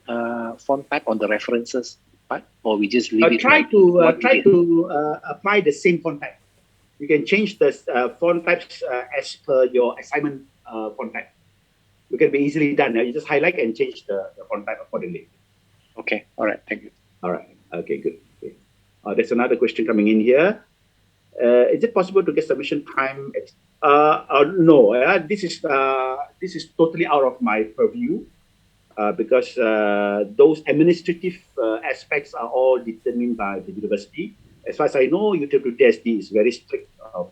font type on the references part, or we just leave it? Try to apply the same font type. You can change the font types as per your assignment font type. It can be easily done. You just highlight and change the font type accordingly. Okay. All right. Thank you. All right. Okay, good. Okay. There's another question coming in here. Is it possible to get submission time? No. This is totally out of my purview because those administrative aspects are all determined by the university. As far as I know, UTSD is very strict of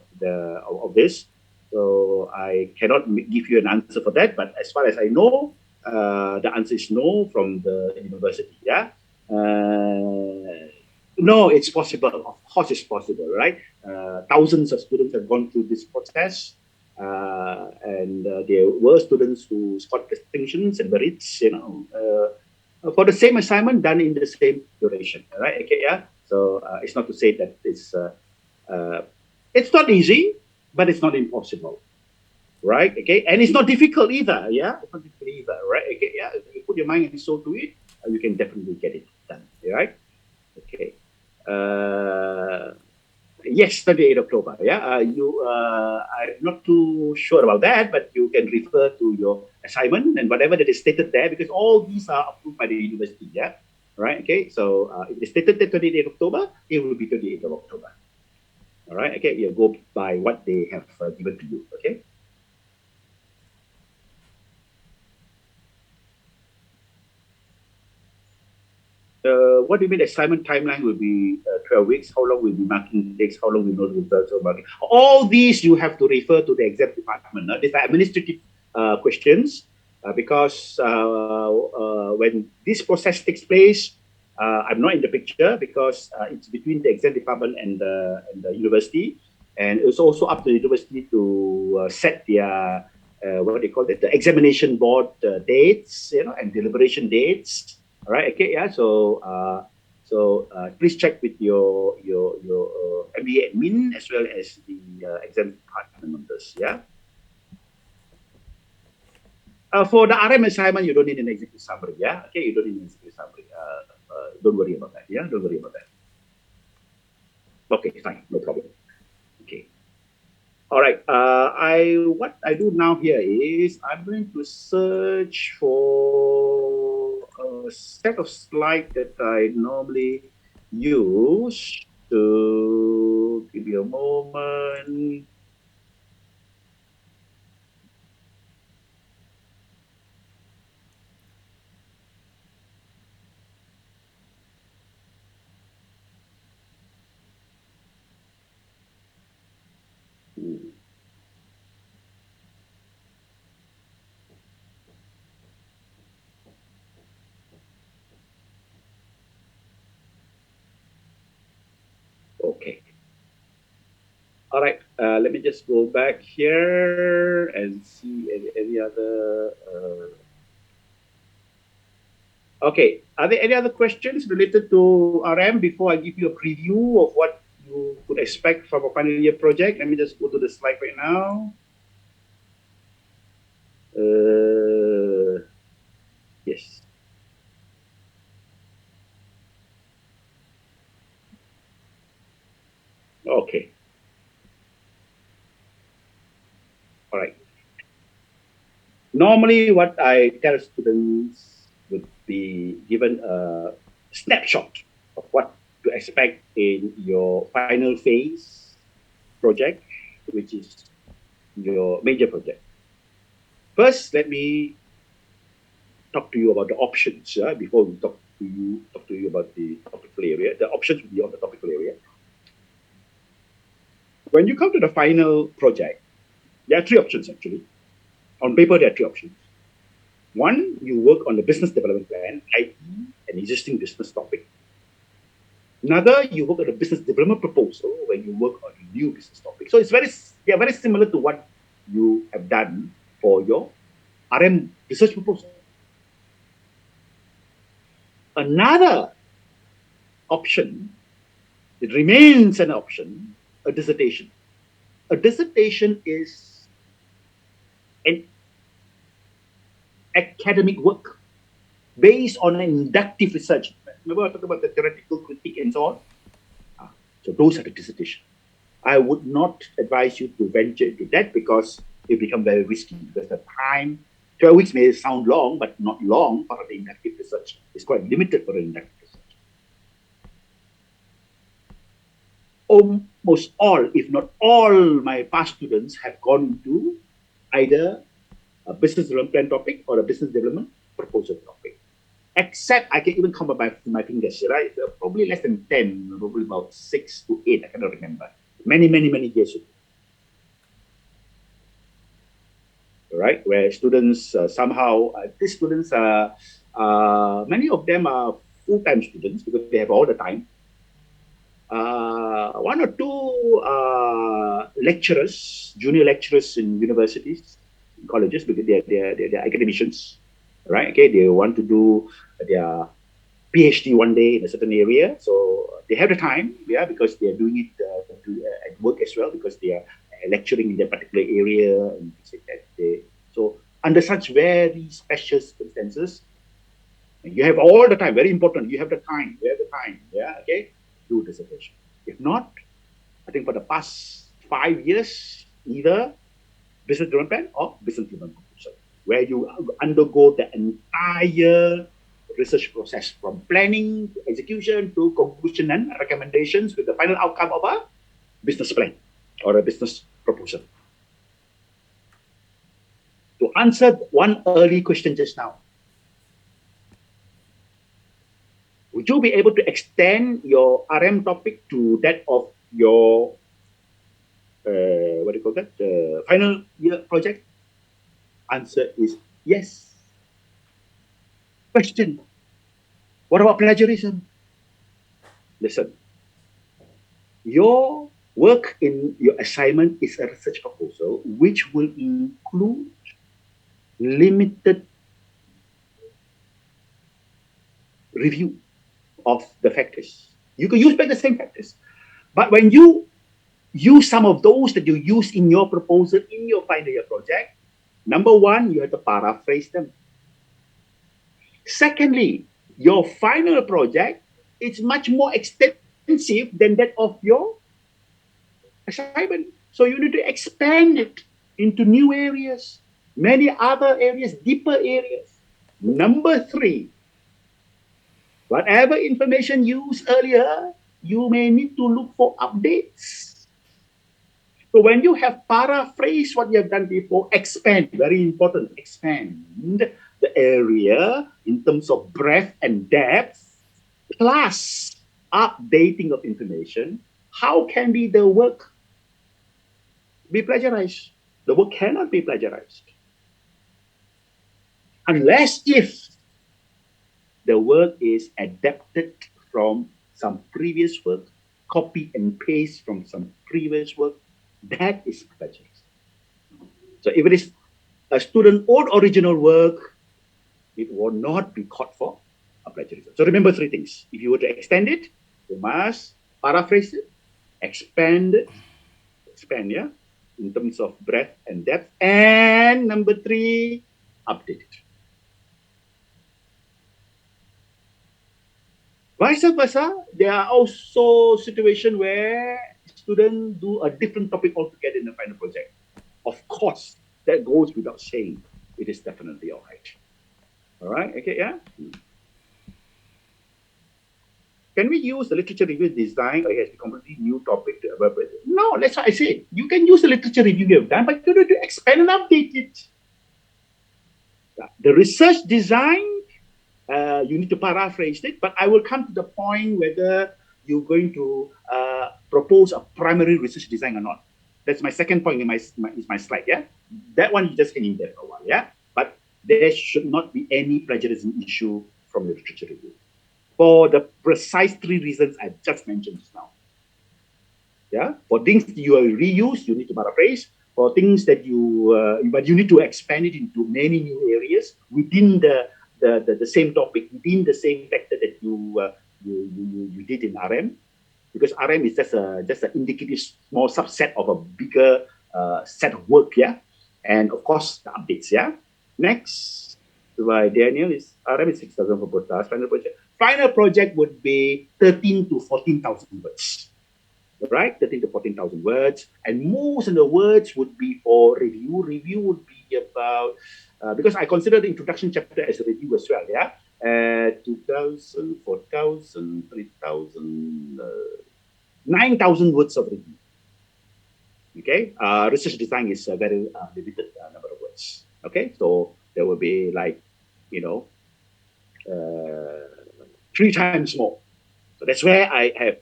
this, so I cannot give you an answer for that. But as far as I know, the answer is no from the university. Yeah, no, it's possible. Of course, it's possible, right? Thousands of students have gone through this process, and there were students who scored distinctions and merits, for the same assignment done in the same duration. Right? Okay, yeah. So it's not to say that it's not easy, but it's not impossible, right? Okay, and it's not difficult either. Yeah, it's not difficult either, right? Okay, yeah. If you put your mind and soul to it, you can definitely get it done. Right? Okay. Yes, 28 October. Yeah, I'm not too sure about that, but you can refer to your assignment and whatever that is stated there, because all these are approved by the university. Yeah. Right, okay, so if it's stated that 28th October, it will be 28th of October. All right, okay, you go by what they have given to you, okay? What do you mean assignment timeline will be 12 weeks, how long will be marking takes, how long will know the results of marking. All these you have to refer to the exam department. These are administrative questions because when this process takes place, I'm not in the picture because it's between the exam department and the university, and it's also up to the university to set their what they call it, the examination board dates, and deliberation dates. All right, okay, yeah. So please check with your MBA admin as well as the exam department members. Yeah. For the RM assignment, you don't need an executive summary. Yeah. Okay, you don't need an executive summary. Don't worry about that. Yeah, don't worry about that. Okay, fine, no problem. Okay. All right. What I do now here is I'm going to search for a set of slides that I normally use. To give you a moment. Okay. All right. Let me just go back here and see any other. Okay. Are there any other questions related to RM before I give you a preview of what you could expect from a final year project? Let me just go to the slide right now. Yes. Okay. All right. Normally, what I tell students would be given a snapshot of what to expect in your final phase project, which is your major project. First, let me talk to you about the options before we talk to you about the topical area. The options will be on the topical area. When you come to the final project, there are three options actually. On paper, there are three options. One, you work on the business development plan, i.e., an existing business topic. Another, you work on a business development proposal where you work on a new business topic. So they are very similar to what you have done for your RM research proposal. Another option, it remains an option, a dissertation. A dissertation is an academic work based on an inductive research. Remember I talked about the theoretical critique and so on? So those are the dissertation. I would not advise you to venture into that because it becomes very risky because the time, 12 weeks may sound long, but not long for the inductive research. It's quite limited for the inductive research. Almost all, if not all, my past students have gone into either a business development plan topic or a business development proposal topic. Except I can even count by my fingers, right? Probably less than 10, probably about 6 to 8, I cannot remember. Many years ago. Right? Where students somehow, these students, many of them are full-time students because they have all the time. One or two lecturers, junior lecturers in universities, in colleges, because they're academicians, right? Okay, they want to do their PhD one day in a certain area, so they have the time, yeah, because they are doing it at work as well, because they are lecturing in their particular area and things like that. So under such very special circumstances, you have all the time. Very important. You have the time. Yeah. Okay. Do dissertation. If not, I think for the past 5 years, either business development plan or business development proposal, where you undergo the entire research process from planning to execution to conclusion and recommendations with the final outcome of a business plan or a business proposal. To answer one early question just now, would you be able to extend your RM topic to that of your what do you call that? Final year project? Answer is yes. Question: what about plagiarism? Listen, your work in your assignment is a research proposal which will include limited review of the factors. You can use back the same factors, but when you use some of those that you use in your proposal in your final year project, number one, you have to paraphrase them. Secondly, your final project is much more extensive than that of your assignment. So you need to expand it into new areas, many other areas, deeper areas. Number three, whatever information used earlier, you may need to look for updates. So when you have paraphrased what you have done before, expand, very important, expand the area in terms of breadth and depth, plus updating of information. How can be the work be plagiarized? The work cannot be plagiarized. Unless if the work is adapted from some previous work, copy and paste from some previous work, that is plagiarism. So if it is a student own original work, it will not be caught for a plagiarism. So remember three things. If you were to extend it, you must paraphrase it, expand, yeah, in terms of breadth and depth. And number three, update it. Vice versa, there are also situations where students do a different topic altogether in the final project. Of course, that goes without saying. It is definitely all right. All right, okay, yeah? Can we use the literature review design or has a completely new topic to evaluate? No, that's what I said. You can use the literature review you have done, but you need to expand and update it. The research design, you need to paraphrase it, but I will come to the point whether you're going to propose a primary research design or not. That's my second point in my slide, yeah? That one you just hanging there for a while, yeah? But there should not be any plagiarism issue from the literature review, for the precise three reasons I just mentioned just now. Yeah, for things you reuse, you need to paraphrase. For things that but you need to expand it into many new areas within the same topic, within the same factor that you did in RM, because RM is just an indicative small subset of a bigger set of work, yeah, and of course the updates, yeah. Next, by Daniel is RM is 6,000 per task. Final project. Final project would be 13 to 14,000 words. Right, 13 to 14,000 words, and most of the words would be for review. Review would be about, because I consider the introduction chapter as a review as well, yeah? 2,000, 4,000, 3,000, 9,000 words of review. Okay, research design is a very limited number of words. Okay, so there will be like, 3 times more. So that's where I have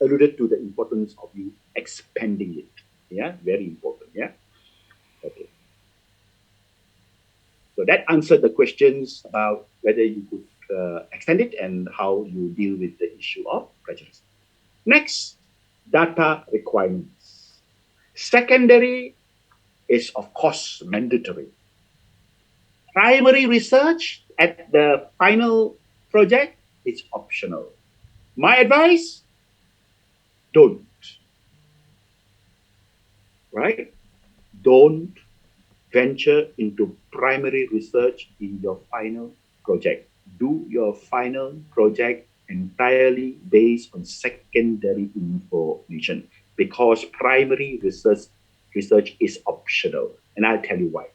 alluded to the importance of you expanding it. Yeah, very important. Yeah. Okay. So that answered the questions about whether you could extend it and how you deal with the issue of plagiarism. Next, data requirements. Secondary is, of course, mandatory. Primary research at the final project is optional. My advice, don't. Right? Don't venture into primary research in your final project. Do your final project entirely based on secondary information, because primary research is optional. And I'll tell you why.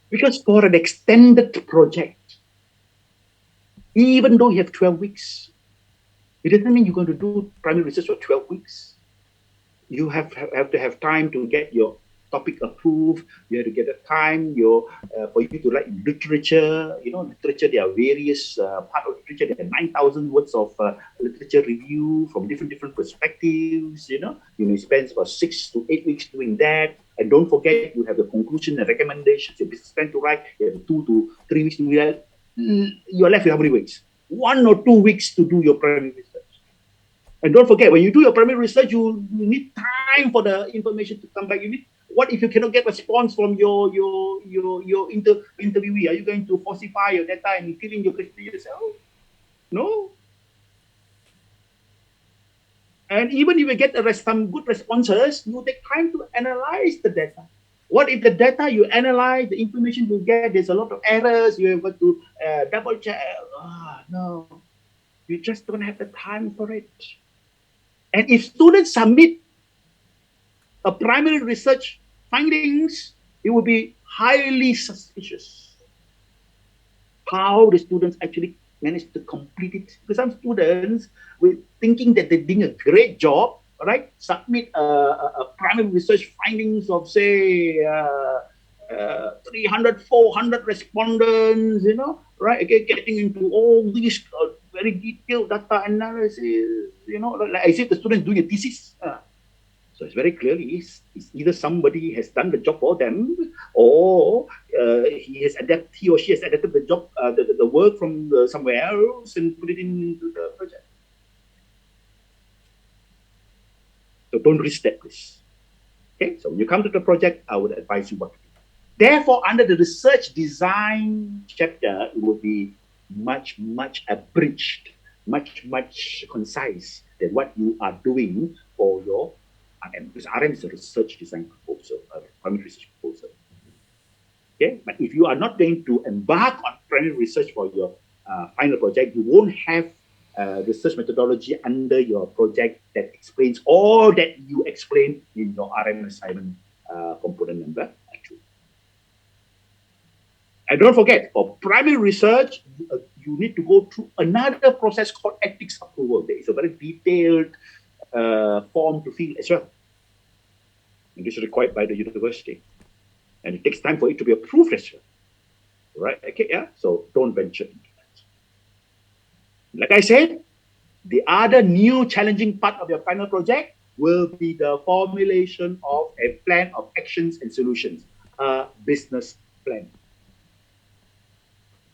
Because for an extended project, even though you have 12 weeks, it doesn't mean you're going to do primary research for 12 weeks. You have to have time to get your topic approved. You have to get a time for you to write literature. Literature, there are various part of literature. There are 9,000 words of literature review from different perspectives. You may spend about 6 to 8 weeks doing that. And don't forget, you have the conclusion and recommendations, your business plan to write. You have 2 to 3 weeks to do that. You're left with how many weeks? 1 or 2 weeks to do your primary research. And don't forget, when you do your primary research, you need time for the information to come back. What if you cannot get response from your interviewee? Are you going to falsify your data and fill in your questionnaire yourself? No. And even if you get some good responses, you take time to analyze the data. What if the data you analyze, the information you get, there's a lot of errors, you have got to double check? No, you just don't have the time for it. And if students submit a primary research findings, it will be highly suspicious how the students actually managed to complete it. Because some students, with thinking that they're doing a great job, right, submit a primary research findings of, say, 300, 400 respondents, right, again, getting into all these very detailed data analysis, like I said, the students doing a thesis. So it's very clearly, it's either somebody has done the job for them, or he or she has adapted the job, the work from somewhere else and put it into the project. So don't risk that, please. Okay, so when you come to the project, I would advise you what to do. Therefore, under the research design chapter, it will be much abridged, much concise than what you are doing for your RM, because RM is a research design proposal, a primary research proposal. Okay, but if you are not going to embark on primary research for your final project, you won't have research methodology under your project that explains all that you explain in your RM assignment component number 2. And don't forget, for primary research, you need to go through another process called ethics approval. There is a very detailed form to fill as well. And this is required by the university. And it takes time for it to be approved as well. Right? Okay, yeah? So don't venture into that. Like I said, the other new challenging part of your final project will be the formulation of a plan of actions and solutions, a business plan.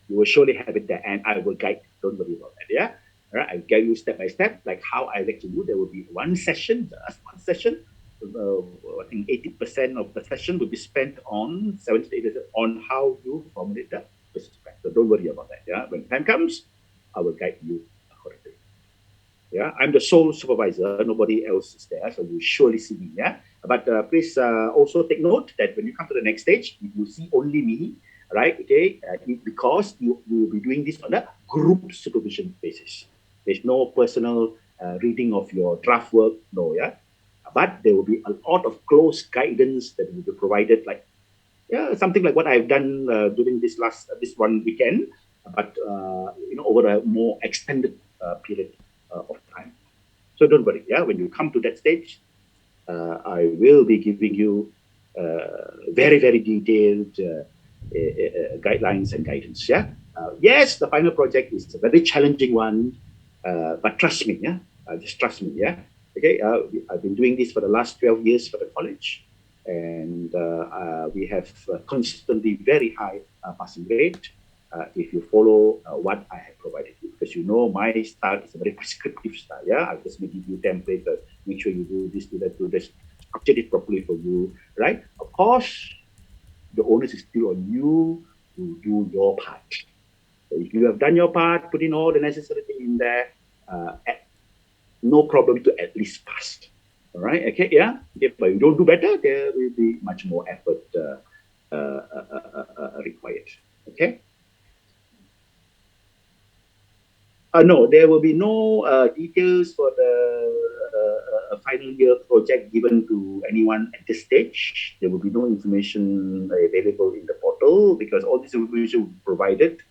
You will surely have it there, and I will guide. Don't worry about that, yeah? All right, I'll guide you step by step, like how I like to do. There will be one session, just one session. I think 80% of the session will be spent on 70% on how you formulate the business plan. So don't worry about that, yeah? When time comes, I will guide you accordingly. Yeah, I'm the sole supervisor. Nobody else is there, so you surely see me, yeah? But please also take note that when you come to the next stage, if you see only me, right? Okay, because you will be doing this on a group supervision basis. There's no personal reading of your draft work, no, yeah. But there will be a lot of close guidance that will be provided, like something like what I've done during this one weekend, but over a more extended period of time. So don't worry, yeah. When you come to that stage, I will be giving you very detailed guidelines and guidance. Yeah. Yes, the final project is a very challenging one, but trust me. Yeah. Just trust me. Yeah. Okay. I've been doing this for the last 12 years for the college, and we have consistently very high passing rate. If you follow what I have provided you, because my style is a very prescriptive style. Yeah, I just give you template. Make sure you do this, do that, do this. Structure it properly for you, right? Of course, the onus is still on you to do your part. So if you have done your part, put in all the necessary thing in there, no problem to at least pass. All right, okay, yeah. Okay, but you don't do better, there will be much more effort required. Okay. No, there will be no details for the final year project given to anyone at this stage. There will be no information available in the portal, because all this information will be provided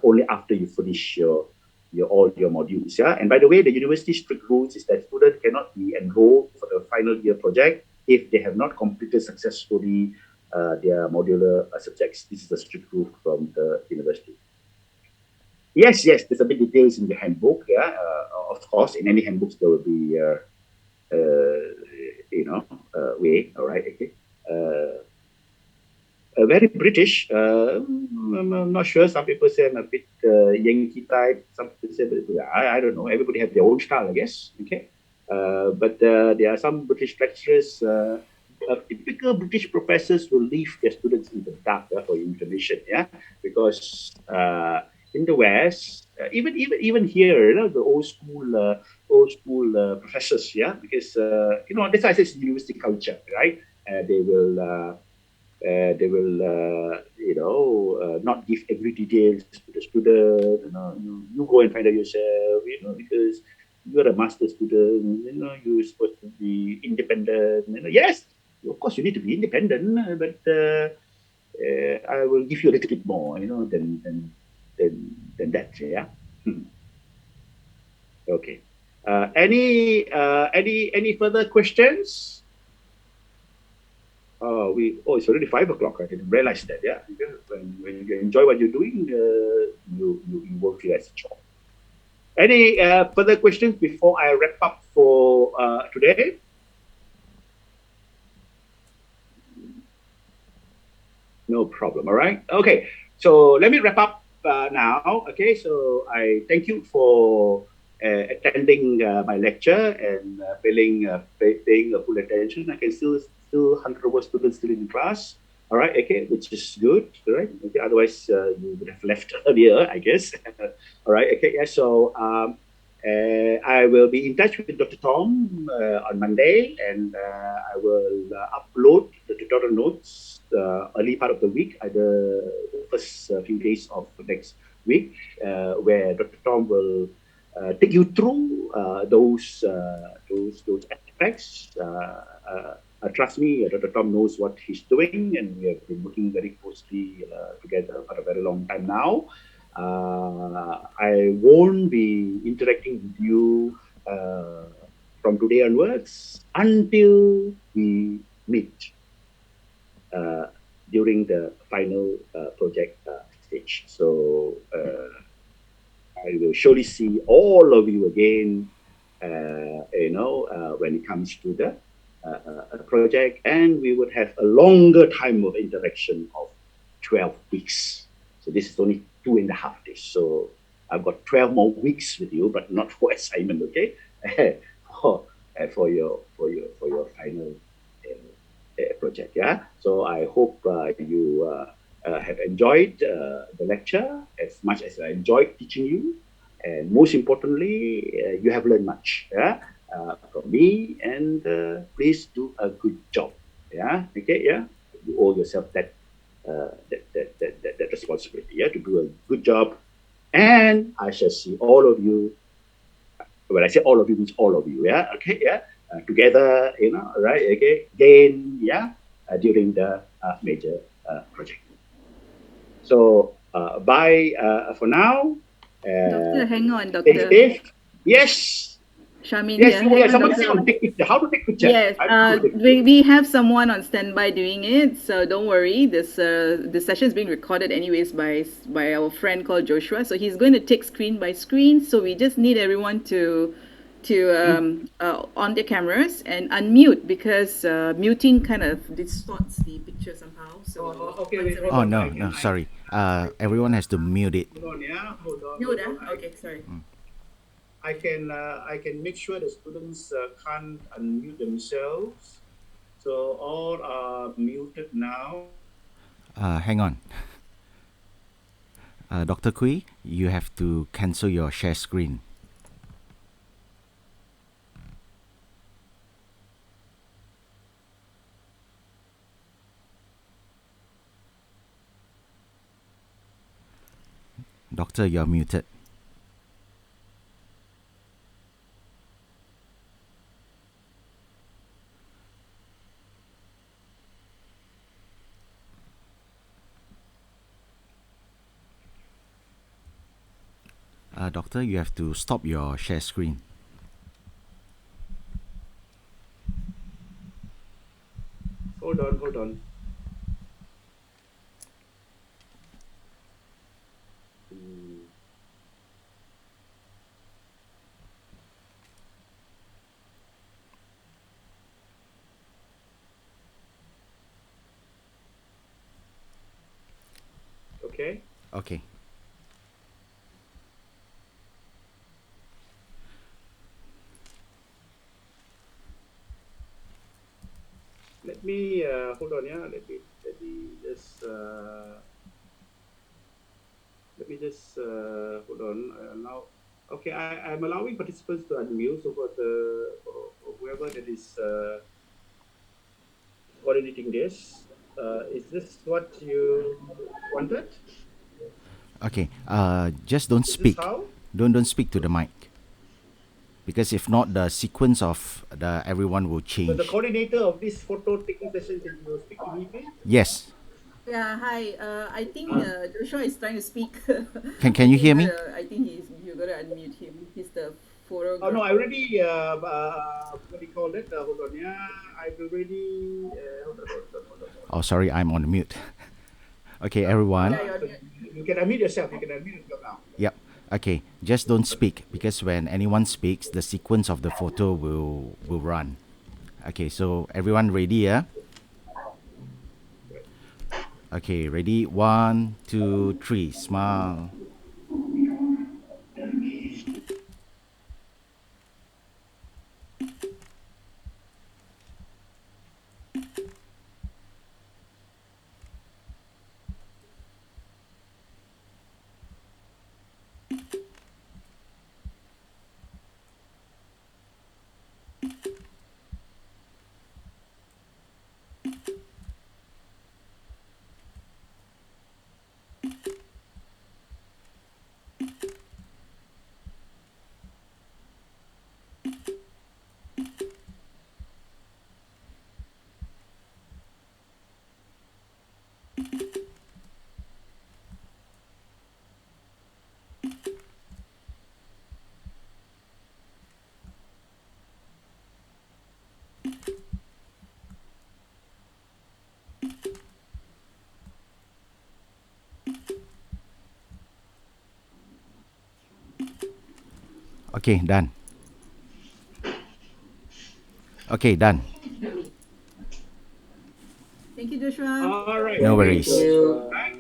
only after you finish all your modules. Yeah, and by the way, the university strict rules is that students cannot be enrolled for the final year project if they have not completed successfully their modular subjects. This is a strict rule from the university. Yes, there's a bit details in the handbook. Yeah, of course, in any handbooks there will be, way. All right, okay. Very British. I'm not sure. Some people say I'm a bit Yankee type. Some people say, I don't know. Everybody have their own style, I guess. Okay. But there are some British lecturers, typical British professors will leave their students in the dark for information. Yeah, because in the West, even here, the old school professors. Yeah, because that's why I say it's university culture, right? They will not give every details to the student. You go and find out yourself. Because you're a master student. You're supposed to be independent. Yes, of course you need to be independent, but I will give you a little bit more. Than that. Yeah. Okay. Any further questions? It's already 5 o'clock. I didn't realize that. Yeah, when you enjoy what you're doing, you won't feel as a chore. Any further questions before I wrap up for today? No problem. All right. Okay. So let me wrap up now. Okay. So I thank you for attending my lecture and paying full attention. I can still 100 over students still in class. All right. Okay. Which is good. All right. Okay. Otherwise, you would have left earlier, I guess. All right. Okay. Yeah. So I will be in touch with Dr. Tom on Monday, and I will upload the tutorial notes early part of the week, either the first few days of next week, where Dr. Tom will take you through those aspects. Trust me, Dr. Tom knows what he's doing, and we have been working very closely together for a very long time now. I won't be interacting with you from today onwards until we meet during the final project stage. So I will surely see all of you again, when it comes to the project, and we would have a longer time of interaction of 12 weeks. So this is only 2.5 days. So I've got 12 more weeks with you, but not for assignment, okay? for your final project, yeah. So I hope you have enjoyed the lecture as much as I enjoyed teaching you, and most importantly, you have learned much, yeah, from me. And please do a good job, yeah. Okay, yeah. You owe yourself that responsibility, yeah, to do a good job. And I shall see all of you. When I say all of you, means all of you, yeah. Okay, yeah. Together, right? Okay, again, yeah, during the major project. So bye for now. Doctor, hang on, Stay Doctor. safe. Yes. Charmaine Yes. here. Oh, yeah. Hang on, Somebody said Doctor. on take picture. How to take picture? Yes, we have someone on standby doing it, so don't worry. This session is being recorded anyways by our friend called Joshua. So he's going to take screen by screen. So we just need everyone to on their cameras and unmute, because muting kind of distorts the picture somehow. So okay. Wait, Oh no, sorry. Everyone has to mute it. Hold on, yeah. Hold on. Mute, okay, sorry. I can make sure the students can't unmute themselves. So all are muted now. Hang on. Dr. Kui, you have to cancel your share screen. Doctor, you're muted. Doctor, you have to stop your share screen. hold on. Okay. Okay. Let me hold on. Yeah. Let me just hold on. Now, okay. I'm allowing participants to unmute. So for whoever that is coordinating this, is this what you wanted? Okay. Just don't Is this speak. how? Don't speak to the mic. Because if not, the sequence of the everyone will So the change. coordinator of this photo taking session, can you speak to me, please? Yes. Yeah, hi. I think Joshua is trying to speak. Can you hear me? I think you're gonna unmute him. He's the Oh no, photographer. I already what do you call it? Hold on, yeah, I've already hold on. Oh, sorry, I'm on mute. Okay, everyone. Yeah, you're So you can unmute yourself. You can unmute yourself now. Yep. Okay, just don't speak because when anyone speaks, the sequence of the photo will run. Okay, so everyone ready, yeah? Okay, ready? 1, 2, 3. Smile. Okay, done. Okay, done. Thank you, Joshua. All right. No Okay. worries. So Bye.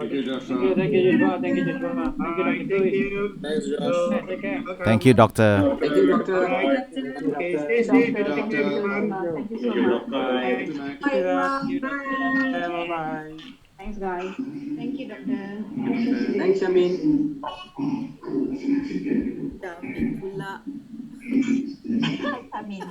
Thank you, Joshua. Thank you, Joshua. Thank you, Joshua. Thank you, Dr. thank Tui. you. Thanks, So Josh. Take care. Thank welcome. you, doctor. Thank you, All doctor. right. Thank you, Okay. doctor. Stay safe and take Thank care, you. everyone. Thank you. Thank you so much. Bye. Bye. Good night. Bye, Thank everyone. you, doctor. Bye. Bye-bye. Thanks, guys. Thank you, doctor. Thanks, Amin. Dah ambil pula. Amin.